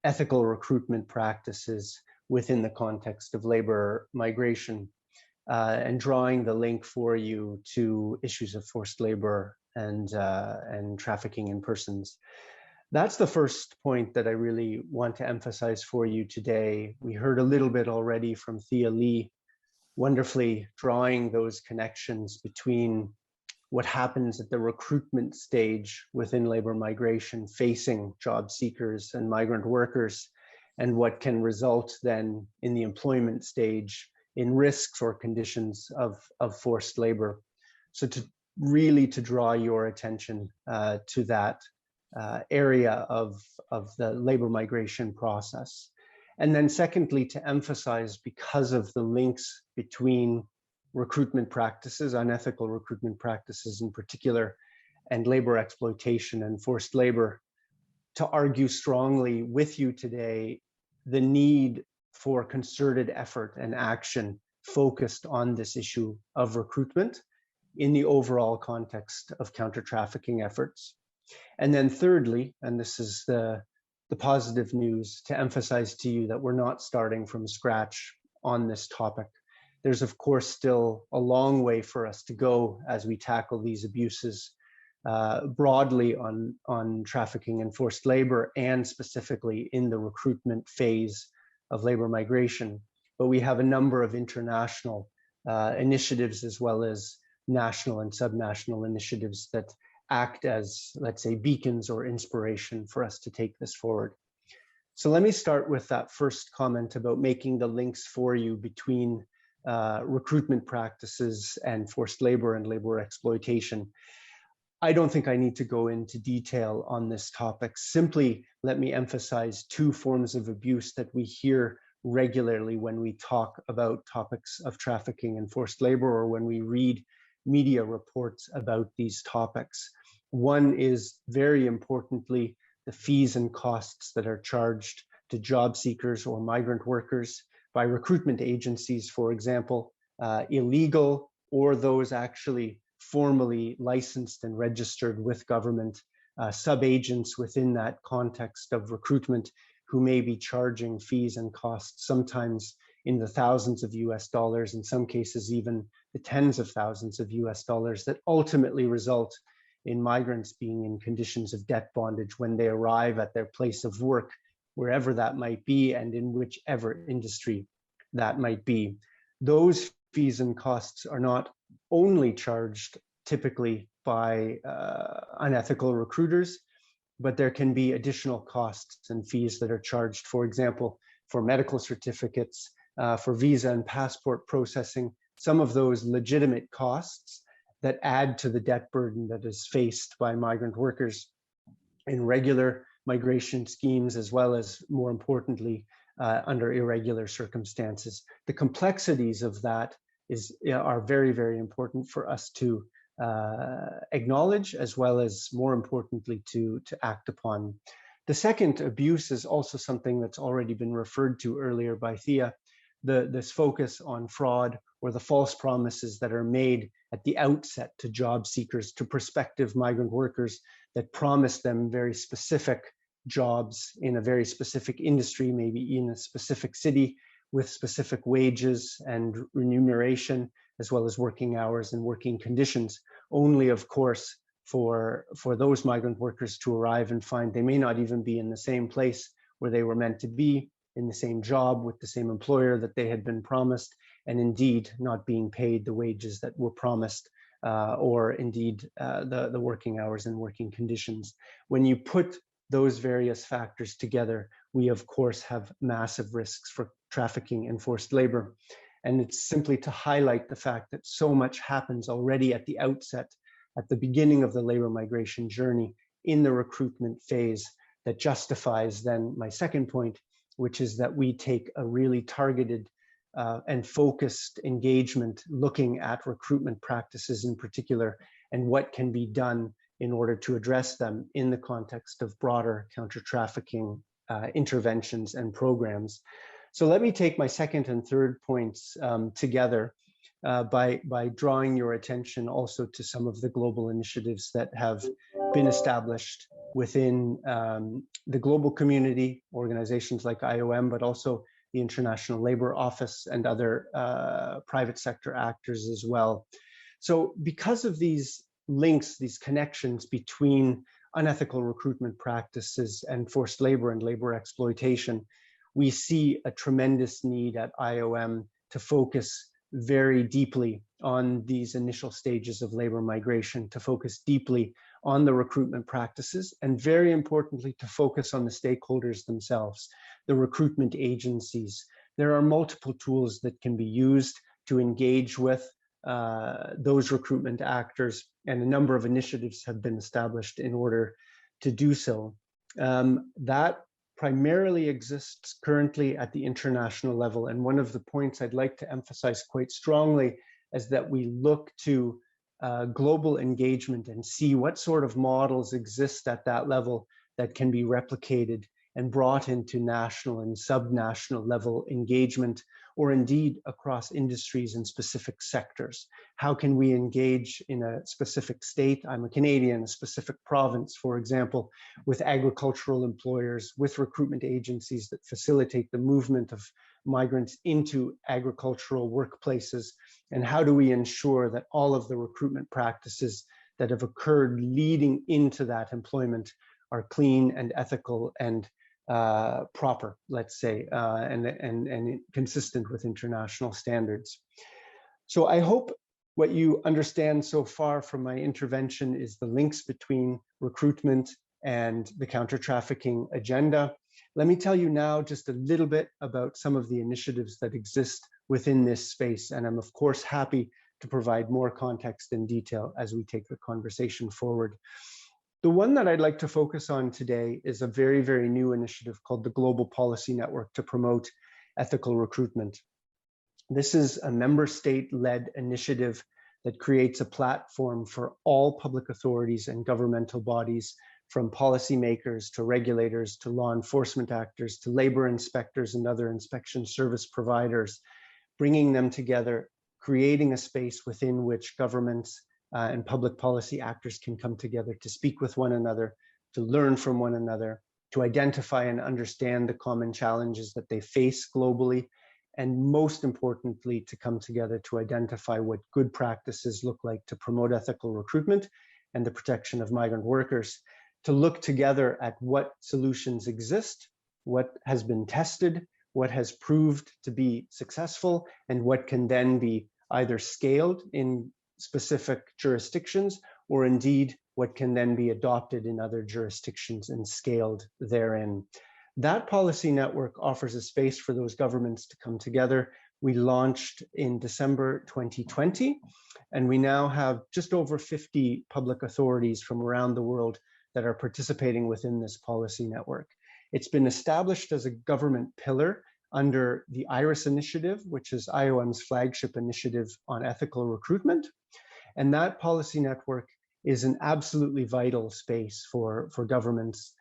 ethical recruitment practices within the context of labor migration, and drawing the link for you to issues of forced labor and trafficking in persons. That's the first point that I really want to emphasize for you today. We heard a little bit already from Thea Lee, wonderfully drawing those connections between what happens at the recruitment stage within labor migration, facing job seekers and migrant workers, and what can result then in the employment stage in risks or conditions of forced labor. So to draw your attention to that area of the labor migration process. And then secondly, to emphasize, because of the links between recruitment practices, unethical recruitment practices in particular, and labor exploitation and forced labor, to argue strongly with you today the need for concerted effort and action focused on this issue of recruitment in the overall context of counter-trafficking efforts. And then thirdly, and this is the positive news, to emphasize to you that we're not starting from scratch on this topic. there's of course still a long way for us to go as we tackle these abuses broadly on trafficking and forced labor, and specifically in the recruitment phase of labor migration. But we have a number of international initiatives, as well as national and subnational initiatives that act as, let's say, beacons or inspiration for us to take this forward. So let me start with that first comment about making the links for you between recruitment practices and forced labor and labor exploitation. I don't think I need to go into detail on this topic. Simply let me emphasize two forms of abuse that we hear regularly when we talk about topics of trafficking and forced labor, or when we read media reports about these topics. One is, very importantly, the fees and costs that are charged to job seekers or migrant workers by recruitment agencies, for example, illegal or those actually formally licensed and registered with government, sub-agents within that context of recruitment, who may be charging fees and costs, sometimes in the thousands of US dollars, in some cases even the tens of thousands of US dollars, that ultimately result in migrants being in conditions of debt bondage when they arrive at their place of work, wherever that might be and in whichever industry that might be. Those fees and costs are not only charged typically by unethical recruiters, but there can be additional costs and fees that are charged, for example, for medical certificates, for visa and passport processing, some of those legitimate costs that add to the debt burden that is faced by migrant workers in regular migration schemes, as well as, more importantly, under irregular circumstances. The complexities of that are very, very important for us to acknowledge, as well as, more importantly, to act upon. The second abuse is also something that's already been referred to earlier by Thea, this focus on fraud, or the false promises that are made at the outset to job seekers, to prospective migrant workers, that promise them very specific jobs in a very specific industry, maybe in a specific city, with specific wages and remuneration, as well as working hours and working conditions, only, of course, for those migrant workers to arrive and find they may not even be in the same place where they were meant to be, in the same job with the same employer that they had been promised, and indeed not being paid the wages that were promised, or indeed the working hours and working conditions. When you put those various factors together, we of course have massive risks for trafficking and forced labor. And it's simply to highlight the fact that so much happens already at the outset, at the beginning of the labor migration journey, in the recruitment phase, that justifies then my second point, which is that we take a really targeted and focused engagement looking at recruitment practices in particular, and what can be done in order to address them in the context of broader counter-trafficking interventions and programs. So let me take my second and third points together by drawing your attention also to some of the global initiatives that have been established within the global community, organizations like IOM, but also the International Labour Office and other private sector actors as well. So because of these links, these connections between unethical recruitment practices and forced labor and labor exploitation, we see a tremendous need at IOM to focus very deeply on these initial stages of labor migration, to focus deeply on the recruitment practices, and very importantly, to focus on the stakeholders themselves, the recruitment agencies. There are multiple tools that can be used to engage with those recruitment actors, and a number of initiatives have been established in order to do so. That primarily exists currently at the international level. And one of the points I'd like to emphasize quite strongly is that we look to global engagement and see what sort of models exist at that level that can be replicated and brought into national and subnational level engagement, or indeed across industries and specific sectors. How can we engage in a specific state? I'm a Canadian, a specific province, for example, with agricultural employers, with recruitment agencies that facilitate the movement migrants into agricultural workplaces? And how do we ensure that all of the recruitment practices that have occurred leading into that employment are clean and ethical and proper, let's say, and consistent with international standards? So I hope what you understand so far from my intervention is the links between recruitment and the counter-trafficking agenda. Let me tell you now just a little bit about some of the initiatives that exist within this space. And I'm of course happy to provide more context and detail as we take the conversation forward. The one that I'd like to focus on today is a very, very new initiative called the Global Policy Network to Promote Ethical Recruitment. This is a member state-led initiative that creates a platform for all public authorities and governmental bodies, from policymakers to regulators to law enforcement actors to labor inspectors and other inspection service providers, bringing them together, creating a space within which governments and public policy actors can come together to speak with one another, to learn from one another, to identify and understand the common challenges that they face globally, and most importantly, to come together to identify what good practices look like to promote ethical recruitment and the protection of migrant workers, to look together at what solutions exist, what has been tested, what has proved to be successful, and what can then be either scaled in specific jurisdictions, or indeed what can then be adopted in other jurisdictions and scaled therein. That policy network offers a space for those governments to come together. We launched in December 2020, and we now have just over 50 public authorities from around the world that are participating within this policy network. It's been established as a government pillar under the IRIS initiative, which is IOM's flagship initiative on ethical recruitment. And that policy network is an absolutely vital space for governments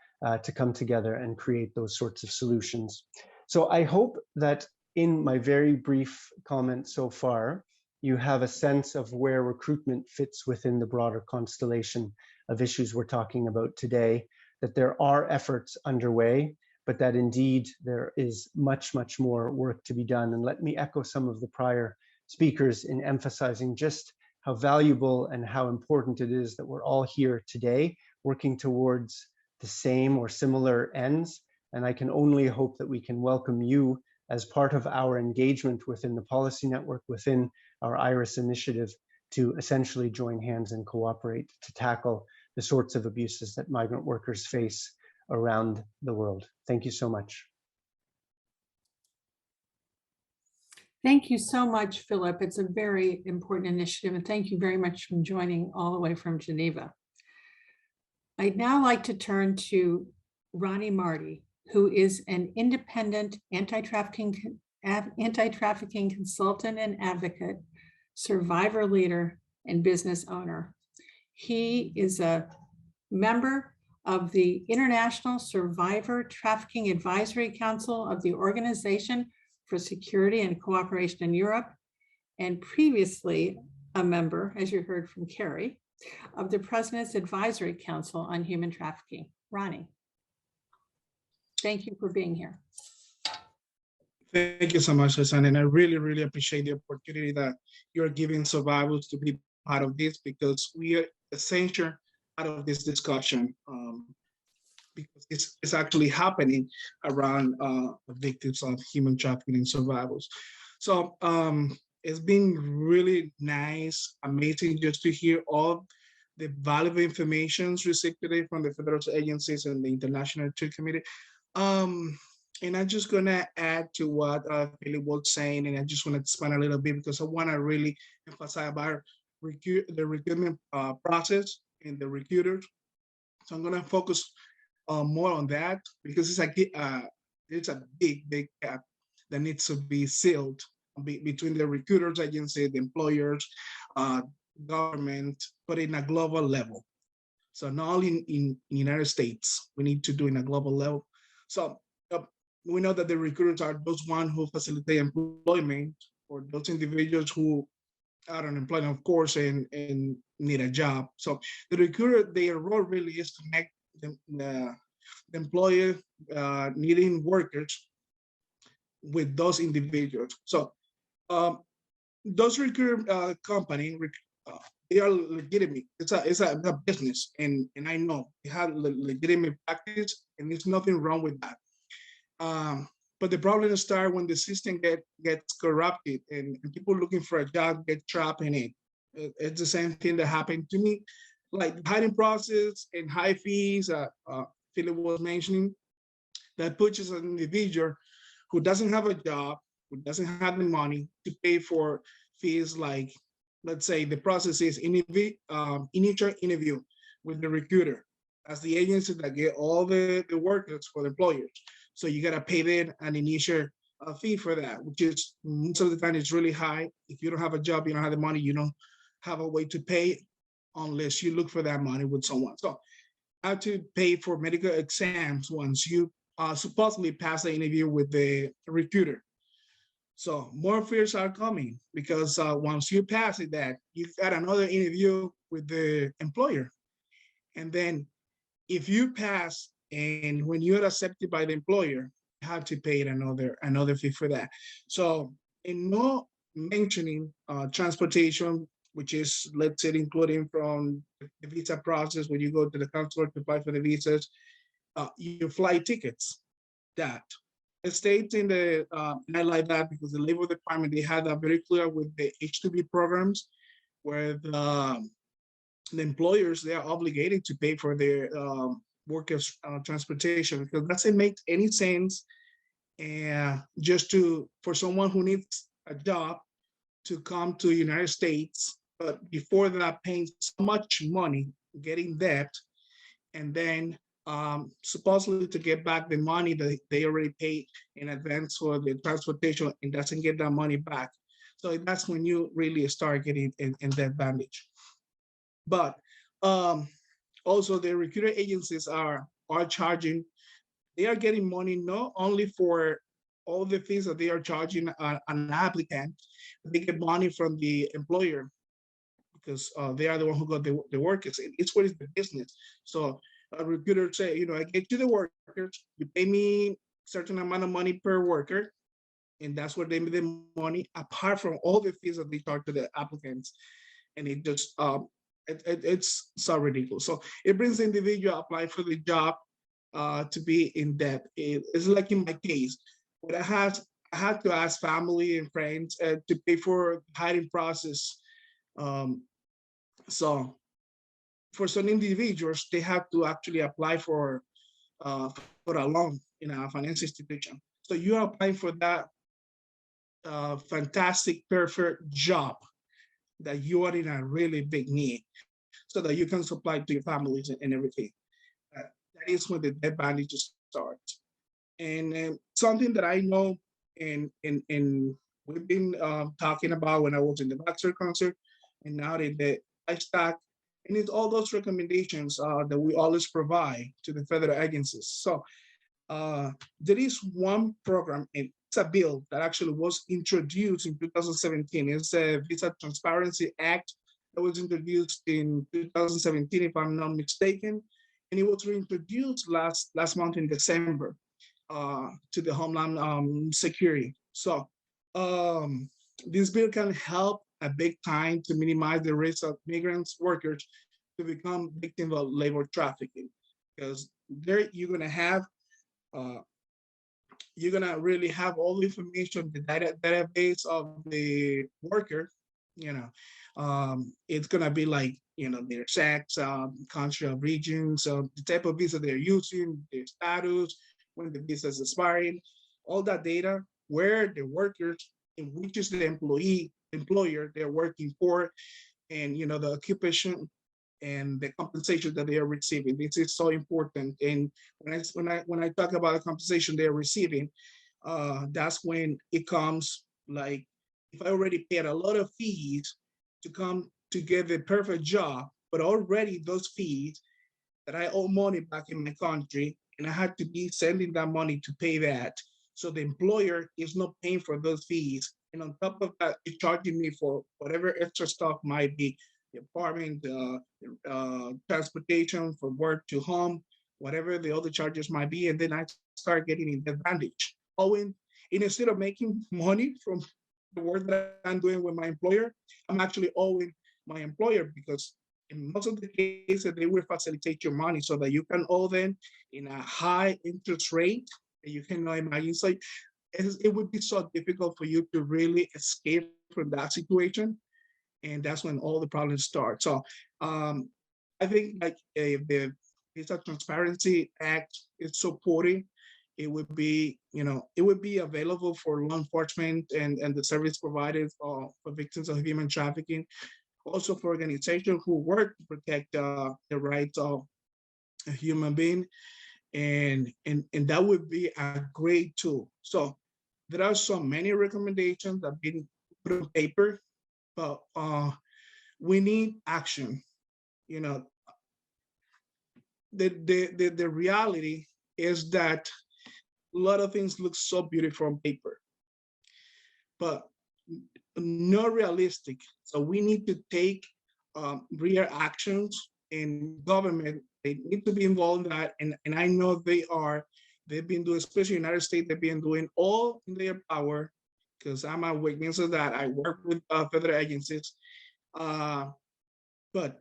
to come together and create those sorts of solutions. So I hope that in my very brief comment so far, you have a sense of where recruitment fits within the broader constellation of issues we're talking about today, that there are efforts underway, but that indeed there is much, much more work to be done. And let me echo some of the prior speakers in emphasizing just how valuable and how important it is that we're all here today working towards the same or similar ends. And I can only hope that we can welcome you as part of our engagement within the policy network, within our IRIS initiative, to essentially join hands and cooperate to tackle the sorts of abuses that migrant workers face around the world. Thank you so much. Thank you so much, Philip. It's a very important initiative, and thank you very much for joining all the way from Geneva. I'd now like to turn to Ronnie Marty, who is an independent anti-trafficking consultant and advocate, survivor leader, and business owner. He is a member of the International Survivor Trafficking Advisory Council of the Organization for Security and Cooperation in Europe, and previously a member, as you heard from Carrie, of the President's Advisory Council on Human Trafficking. Ronnie, thank you for being here. Thank you so much, Susan, and I really, really appreciate the opportunity that you're giving survivors to be part of this, because we are essential part of this discussion, because it's actually happening around victims of human trafficking survivors. So it's been really nice, amazing just to hear all the valuable information received today from the federal agencies and the International Truth Committee. And I'm just gonna add to what Philip was saying, and I just want to expand a little bit because I want to really emphasize about the recruitment process and the recruiters. So I'm gonna focus more on that because it's a big gap that needs to be sealed between the recruiters agency, the employers, government, but in a global level. So not only in United States, we need to do in a global level. So we know that the recruiters are those ones who facilitate employment for those individuals who are unemployed, of course, and need a job. So the recruiter, their role really is to make the employer needing workers with those individuals. So those recruiter company, they are legitimate. It's a business, and I know they have legitimate practice, and there's nothing wrong with that. But the problem starts when the system gets corrupted and people looking for a job get trapped in it. It's the same thing that happened to me, like the hiring process and high fees. Philip was mentioning that pushes an individual who doesn't have a job, who doesn't have the money to pay for fees like, let's say the process is initial interview with the recruiter as the agency that get all the workers for the employers. So you gotta pay them an initial fee for that, which is most of the time it's really high. If you don't have a job, you don't have the money, you don't have a way to pay unless you look for that money with someone. So how to pay for medical exams once you supposedly pass the interview with the recruiter. So more fears are coming because once you pass it, that you got another interview with the employer. And then if you pass and when you're accepted by the employer, you have to pay another fee for that. So in no mentioning transportation, which is, let's say, including from the visa process, when you go to the consulate to apply for the visas, your flight tickets, that. It states in the, and I like that because the Labor Department, they had that very clear with the H-2B programs, where the employers, they are obligated to pay for their workers' transportation, because it doesn't make any sense just for someone who needs a job to come to the United States, but before that paying so much money, getting debt, and then supposedly to get back the money that they already paid in advance for the transportation and doesn't get that money back. So that's when you really start getting in that advantage. But also the recruiter agencies are charging, they are getting money not only for all the fees that they are charging an applicant, but they get money from the employer because they are the one who got the workers. It's what is the business. So a recruiter say, I get you the workers, you pay me a certain amount of money per worker, and that's where they make the money, apart from all the fees that they charge to the applicants. And it just, it's so ridiculous. So it brings the individual apply for the job to be in debt. It's like in my case, but I had to ask family and friends to pay for the hiring process. So for some individuals, they have to actually apply for a loan in a financial institution. So you are applying for that fantastic, perfect job that you are in a really big need, so that you can supply to your families and everything. That is when the advantage starts. And something that I know, and we've been talking about when I was in the Baxter concert, and now the iStack, and it's all those recommendations that we always provide to the federal agencies. So there is one program, and it's a bill that actually was introduced in 2017. It's a Visa Transparency Act that was introduced in 2017, if I'm not mistaken. And it was reintroduced last month in December to the Homeland Security. So this bill can help a big time to minimize the risk of migrants workers to become victims of labor trafficking, because there you're gonna have you're gonna really have all the information, the database of the worker. It's gonna be like their sex, country of regions, the type of visa they're using, their status, when the visa is expiring, all that data, where the workers, and which is the employer they're working for, and the occupation and the compensation that they are receiving. This is so important. And when I talk about the compensation they're receiving, that's when it comes, like, if I already paid a lot of fees to come to get the perfect job, but already those fees that I owe money back in my country, and I had to be sending that money to pay that. So the employer is not paying for those fees. And on top of that, it's charging me for whatever extra stuff might be, the apartment, transportation from work to home, whatever the other charges might be. And then I start getting an advantage. And instead of making money from the work that I'm doing with my employer, I'm actually owing my employer, because in most of the cases, they will facilitate your money so that you can owe them in a high interest rate that you cannot imagine. So it would be so difficult for you to really escape from that situation. And that's when all the problems start. So I think like the Visa Transparency Act is supporting. It would be, it would be available for law enforcement and the service providers for victims of human trafficking, also for organizations who work to protect the rights of a human being. And that would be a great tool. So there are so many recommendations that have been put on paper, but we need action. The reality is that a lot of things look so beautiful on paper, but not realistic. So we need to take real actions, and government, they need to be involved in that. And I know they are. They've been doing, especially in the United States, they've been doing all in their power, because I'm a witness of that. I work with federal agencies. But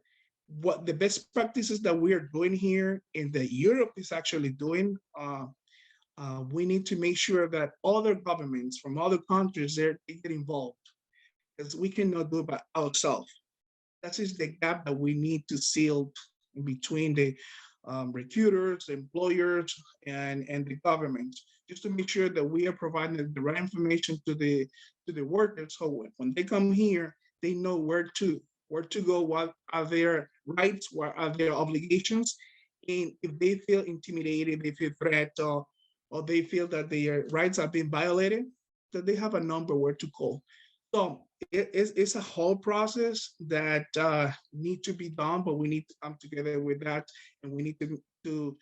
what the best practices that we are doing here and that Europe is actually doing, we need to make sure that other governments from other countries, they get involved, because we cannot do it by ourselves. That is the gap that we need to seal in between the recruiters, employers, and the government, just to make sure that we are providing the right information to the workers, so when they come here, they know where to go, what are their rights, what are their obligations, and if they feel intimidated, they feel threatened, or they feel that their rights are being violated, that they have a number where to call. So it's a whole process that need to be done, but we need to come together with that, and we need to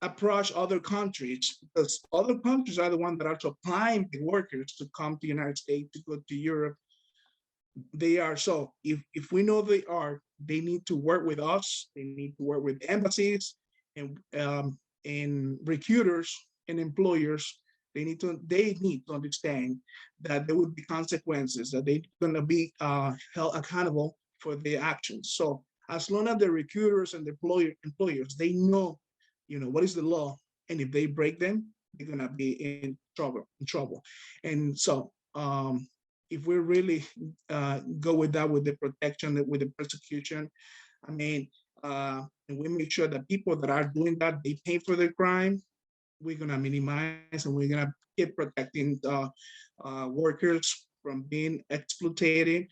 approach other countries, because other countries are the ones that are supplying the workers to come to the United States, to go to Europe. They are. So if we know they need to work with us. They need to work with embassies and recruiters and employers. They need to understand that there would be consequences, that they're going to be held accountable for their actions. So as long as the recruiters and the employers, they know, what is the law, and if they break them, they're going to be in trouble. And so if we really go with that, with the protection, with the persecution, and we make sure that people that are doing that, they pay for their crime, we're gonna minimize, and we're gonna keep protecting workers from being exploited,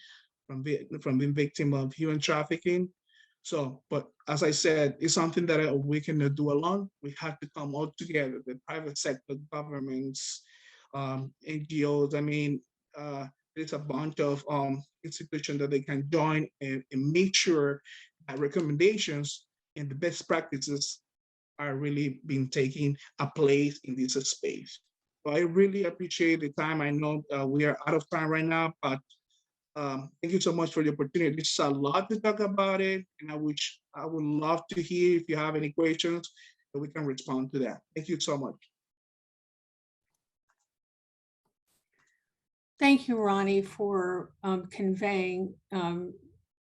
from being victim of human trafficking. So, but as I said, it's something that we cannot do alone. We have to come all together, the private sector, governments, NGOs. There's a bunch of institutions that they can join and make sure that recommendations and the best practices are really being taking a place in this space. So I really appreciate the time. I know we are out of time right now, but thank you so much for the opportunity. There's a lot to talk about it, and I would love to hear if you have any questions, that we can respond to that. Thank you so much. Thank you, Ronnie, for conveying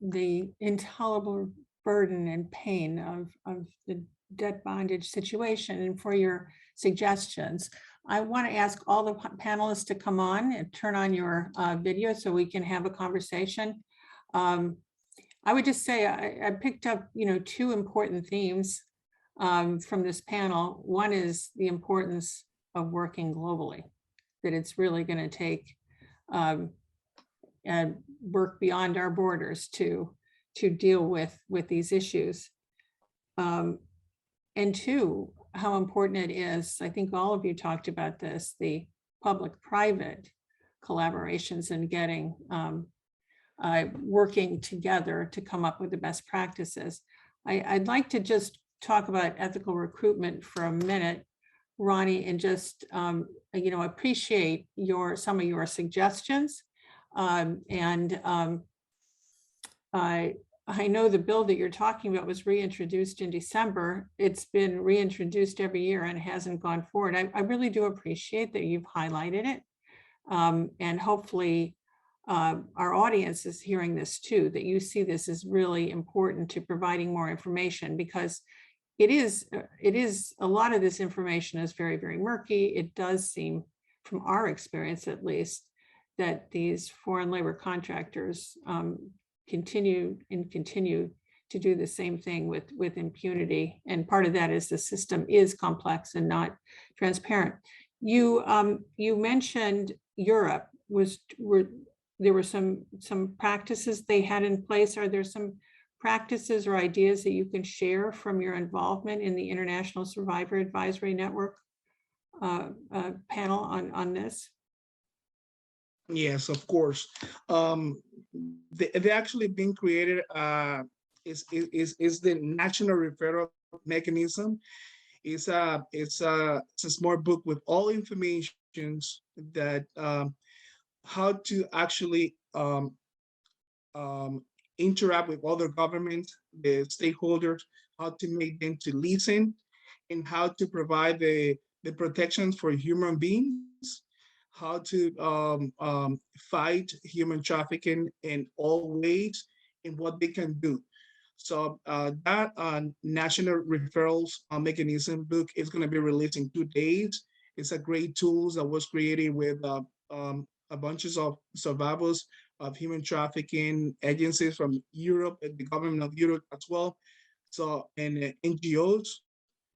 the intolerable burden and pain of the debt bondage situation, and for your suggestions. I want to ask all the panelists to come on and turn on your video so we can have a conversation. I would just say I picked up, two important themes from this panel. One is the importance of working globally, that it's really going to take and work beyond our borders to deal with these issues. And two, how important it is, I think all of you talked about this, the public-private collaborations and getting, working together to come up with the best practices. I'd like to just talk about ethical recruitment for a minute, Ronnie, and just appreciate some of your suggestions. I know the bill that you're talking about was reintroduced in December. It's been reintroduced every year and hasn't gone forward. I really do appreciate that you've highlighted it. And hopefully our audience is hearing this too, that you see this as really important to providing more information, because it is a lot of this information is very, very murky. It does seem, from our experience at least, that these foreign labor contractors continue to do the same thing with impunity. And part of that is the system is complex and not transparent. You mentioned Europe there were some practices they had in place. Are there some practices or ideas that you can share from your involvement in the International Survivor Advisory Network panel on this? Yes, of course. They actually been created is the national referral mechanism. It's a smart book with all information that how to actually interact with other governments, the stakeholders, how to make them to listen, and how to provide the protections for human beings, how to fight human trafficking in all ways, and what they can do. So that national referrals mechanism book is going to be released in 2 days. It's a great tool that was created with a bunches of survivors of human trafficking agencies from Europe and the government of Europe as well. So, and NGOs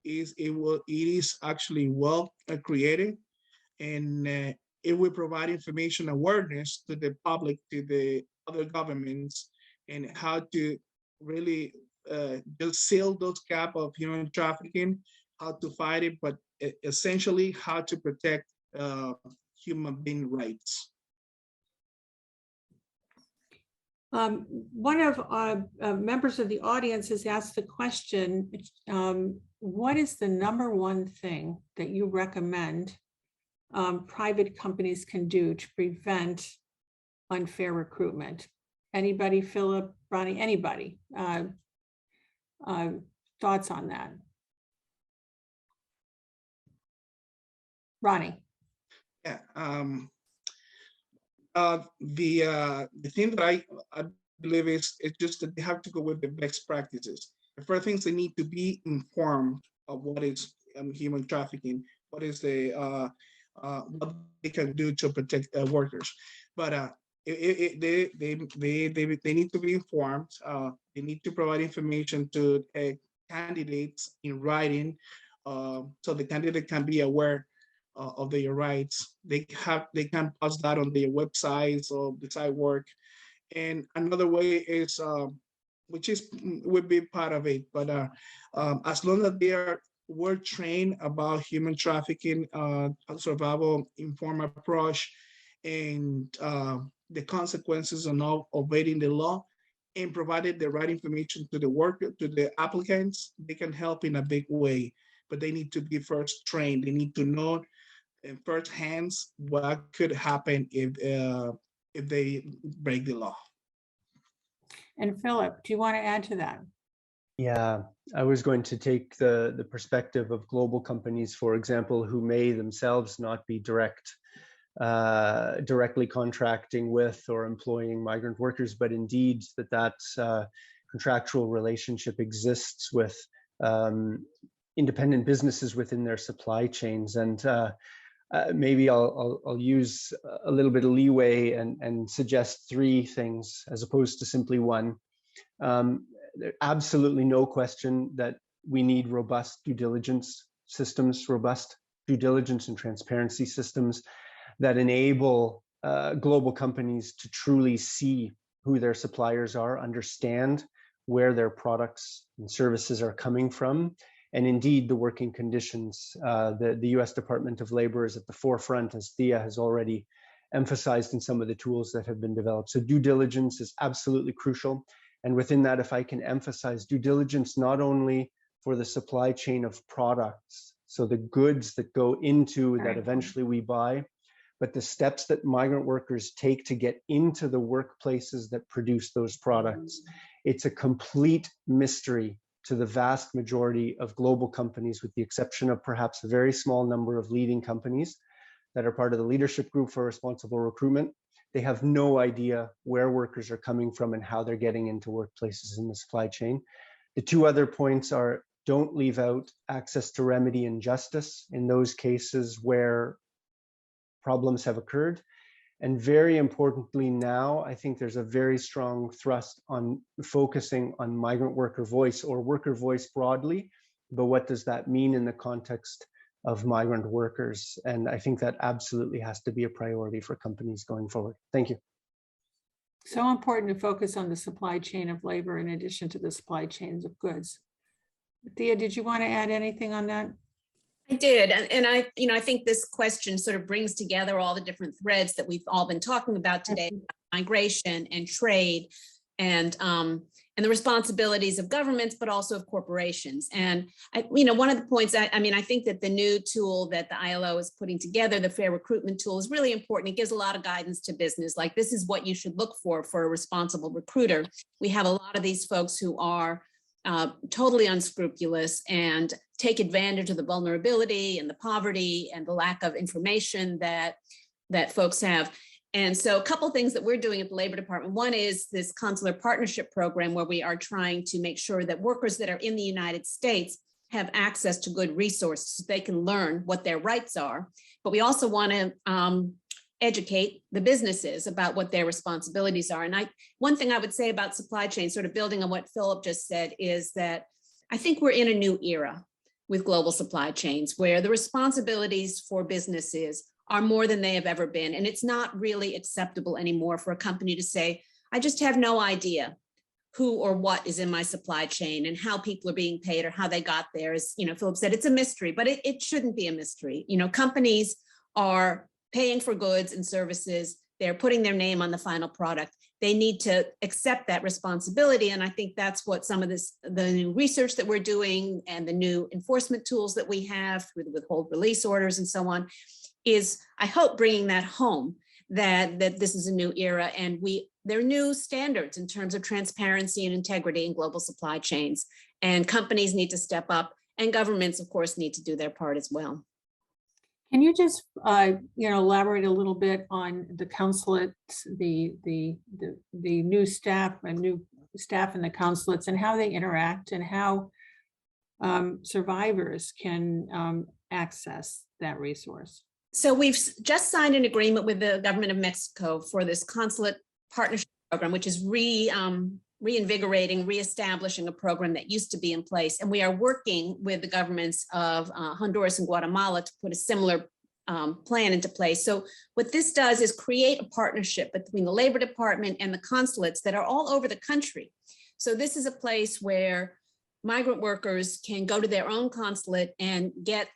it is actually well created, and it will provide information awareness to the public, to the other governments, and how to really just seal those gaps of human trafficking, how to fight it, but essentially how to protect human being rights. One of members of the audience has asked the question, what is the #1 thing that you recommend private companies can do to prevent unfair recruitment? Anybody, Philip, Ronnie, anybody? Thoughts on that? Ronnie. Yeah. The thing that I believe is just that they have to go with the best practices. The first things, they need to be informed of what is human trafficking, what is the what they can do to protect workers. But they need to be informed. They need to provide information to candidates in writing, so the candidate can be aware of their rights. They can post that on their websites or the site work. And another way is, which would be part of it, but as long as they were trained about human trafficking, survival informed approach, and the consequences of not obeying the law, and provided the right information to the worker, to the applicants, they can help in a big way. But they need to be first trained. They need to know in first hands what could happen if they break the law. And Philip, do you want to add to that? Yeah, I was going to take the perspective of global companies, for example, who may themselves not be directly contracting with or employing migrant workers, but indeed that contractual relationship exists with independent businesses within their supply chains. And maybe I'll use a little bit of leeway and suggest 3 things as opposed to simply one. There's absolutely no question that we need robust due diligence systems, robust due diligence and transparency systems that enable global companies to truly see who their suppliers are, understand where their products and services are coming from, and indeed the working conditions. The US Department of Labor is at the forefront, as Thea has already emphasized in some of the tools that have been developed. So due diligence is absolutely crucial. And within that, if I can emphasize due diligence, not only for the supply chain of products, so the goods that go into that eventually we buy, but the steps that migrant workers take to get into the workplaces that produce those products, it's a complete mystery to the vast majority of global companies, with the exception of perhaps a very small number of leading companies that are part of the leadership group for responsible recruitment. They have no idea where workers are coming from and how they're getting into workplaces in the supply chain. The two other points are, don't leave out access to remedy and justice in those cases where problems have occurred. And very importantly now, I think there's a very strong thrust on focusing on migrant worker voice, or worker voice broadly, but what does that mean in the context of migrant workers? And I think that absolutely has to be a priority for companies going forward. Thank you. So important to focus on the supply chain of labor in addition to the supply chains of goods. Thea, did you want to add anything on that? I did, and I think this question sort of brings together all the different threads that we've all been talking about today: migration and trade, and the responsibilities of governments, but also of corporations. And one of the points, I think that the new tool that the ILO is putting together, the Fair Recruitment tool, is really important. It gives a lot of guidance to business, like this is what you should look for a responsible recruiter. We have a lot of these folks who are totally unscrupulous and take advantage of the vulnerability and the poverty and the lack of information that folks have. And so a couple of things that we're doing at the Labor Department. One is this consular partnership program, where we are trying to make sure that workers that are in the United States have access to good resources so they can learn what their rights are. But we also want to educate the businesses about what their responsibilities are. And one thing I would say about supply chain, sort of building on what Philip just said, is that I think we're in a new era with global supply chains, where the responsibilities for businesses are more than they have ever been. And it's not really acceptable anymore for a company to say, I just have no idea who or what is in my supply chain and how people are being paid or how they got there. As Philip said, it's a mystery, but it shouldn't be a mystery. Companies are paying for goods and services. They're putting their name on the final product. They need to accept that responsibility. And I think that's what some of the new research that we're doing and the new enforcement tools that we have through the withhold release orders and so on is, I hope, bringing that home, that this is a new era, and there are new standards in terms of transparency and integrity in global supply chains. And companies need to step up, and governments, of course, need to do their part as well. Can you just elaborate a little bit on the consulates, the new staff in the consulates, and how they interact, and how survivors can access that resource? So we've just signed an agreement with the government of Mexico for this consulate partnership program, which is reinvigorating, reestablishing a program that used to be in place. And we are working with the governments of Honduras and Guatemala to put a similar plan into place. So what this does is create a partnership between the Labor Department and the consulates that are all over the country. So this is a place where migrant workers can go to their own consulate and get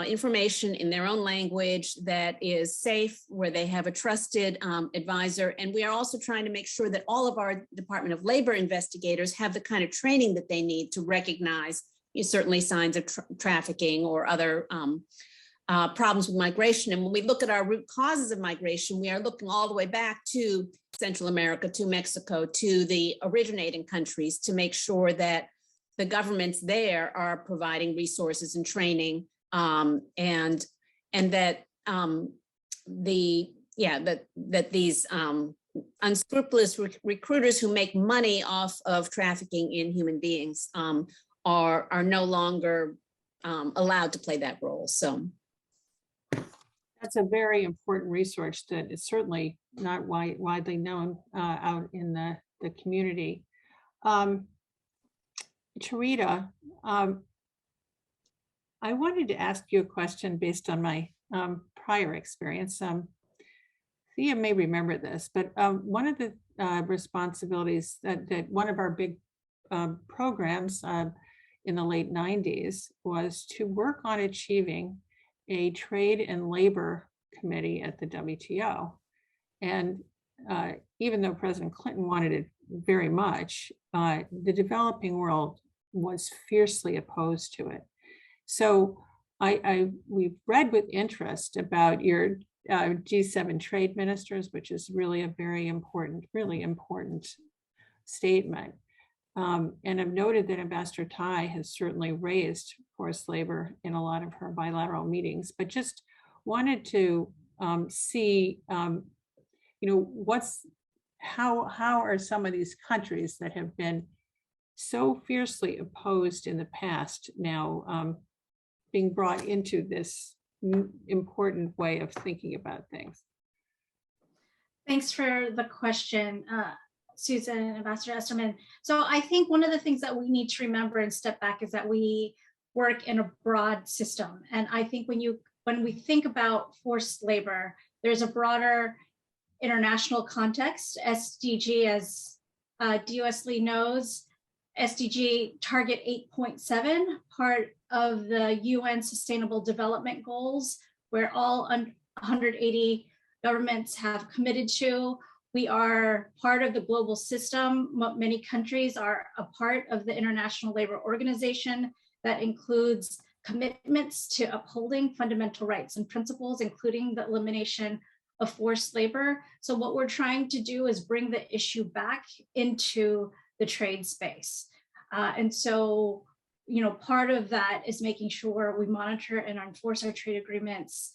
information in their own language that is safe, where they have a trusted advisor. And we are also trying to make sure that all of our Department of Labor investigators have the kind of training that they need to recognize certainly signs of trafficking or other problems with migration. And when we look at our root causes of migration, we are looking all the way back to Central America, to Mexico, to the originating countries, to make sure that the governments there are providing resources and training, and that these unscrupulous recruiters who make money off of trafficking in human beings are no longer allowed to play that role. So that's a very important resource that is certainly not widely known out in the community. Charita, I wanted to ask you a question based on my prior experience. Thea may remember this, but one of the responsibilities that one of our big programs in the late 90s was to work on achieving a trade and labor committee at the WTO. And even though President Clinton wanted it very much, the developing world was fiercely opposed to it. So we've read with interest about your G7 trade ministers, which is really a very important, statement. And I've noted that Ambassador Tai has certainly raised forced labor in a lot of her bilateral meetings, but just wanted to see, how are some of these countries that have been so fiercely opposed in the past now being brought into this important way of thinking about things? Thanks for the question, Susan and Ambassador Esserman. So I think one of the things that we need to remember and step back is that we work in a broad system. And I think when we think about forced labor, there's a broader international context. SDG, as DOS Lee knows, SDG target 8.7, part of the UN Sustainable Development Goals, where all 180 governments have committed to. We are part of the global system. Many countries are a part of the International Labor Organization that includes commitments to upholding fundamental rights and principles, including the elimination of forced labor. So what we're trying to do is bring the issue back into the trade space. And so, part of that is making sure we monitor and enforce our trade agreements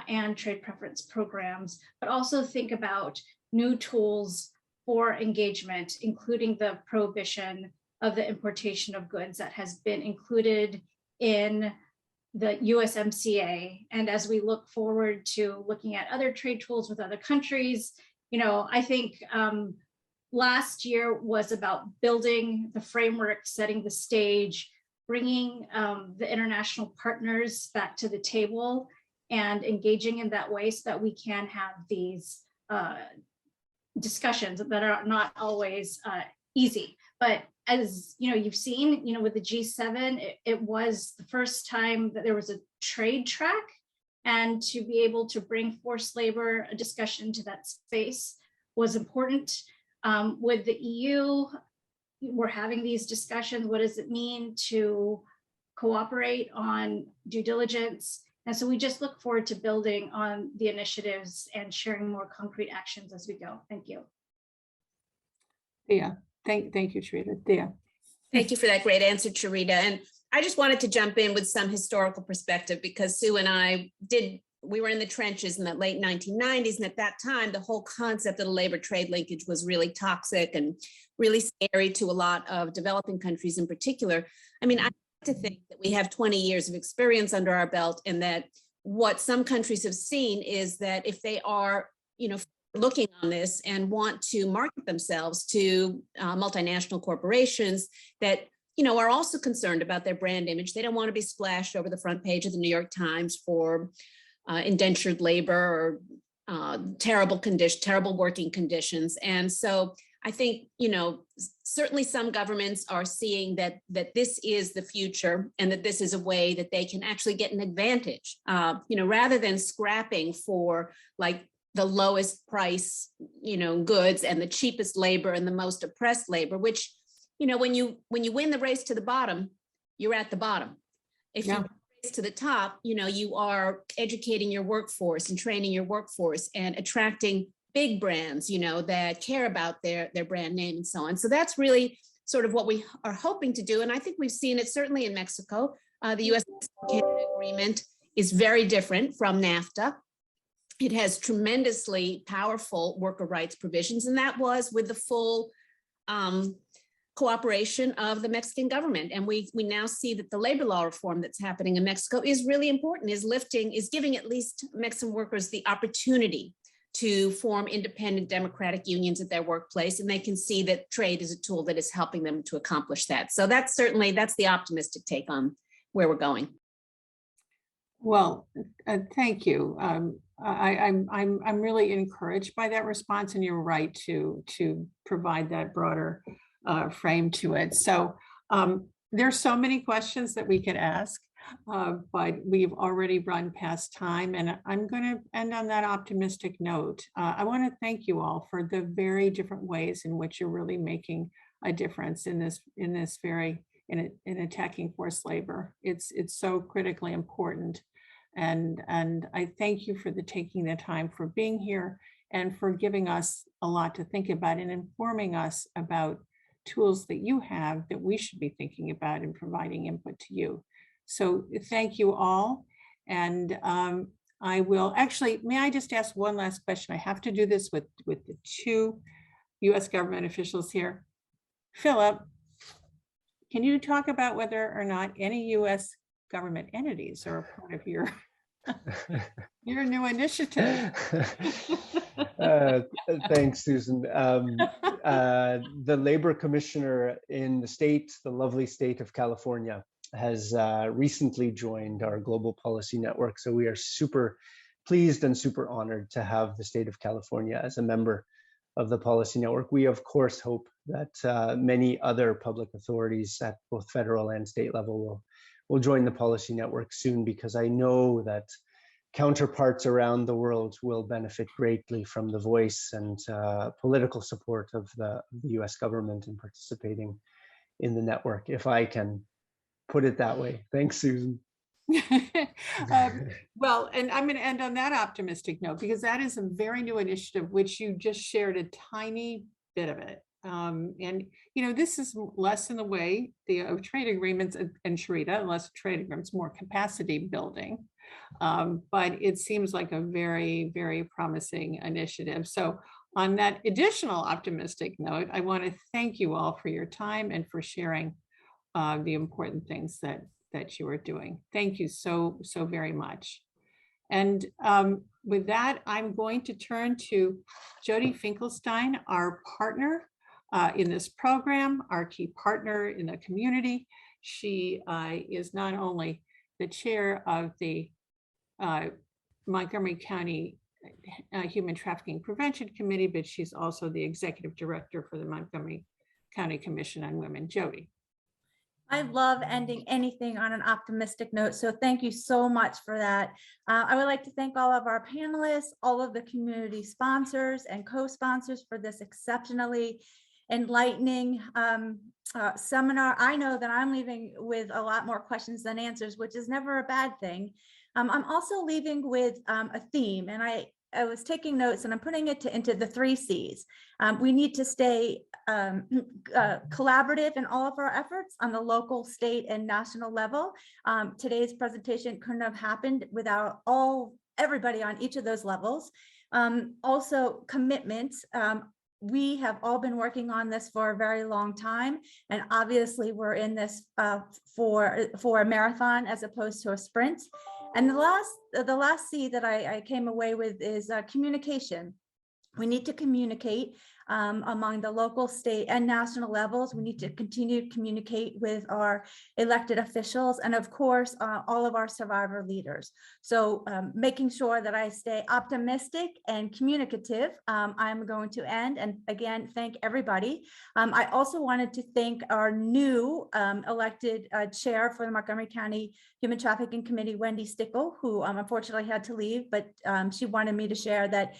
and trade preference programs, but also think about new tools for engagement, including the prohibition of the importation of goods that has been included in the USMCA. And as we look forward to looking at other trade tools with other countries, I think last year was about building the framework, setting the stage, bringing the international partners back to the table and engaging in that way so that we can have these discussions that are not always easy. But as you've seen, with the G7, it was the first time that there was a trade track, and to be able to bring forced labor, a discussion to that space was important. With the EU, we're having these discussions. What does it mean to cooperate on due diligence? And so we just look forward to building on the initiatives and sharing more concrete actions as we go. Thank you. Yeah, thank you, Charita. Yeah. Thank you for that great answer, Charita. And I just wanted to jump in with some historical perspective, because Sue and I we were in the trenches in the late 1990s. And at that time, the whole concept of the labor trade linkage was really toxic and really scary to a lot of developing countries in particular. I mean, I like to think that we have 20 years of experience under our belt, and that what some countries have seen is that if they are, looking on this and want to market themselves to multinational corporations that, are also concerned about their brand image. They don't want to be splashed over the front page of the New York Times for indentured labor or terrible working conditions. And so I think, certainly some governments are seeing that this is the future, and that this is a way that they can actually get an advantage, rather than scrapping for like the lowest price, goods and the cheapest labor and the most oppressed labor, which, when you win the race to the bottom, you're at the bottom. If you race to the top, you are educating your workforce and training your workforce and attracting big brands, that care about their brand name and so on. So that's really sort of what we are hoping to do. And I think we've seen it certainly in Mexico. The US-Canada agreement is very different from NAFTA. It has tremendously powerful worker rights provisions, and that was with the full cooperation of the Mexican government. And we now see that the labor law reform that's happening in Mexico is really important, is giving at least Mexican workers the opportunity to form independent democratic unions at their workplace. And they can see that trade is a tool that is helping them to accomplish that. So that's the optimistic take on where we're going. Well, thank you. I'm really encouraged by that response, and you're right to provide that broader frame to it. So there's so many questions that we could ask, but we've already run past time, and I'm going to end on that optimistic note. I want to thank you all for the very different ways in which you're really making a difference in attacking forced labor. It's so critically important. And I thank you for taking the time for being here and for giving us a lot to think about and informing us about tools that you have that we should be thinking about and providing input to you. So thank you all. And I will actually, may I just ask one last question? I have to do this with the two US government officials here. Philip, can you talk about whether or not any US government entities are a part of your new initiative? Thanks, Susan. The labor commissioner in the lovely state of California, has recently joined our global policy network. So we are super pleased and super honored to have the state of California as a member of the policy network. We, of course, hope that many other public authorities at both federal and state level will join the policy network soon, because I know that counterparts around the world will benefit greatly from the voice and political support of the US government in participating in the network, if I can put it that way. Thanks, Susan. Well, and I'm going to end on that optimistic note, because that is a very new initiative, which you just shared a tiny bit of it. And, this is less in the way of trade agreements and Sharita, less trade agreements, more capacity building. But it seems like a very, very promising initiative. So on that additional optimistic note, I want to thank you all for your time and for sharing the important things that you are doing. Thank you so very much. And with that, I'm going to turn to Jody Finkelstein, our partner in this program, our key partner in the community. She is not only the chair of the Montgomery County Human Trafficking Prevention Committee, but she's also the executive director for the Montgomery County Commission on Women. Jody. I love ending anything on an optimistic note, so thank you so much for that. I would like to thank all of our panelists, all of the community sponsors and co-sponsors for this exceptionally enlightening seminar. I know that I'm leaving with a lot more questions than answers, which is never a bad thing. I'm also leaving with a theme, and I was taking notes and I'm putting it into the 3 C's. We need to stay collaborative in all of our efforts on the local, state, and national level. Today's presentation couldn't have happened without everybody on each of those levels. Also, commitments. We have all been working on this for a very long time, and obviously we're in this for a marathon as opposed to a sprint. And the last C that I came away with is communication. We need to communicate among the local, state, and national levels. We need to continue to communicate with our elected officials and, of course, all of our survivor leaders. So making sure that I stay optimistic and communicative, I'm going to end and again, thank everybody. I also wanted to thank our new elected chair for the Montgomery County Human Trafficking Committee, Wendy Stickle, who unfortunately had to leave, but she wanted me to share that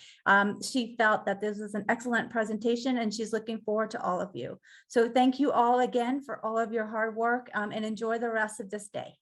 she felt that this was an excellent presentation and she's looking forward to all of you. So thank you all again for all of your hard work and enjoy the rest of this day.